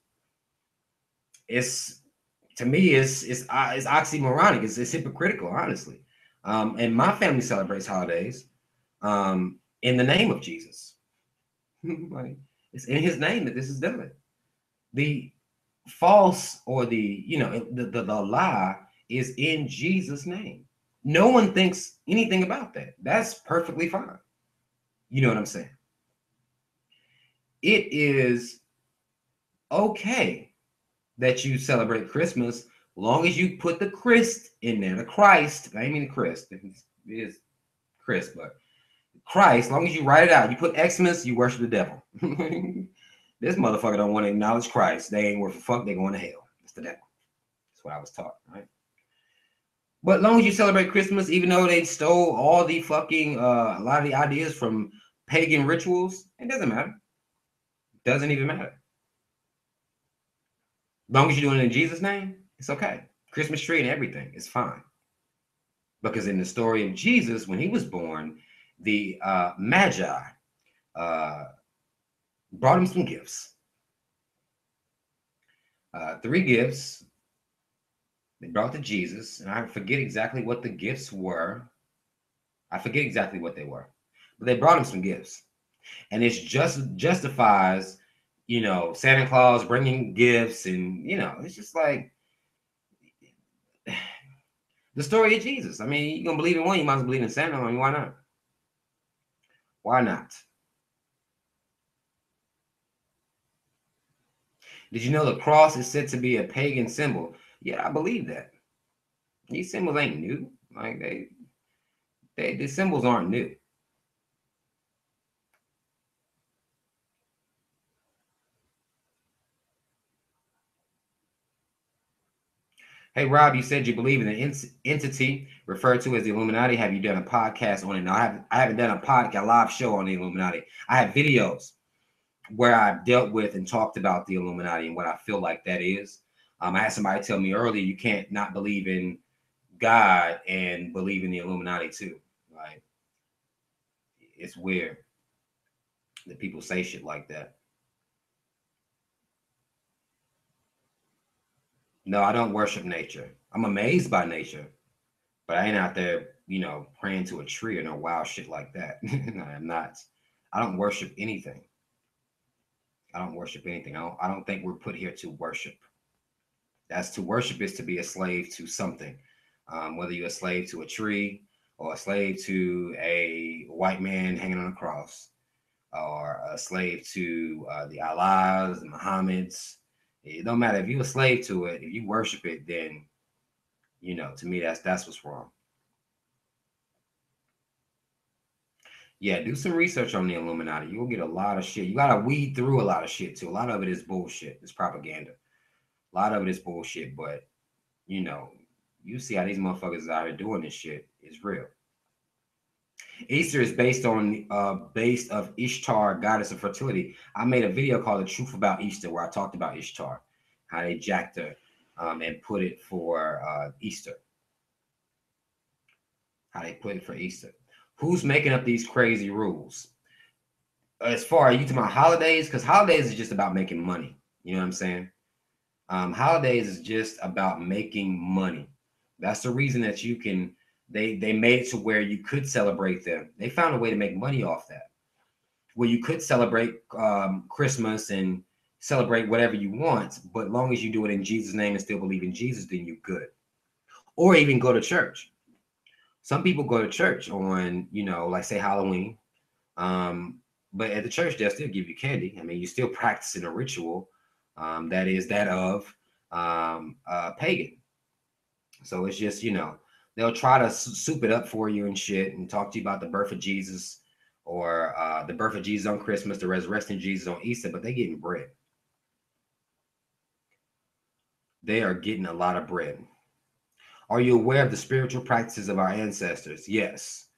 to me, it's oxymoronic. It's hypocritical, honestly. And my family celebrates holidays in the name of Jesus. Like, it's in his name that this is done. The false or the lie is in Jesus' name. No one thinks anything about that. That's perfectly fine. You know what I'm saying? It is okay that you celebrate Christmas, long as you put the Christ in there. The Christ, I mean the Christ. It is Christ, but Christ, long as you write it out, you put Xmas, you worship the devil. This motherfucker don't want to acknowledge Christ. They ain't worth a fuck. They going to hell. It's the devil. That's what I was taught, right? But as long as you celebrate Christmas, even though they stole all the fucking a lot of the ideas from pagan rituals, it doesn't matter. Doesn't even matter. As long as you're doing it in Jesus' name, it's okay. Christmas tree and everything is fine. Because in the story of Jesus, when he was born, the Magi brought him some gifts. 3 gifts they brought to Jesus, and I forget exactly what the gifts were. I forget exactly what they were, but they brought him some gifts, and it's just justifies, Santa Claus bringing gifts, and it's just like the story of Jesus. I mean, you're gonna believe in one, you might as well believe in Santa. I mean, why not? Why not? Did you know the cross is said to be a pagan symbol? Yeah, I believe that. These symbols ain't new. Like the symbols aren't new. Hey Rob, you said you believe in an entity referred to as the Illuminati. Have you done a podcast on it? No, I haven't done a live show on the Illuminati. I have videos where I've dealt with and talked about the Illuminati and what I feel like that is. I had somebody tell me earlier, you can't not believe in God and believe in the Illuminati too. Like, it's weird that people say shit like that. No, I don't worship nature. I'm amazed by nature, but I ain't out there, praying to a tree or no wild shit like that. I'm not. I don't worship anything. I don't worship anything. I don't think we're put here to worship. That's to worship is to be a slave to something. Whether you're a slave to a tree or a slave to a white man hanging on a cross or a slave to the Allahs, the Muhammad's. It don't matter if you're a slave to it. If you worship it, then to me that's what's wrong. Yeah, do some research on the Illuminati. You'll get a lot of shit. You gotta weed through a lot of shit too. A lot of it is bullshit. It's propaganda. A lot of it is bullshit, but you see how these motherfuckers out here doing this shit is real. Easter is based of Ishtar, goddess of fertility. I made a video called "The Truth About Easter," where I talked about Ishtar, how they jacked her, and put it for Easter. How they put it for Easter. Who's making up these crazy rules? As far as you talking about holidays, because holidays is just about making money. You know what I'm saying? Holidays is just about making money. That's the reason that you can. They made it to where you could celebrate them. They found a way to make money off that. Where you could celebrate Christmas and celebrate whatever you want, but long as you do it in Jesus' name and still believe in Jesus, then you're good. Or even go to church. Some people go to church on, like say Halloween. But at the church, they'll still give you candy. I mean, you're still practicing a ritual that is that of pagan. So it's just, they'll try to soup it up for you and shit and talk to you about the birth of Jesus or the birth of Jesus on Christmas, the resurrection of Jesus on Easter, but they're getting bread. They are getting a lot of bread. Are you aware of the spiritual practices of our ancestors? Yes.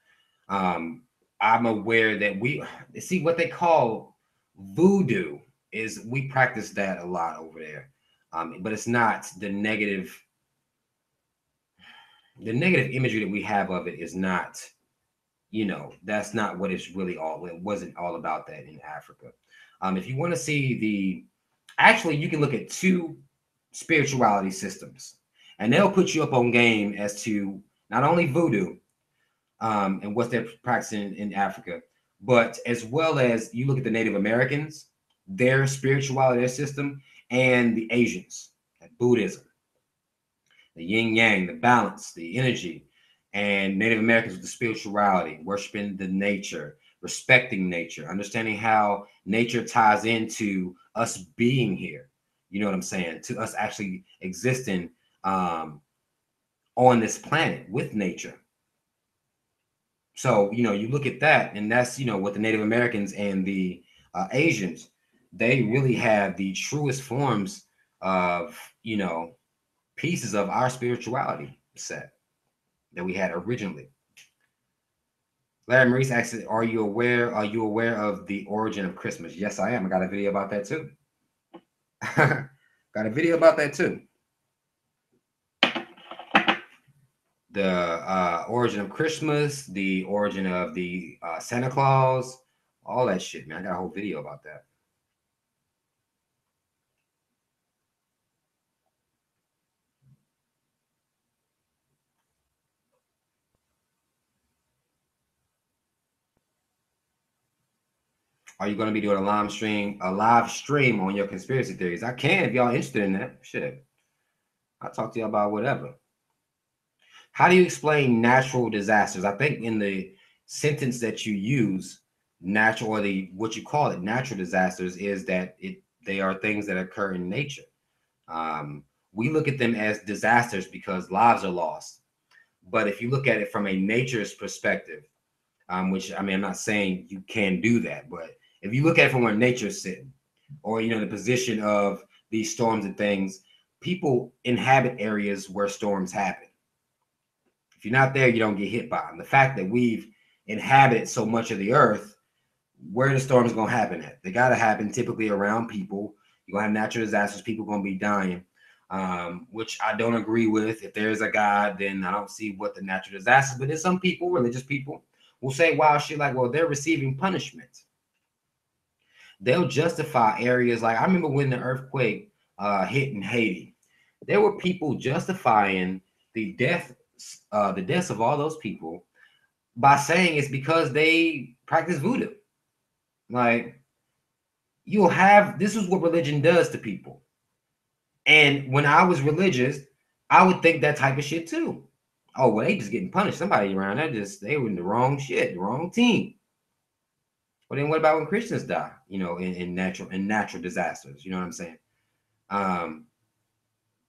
I'm aware that we see what they call voodoo is we practice that a lot over there. But it's not the negative imagery that we have of it is not, that's not what it's really all. It wasn't all about that in Africa. If you want to see actually, you can look at two spirituality systems and they'll put you up on game as to not only voodoo and what they're practicing in Africa, but as well as you look at the Native Americans, their spirituality, their system, and the Asians, like Buddhism, the yin yang, the balance, the energy, and Native Americans with the spirituality, worshiping the nature, respecting nature, understanding how nature ties into us being here. You know what I'm saying? To us actually existing on this planet with nature. So, you look at that, and that's, what the Native Americans and the Asians, they really have the truest forms of, pieces of our spirituality set that we had originally. Larry Maurice asks, are you aware of the origin of Christmas? Yes, I am. I got a video about that too. Got a video about that too. The origin of Christmas, the origin of the Santa Claus, all that shit, man. I got a whole video about that. Are you going to be doing a live stream on your conspiracy theories? I can if y'all interested in that. Shit, I'll talk to you about whatever. How do you explain natural disasters? I think in the sentence that you use, natural, or what you call it, natural disasters, is that they are things that occur in nature. We look at them as disasters because lives are lost. But if you look at it from a nature's perspective, which I mean, I'm not saying you can do that, but if you look at it from where nature's sitting, or the position of these storms and things, people inhabit areas where storms happen. If you're not there, you don't get hit by them. The fact that we've inhabited so much of the earth, where the storms gonna happen at? They gotta happen typically around people. You're gonna have natural disasters, people gonna be dying, which I don't agree with. If there's a God, then I don't see what the natural disasters. But there's some people, religious people, will say wild shit like, well, they're receiving punishment. They'll justify areas like, I remember when the earthquake hit in Haiti, there were people justifying the deaths of all those people by saying it's because they practice voodoo. Like, this is what religion does to people. And when I was religious, I would think that type of shit too. Oh, well, they just getting punished. Somebody around there they were in the wrong shit, the wrong team. Well, then what about when Christians die? In natural disasters. You know what I'm saying? Um,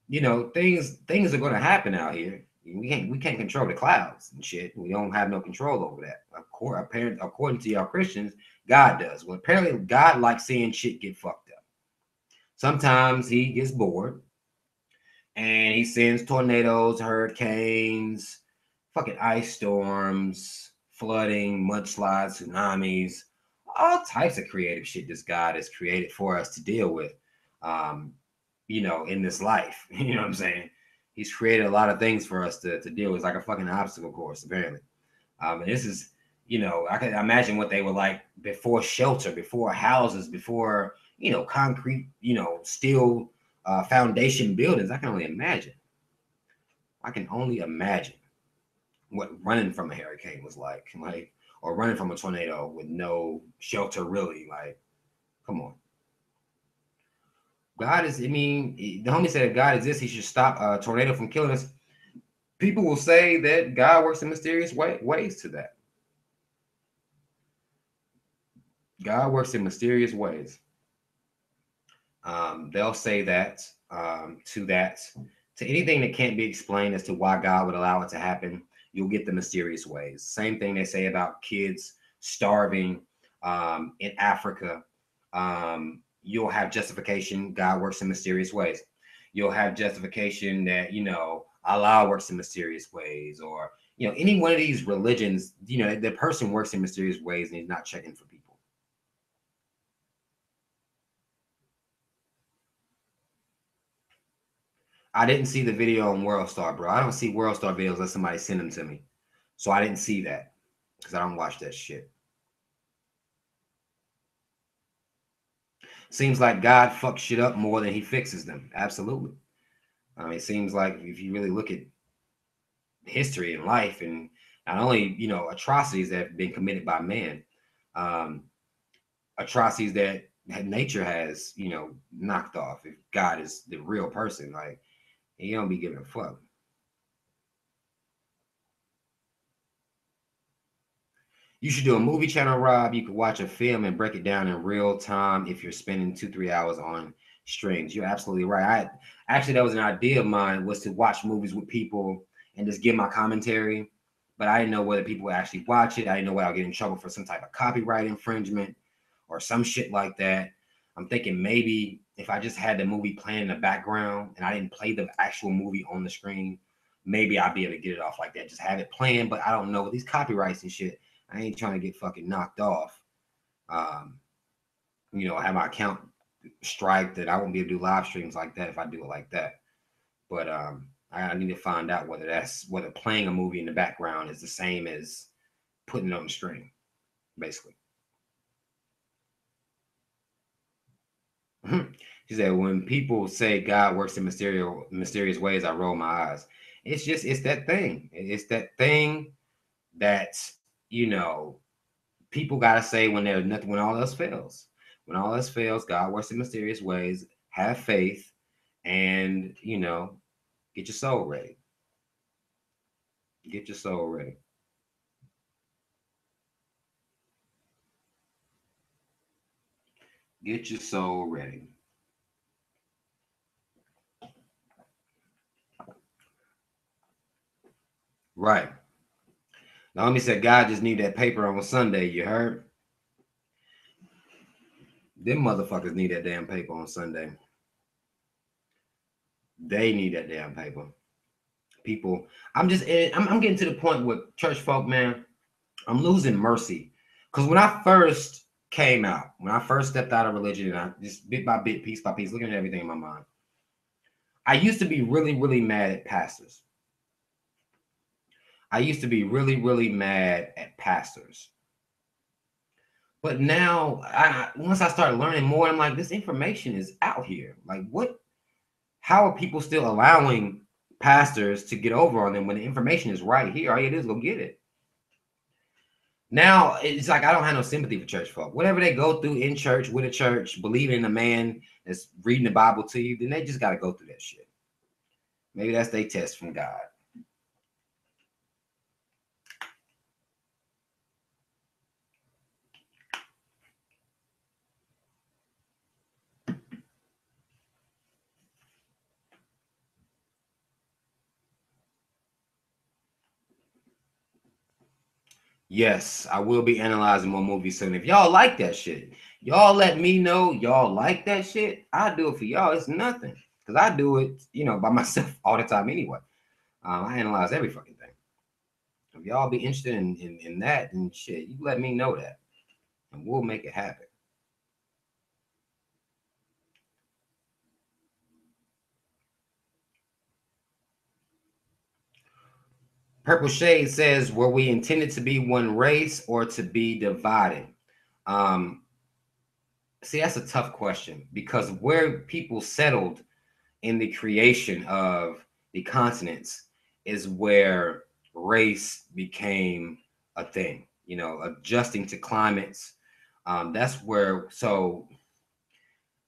things are going to happen out here. We can't control the clouds and shit. We don't have no control over that. According to y'all Christians, God does. Well, apparently God likes seeing shit get fucked up. Sometimes he gets bored and he sends tornadoes, hurricanes, fucking ice storms, flooding, mudslides, tsunamis, all types of creative shit this God has created for us to deal with. Um, in this life. You know what I'm saying? He's created a lot of things for us to deal with. It's like a fucking obstacle course, apparently. And this is, I can imagine what they were like before shelter, before houses, before, concrete, steel foundation buildings. I can only imagine. I can only imagine what running from a hurricane was like, or running from a tornado with no shelter, really. Like, come on. The homie said if God exists, he should stop a tornado from killing us. People will say that God works in mysterious ways to that. God works in mysterious ways. They'll say that to anything that can't be explained as to why God would allow it to happen. You'll get the mysterious ways. Same thing they say about kids starving in Africa. You'll have justification. God works in mysterious ways. You'll have justification that Allah works in mysterious ways, or any one of these religions. The person works in mysterious ways and he's not checking for people. I didn't see the video on WorldStar, bro. I don't see WorldStar videos unless somebody send them to me. So I didn't see that because I don't watch that shit. Seems like God fucks shit up more than he fixes them. Absolutely. I mean, it seems like if you really look at history and life, and not only, atrocities that have been committed by man, um, atrocities that nature has, knocked off. If God is the real person, like, he don't be giving a fuck. You should do a movie channel, Rob. You could watch a film and break it down in real time if you're spending 2-3 hours on streams. You're absolutely right. That was an idea of mine, was to watch movies with people and just give my commentary. But I didn't know whether people would actually watch it. I didn't know whether I'll get in trouble for some type of copyright infringement or some shit like that. I'm thinking maybe if I just had the movie playing in the background and I didn't play the actual movie on the screen, maybe I'd be able to get it off like that. Just have it playing. But I don't know, with these copyrights and shit, I ain't trying to get fucking knocked off. Have my account striked that I won't be able to do live streams like that if I do it like that. But I need to find out whether playing a movie in the background is the same as putting it on the screen, basically. She said, when people say God works in mysterious ways, I roll my eyes. It's that thing. It's that thing that, people got to say when there's nothing, when all else fails. When all else fails, God works in mysterious ways. Have faith and, get your soul ready. Get your soul ready. Get your soul ready. Right. Naomi said, God just need that paper on a Sunday. You heard? Them motherfuckers need that damn paper on Sunday. They need that damn paper. People, I'm getting to the point with church folk, man. I'm losing mercy. Because when I first came out, when I first stepped out of religion, and I just bit by bit, piece by piece, looking at everything in my mind, I used to be really, really mad at pastors. I used to be really, really mad at pastors. But now, once I started learning more, I'm like, this information is out here. Like, what? How are people still allowing pastors to get over on them when the information is right here? All you do is go get it. Now it's like I don't have no sympathy for church folk. Whatever they go through in church, with a church, believing in a man that's reading the Bible to you, then they just got to go through that shit. Maybe that's their test from God. Yes, I will be analyzing more movies soon. If y'all like that shit, y'all let me know y'all like that shit. I do it for y'all. It's nothing. Because I do it, by myself all the time anyway. I analyze every fucking thing. If y'all be interested in that and shit, you let me know that. And we'll make it happen. Purple Shade says, were we intended to be one race or to be divided? Um, See, that's a tough question because where people settled in the creation of the continents is where race became a thing, adjusting to climates. That's where, so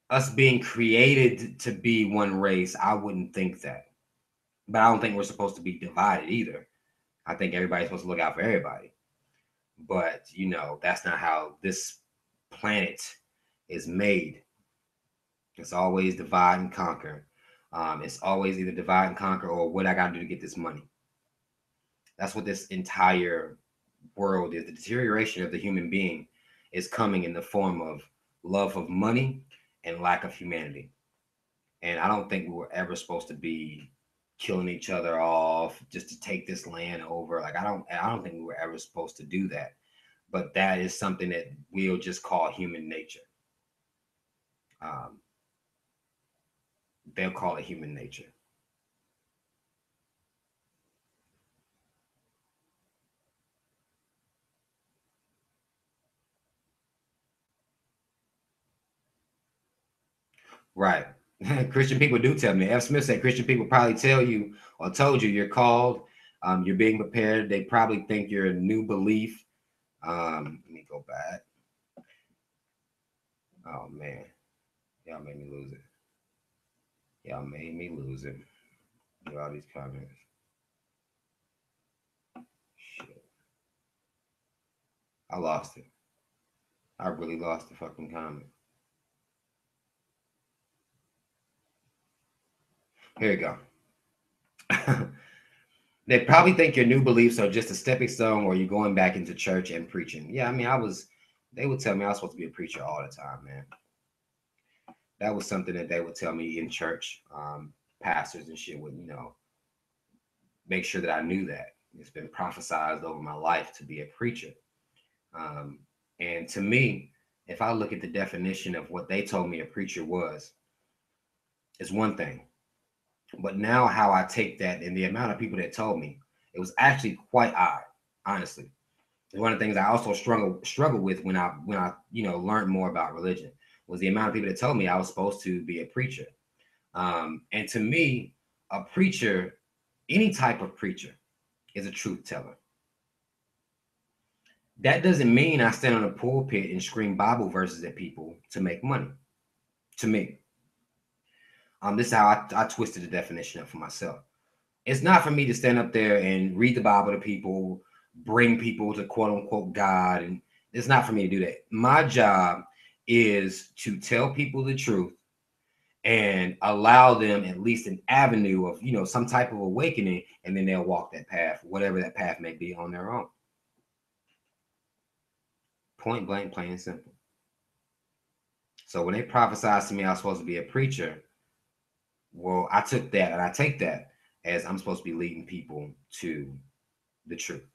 us being created to be one race, I wouldn't think that. But I don't think we're supposed to be divided either. I think everybody's supposed to look out for everybody. But, that's not how this planet is made. It's always divide and conquer. It's always either divide and conquer or what I got to do to get this money. That's what this entire world is. The deterioration of the human being is coming in the form of love of money and lack of humanity. And I don't think we were ever supposed to be killing each other off just to take this land over. Like I don't think we were ever supposed to do that. But that is something that we'll just call human nature. Um, they'll call it human nature. Right. Christian people do tell me. F. Smith said Christian people probably tell you or told you you're called. You're being prepared. They probably think you're a new belief. Let me go back. Oh man, y'all made me lose it. Y'all made me lose it. Look at all these comments. Shit, I lost it. I really lost the fucking comment. Here you go. They probably think your new beliefs are just a stepping stone or you're going back into church and preaching. Yeah, I mean, they would tell me I was supposed to be a preacher all the time, man. That was something that they would tell me in church. Pastors and shit would, make sure that I knew that. It's been prophesized over my life to be a preacher. Um, and to me, if I look at the definition of what they told me a preacher was, is one thing. But now how I take that and the amount of people that told me, it was actually quite odd, honestly. It's one of the things I also struggle with when I learned more about religion was the amount of people that told me I was supposed to be a preacher. And to me, a preacher, any type of preacher, is a truth teller. That doesn't mean I stand on a pulpit and scream Bible verses at people to make money. To me, this is how I twisted the definition up for myself. It's not for me to stand up there and read the Bible to people, bring people to quote unquote God, and it's not for me to do that. My job is to tell people the truth and allow them at least an avenue of some type of awakening, and then they'll walk that path, whatever that path may be, on their own. Point blank, plain and simple. So when they prophesied to me I was supposed to be a preacher, well, I took that and I take that as I'm supposed to be leading people to the truth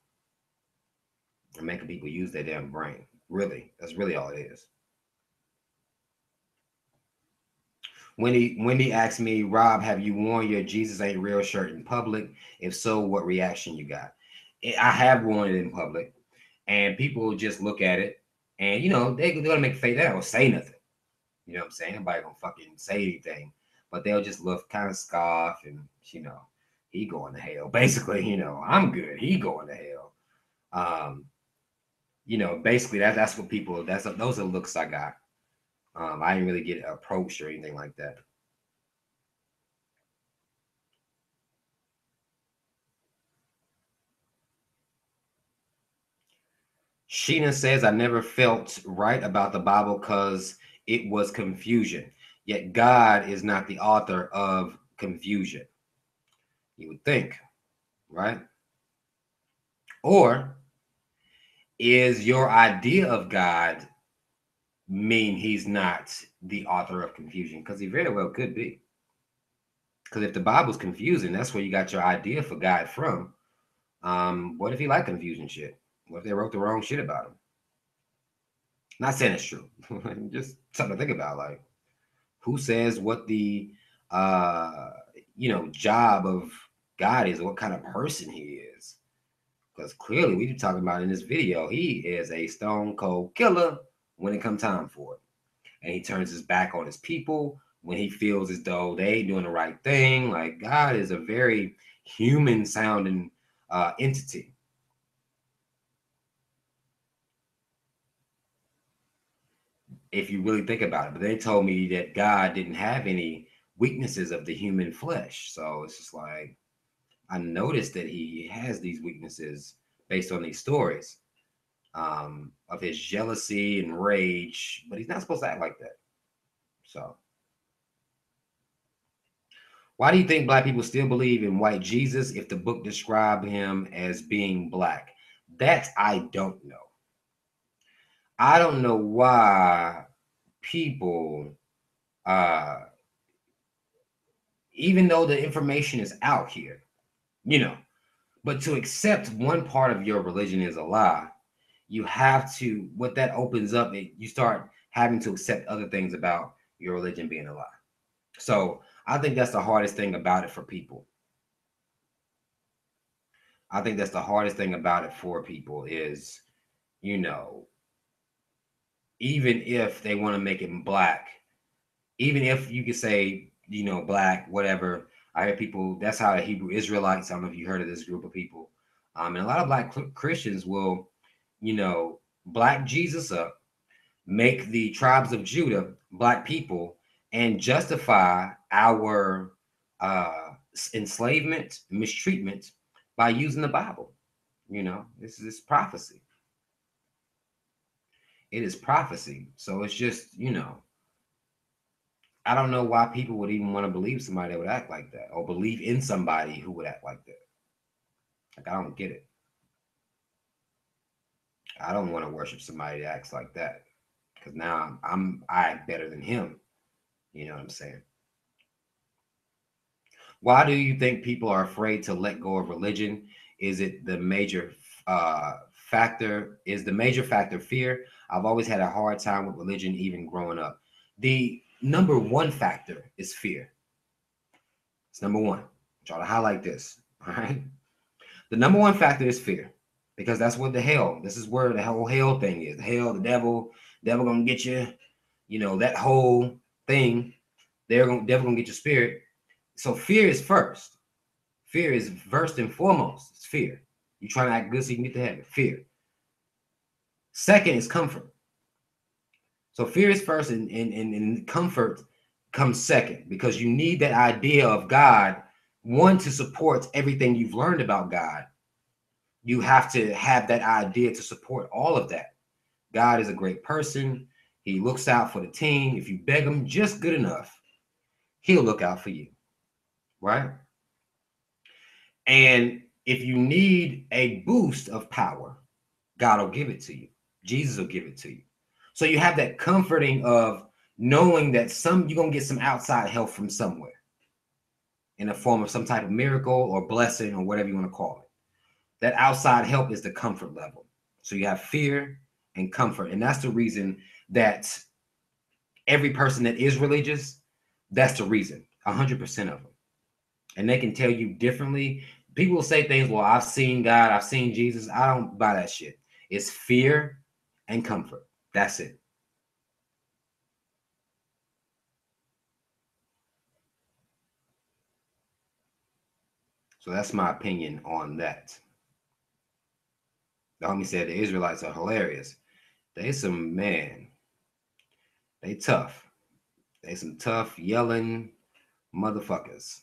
and making people use their damn brain. Really, that's really all it is. Wendy asked me, Rob, have you worn your Jesus Ain't Real shirt in public? If so, what reaction you got? I have worn it in public, and people just look at it, and they're gonna make a face. They don't say nothing. You know what I'm saying? Nobody gonna fucking say anything, but they'll just look kind of scoff and he going to hell. Basically, I'm good. He going to hell. Basically that's what people. Those are looks I got. I didn't really get approached or anything like that. Sheena says, I never felt right about the Bible because it was confusion. Yet God is not the author of confusion. You would think, right? Or Is your idea of God mean he's not the author of confusion? Because he very well could be. Because if the Bible's confusing, that's where you got your idea for God from. What if he liked confusion shit? What if they wrote the wrong shit about him? Not saying it's true. Just something to think about. Like, who says what the job of God is, or what kind of person he is? Because clearly we talking about in this video, he is a stone cold killer when it comes time for it. And he turns his back on his people when he feels as though they ain't doing the right thing. Like, God is a very human sounding entity. If you really think about it. But they told me that God didn't have any weaknesses of the human flesh. So it's just like, I noticed that he has these weaknesses based on these stories of his jealousy and rage, but he's not supposed to act like that. So why do you think black people still believe in white Jesus if the book described him as being black? That I don't know. I don't know why people, even though the information is out here, but to accept one part of your religion is a lie, you have to, what that opens up, you start having to accept other things about your religion being a lie. So I think that's the hardest thing about it for people. I think that's the hardest thing about it for people is, even if they want to make it black, even if you could say, black, whatever. I hear people, that's how the Hebrew Israelites, I don't know if you heard of this group of people. And a lot of black Christians will, black Jesus up, make the tribes of Judah black people, and justify our enslavement, mistreatment by using the Bible. This is prophecy. It is prophecy. So it's just, I don't know why people would even want to believe somebody that would act like that, or believe in somebody who would act like that. Like, I don't get it. I don't want to worship somebody that acts like that, because now I act better than him. You know what I'm saying? Why do you think people are afraid to let go of religion? Is it the major factor? Is the major factor fear? I've always had a hard time with religion, even growing up. The number one factor is fear. It's number one. Try to highlight this. All right. The number one factor is fear, because that's what this is where the whole hell thing is. The hell, the devil gonna get you, that whole thing. Devil gonna get your spirit. So fear is first. Fear is first and foremost. It's fear. You trying to act good so you can get to heaven. Fear. Second is comfort. So fear is first, and comfort comes second, because you need that idea of God, one, to support everything you've learned about God. You have to have that idea to support all of that. God is a great person. He looks out for the team. If you beg him just good enough, he'll look out for you, right? And if you need a boost of power, God will give it to you. Jesus will give it to you. So you have that comforting of knowing that you're going to get some outside help from somewhere in the form of some type of miracle or blessing or whatever you want to call it. That outside help is the comfort level. So you have fear and comfort. And that's the reason that every person that is religious, that's the reason, 100% of them. And they can tell you differently. People will say things, well, I've seen God, I've seen Jesus. I don't buy that shit. It's fear and comfort. That's it. So that's my opinion on that. The homie said the Israelites are hilarious. They some, man, they tough. They some tough, yelling motherfuckers.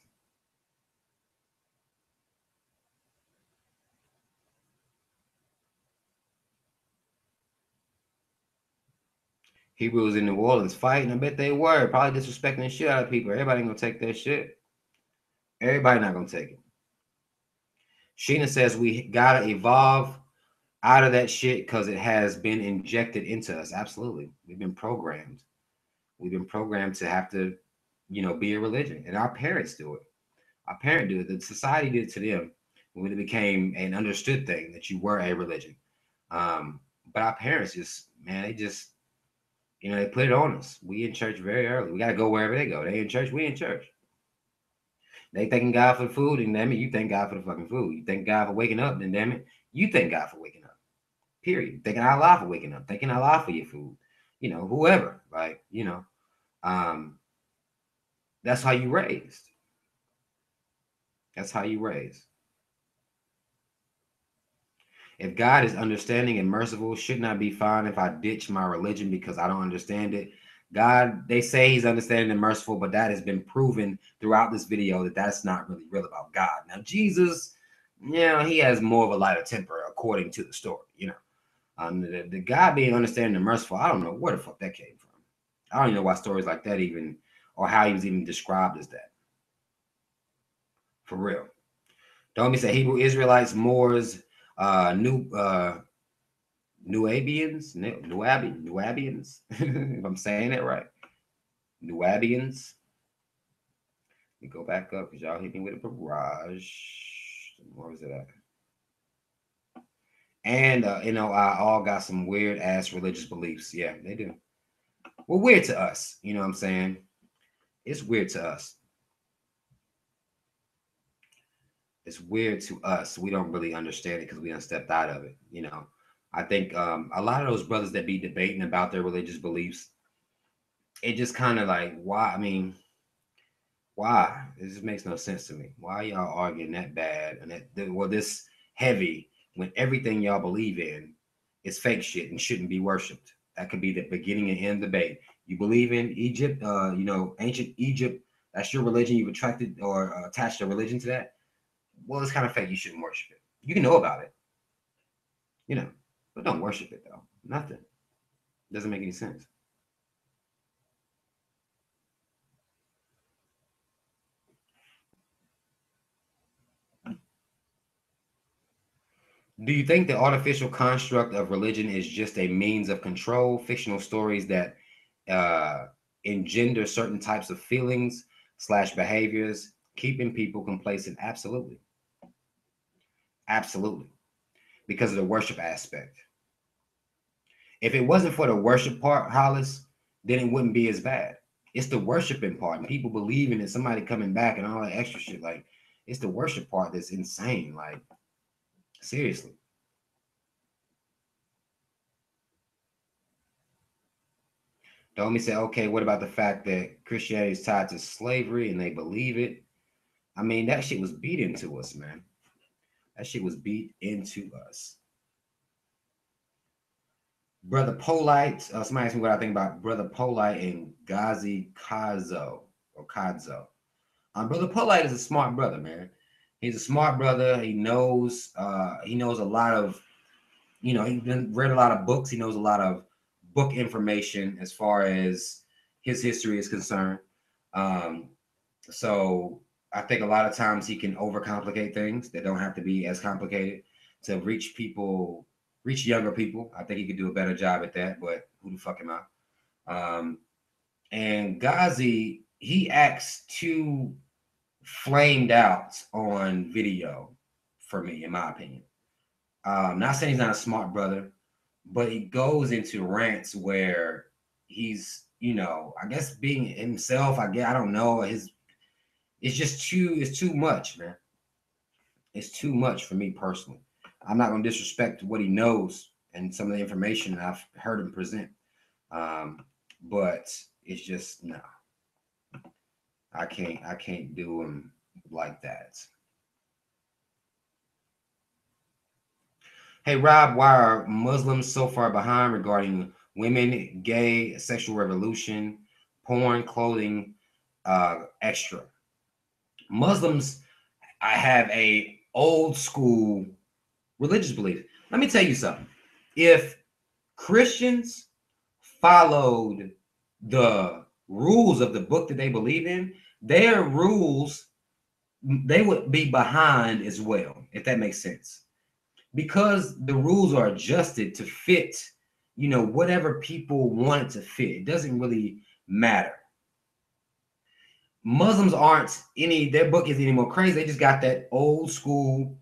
Hebrews in New Orleans fighting. I bet they were. Probably disrespecting the shit out of people. Everybody ain't gonna take that shit. Everybody not gonna take it. Sheena says we gotta evolve out of that shit because it has been injected into us. Absolutely. We've been programmed. We've been programmed to have to, be a religion. And our parents do it. Our parents do it. The society did it to them when it became an understood thing that you were a religion. But our parents just, man, they just, they put it on us. We in church very early. We got to go wherever they go. They in church, we in church. They thanking God for the food, and damn it, you thank God for the fucking food. You thank God for waking up, and damn it, you thank God for waking up. Period. Thanking Allah for waking up. Thanking Allah for your food. Whoever. Like, that's how you raised. That's how you raised. If God is understanding and merciful, shouldn't I be fine if I ditch my religion because I don't understand it? God, they say he's understanding and merciful, but that has been proven throughout this video that that's not really real about God. Now, Jesus, he has more of a lighter temper according to the story, the God being understanding and merciful, I don't know where the fuck that came from. I don't even know why stories like that even, or how he was even described as that. For real. Don't be say Hebrew Israelites, Moors, Nuabians, if I'm saying it right. Nuabians. We go back up because y'all hit me with a barrage. Where was it at? And I all got some weird ass religious beliefs. Yeah, they do. Well, weird to us. You know what I'm saying? It's weird to us. It's weird to us. We don't really understand it because we done stepped out of it. I think a lot of those brothers that be debating about their religious beliefs, it just kind of like, why? I mean, why? It just makes no sense to me. Why y'all arguing that bad and this heavy when everything y'all believe in is fake shit and shouldn't be worshipped? That could be the beginning and end debate. You believe in Egypt, ancient Egypt. That's your religion. You've attracted or attached a religion to that. Well, it's kind of fake. You shouldn't worship it. You can know about it, but don't worship it though. Nothing. Doesn't make any sense. Do you think the artificial construct of religion is just a means of control, fictional stories that engender certain types of feelings / behaviors, keeping people complacent? Absolutely. Absolutely. Because of the worship aspect. If it wasn't for the worship part, Hollis, then it wouldn't be as bad. It's the worshiping part and people believing in somebody coming back and all that extra shit. Like, it's the worship part that's insane. Like, seriously. Domi said, okay, what about the fact that Christianity is tied to slavery and they believe it? I mean, that shit was beat into us, man. That shit was beat into us. Brother Polite, somebody asked me what I think about Brother Polite and Ghazi Kadzo or Kadzo. Brother Polite is a smart brother, man. He's a smart brother. He knows a lot of, he's read a lot of books. He knows a lot of book information as far as his history is concerned. So I think a lot of times he can overcomplicate things that don't have to be as complicated to reach younger people. I think he could do a better job at that, but who the fuck am I? And Ghazi, he acts too flamed out on video for me, in my opinion. Not saying he's not a smart brother, but he goes into rants where he's, I guess being himself. I don't know. It's too much, man. It's too much for me personally. I'm not going to disrespect what he knows and some of the information that I've heard him present. But it's just no. I can't do him like that. Hey Rob, why are Muslims so far behind regarding women, gay, sexual revolution, porn, clothing, extra? Muslims, I have a old school religious belief. Let me tell you something. If Christians followed the rules of the book that they believe in, their rules, they would be behind as well, if that makes sense. because the rules are adjusted to fit, whatever people want it to fit. It doesn't really matter. Muslims aren't their book isn't any more crazy. They just got that old school.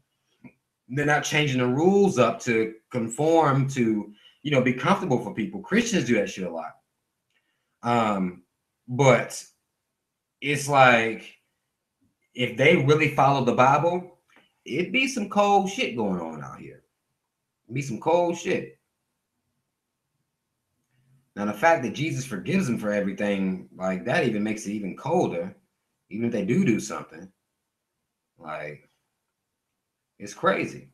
They're not changing the rules up to conform to, be comfortable for people. Christians do that shit a lot. But it's like, if they really follow the Bible, it'd be some cold shit going on out here. It'd be some cold shit. Now, the fact that Jesus forgives them for everything, like, that even makes it even colder, even if they do something. Like, it's crazy.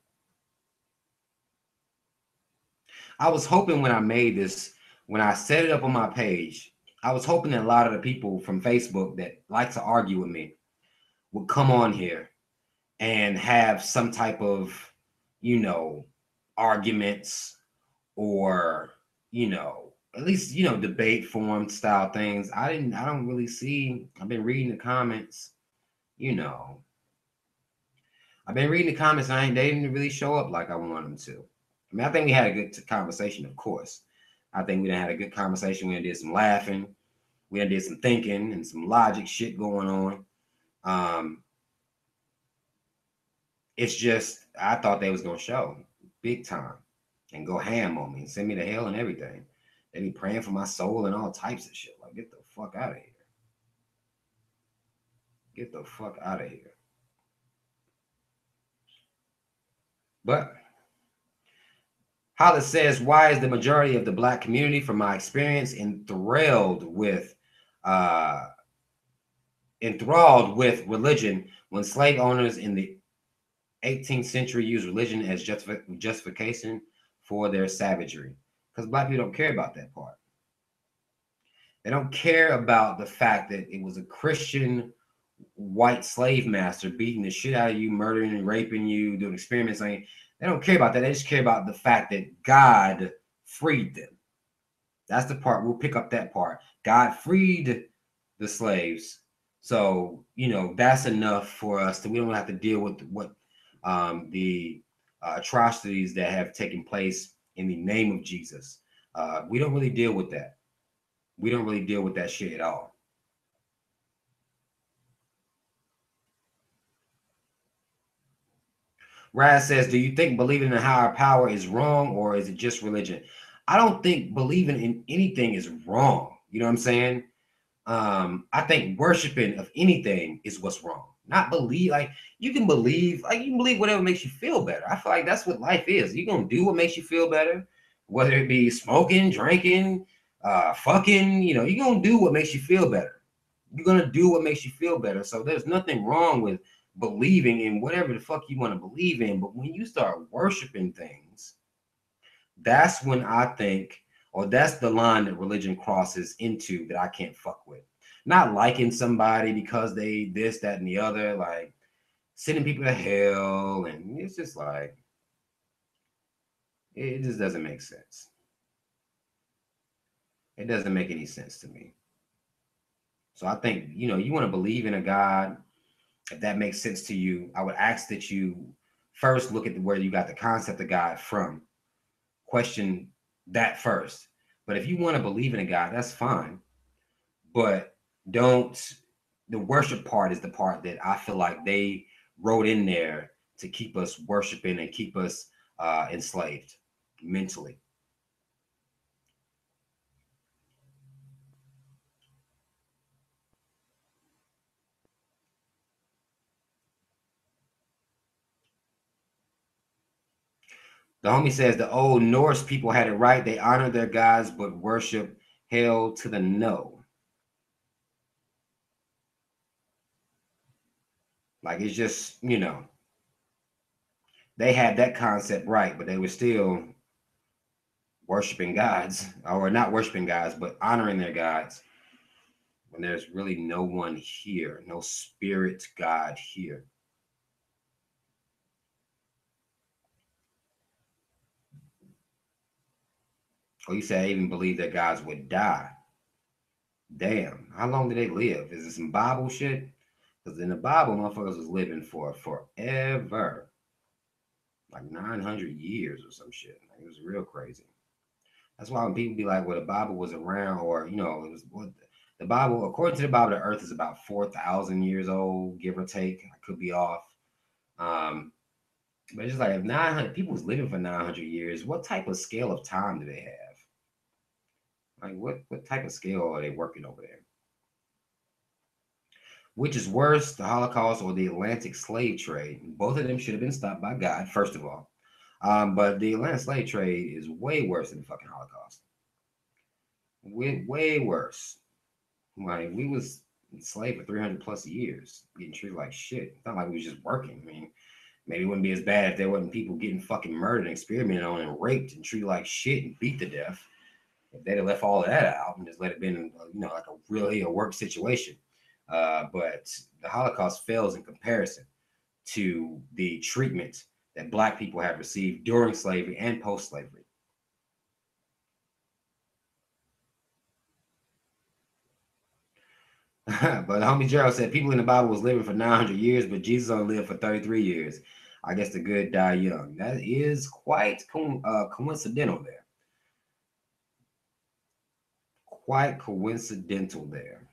I was hoping when I made this, when I set it up on my page, I was hoping that a lot of the people from Facebook that like to argue with me would come on here and have some type of, arguments, or, at least, debate forum style things. I don't really see. I've been reading the comments, I've been reading the comments, and they didn't really show up like I wanted them to. I mean, I think we had a good conversation, of course. I think we done had a good conversation. We did some laughing. We done did some thinking and some logic shit going on. It's just, I thought they was going to show big time and go ham on me and send me to hell and everything. They be praying for my soul and all types of shit. Like, get the fuck out of here. Get the fuck out of here. But Hollis says, why is the majority of the Black community, from my experience, enthralled with religion when slave owners in the 18th century used religion as justification for their savagery? Because Black people don't care about that part. They don't care about the fact that it was a Christian white slave master beating the shit out of you, murdering and raping you, doing experiments on you. They don't care about that. They just care about the fact that God freed them. That's the part. We'll pick up that part. God freed the slaves. So, that's enough for us that we don't have to deal with what the atrocities that have taken place in the name of Jesus. We don't really deal with that. We don't really deal with that shit at all. Raz says, do you think believing in a higher power is wrong, or is it just religion? I don't think believing in anything is wrong. You know what I'm saying? I think worshiping of anything is what's wrong. Not believe, like, you can believe whatever makes you feel better. I feel like that's what life is. You're gonna do what makes you feel better, whether it be smoking, drinking, fucking, you're gonna do what makes you feel better. You're gonna do what makes you feel better. So there's nothing wrong with believing in whatever the fuck you want to believe in. But when you start worshiping things, that's when I think, or that's the line that religion crosses into that I can't fuck with. Not liking somebody because they this, that, and the other, like sending people to hell. And it's just like, it just doesn't make sense. It doesn't make any sense to me. So I think, you want to believe in a God. If that makes sense to you, I would ask that you first look at where you got the concept of God from. Question that first. But if you want to believe in a God, that's fine. But the worship part is the part that I feel like they wrote in there to keep us worshiping and keep us enslaved mentally. The homie says the old Norse people had it right. They honor their gods, but worship hell to the no. Like, it's just, they had that concept right, but they were still worshiping gods, or not worshiping gods, but honoring their gods when there's really no one here, no spirit God here. Or you say I even believe that gods would die. Damn, how long did they live? Is it some Bible shit? Because in the Bible, motherfuckers was living for forever. like 900 years or some shit. Like, it was real crazy. That's why when people be like, "Well, the Bible was around," or it was what the Bible, according to the Bible, the Earth is about 4,000 years old, give or take. I could be off. Um, but it's just like if 900 people was living for 900 years, what type of scale of time do they have? Like, what type of scale are they working over there? Which is worse, the Holocaust or the Atlantic slave trade? Both of them should have been stopped by God, first of all. But the Atlantic slave trade is way worse than the fucking Holocaust. Way worse. Like, we was enslaved for 300 plus years, getting treated like shit. It's not like we was just working. I mean, maybe it wouldn't be as bad if there wasn't people getting fucking murdered and experimented on and raped and treated like shit and beat to death. If they'd have left all of that out and just let it been, like a really a work situation. But the Holocaust fails in comparison to the treatment that Black people have received during slavery and post-slavery. But homie Gerald said people in the Bible was living for 900 years, but Jesus only lived for 33 years. I guess the good die young. That is quite coincidental there. Quite coincidental there.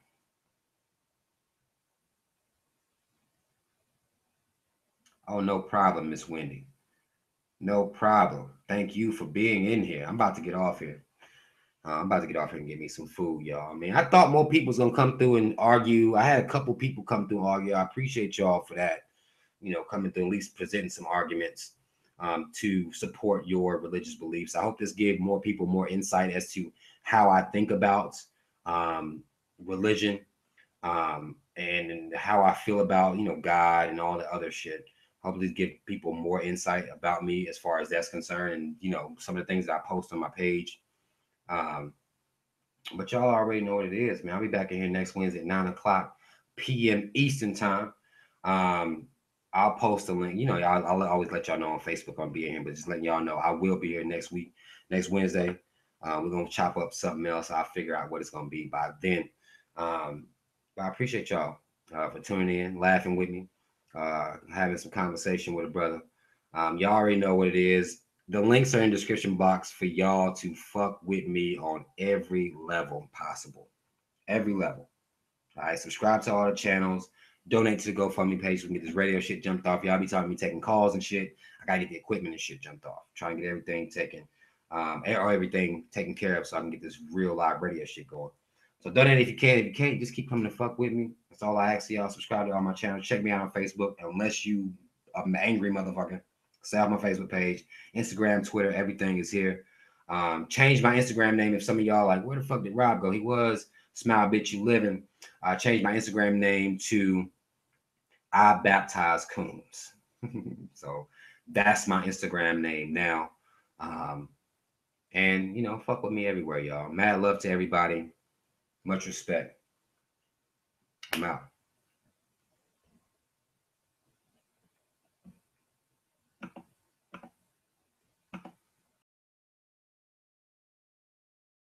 Oh, no problem, Miss Wendy. No problem. Thank you for being in here. I'm about to get off here. I'm about to get off here and get me some food, y'all. I mean, I thought more people was gonna come through and argue. I had a couple people come through and argue. I appreciate y'all for that. Coming through, at least presenting some arguments to support your religious beliefs. I hope this gave more people more insight as to how I think about religion, and how I feel about God and all the other shit. Hopefully, give people more insight about me as far as that's concerned, and some of the things that I post on my page. Um, but y'all already know what it is, man. I'll be back in here next Wednesday at 9 o'clock p.m. Eastern time. Um, I'll post a link. I'll always let y'all know on Facebook I'm being here, but just letting y'all know I will be here next week, next Wednesday. We're gonna chop up something else. I'll figure out what it's gonna be by then. But I appreciate y'all for tuning in, laughing with me, having some conversation with a brother. Y'all already know what it is. The links are in the description box for y'all to fuck with me on every level possible. Every level. All right. Subscribe to all the channels. Donate to the GoFundMe page so we can get this radio shit jumped off. Y'all be talking me taking calls and shit. I gotta get the equipment and shit jumped off. Trying to get everything taken, or everything taken care of so I can get this real live radio shit going. So donate if you can. If you can't, just keep coming to fuck with me. That's all I ask y'all. Subscribe to all my channels. Check me out on Facebook. Unless you are an angry motherfucker, stay off my Facebook page, Instagram, Twitter, everything is here. Change my Instagram name if some of y'all like, where the fuck did Rob go? He was Smile Bitch You Living. I changed my Instagram name to I Baptize Coons. So that's my Instagram name now. And fuck with me everywhere, y'all. Mad love to everybody. Much respect. I'm out.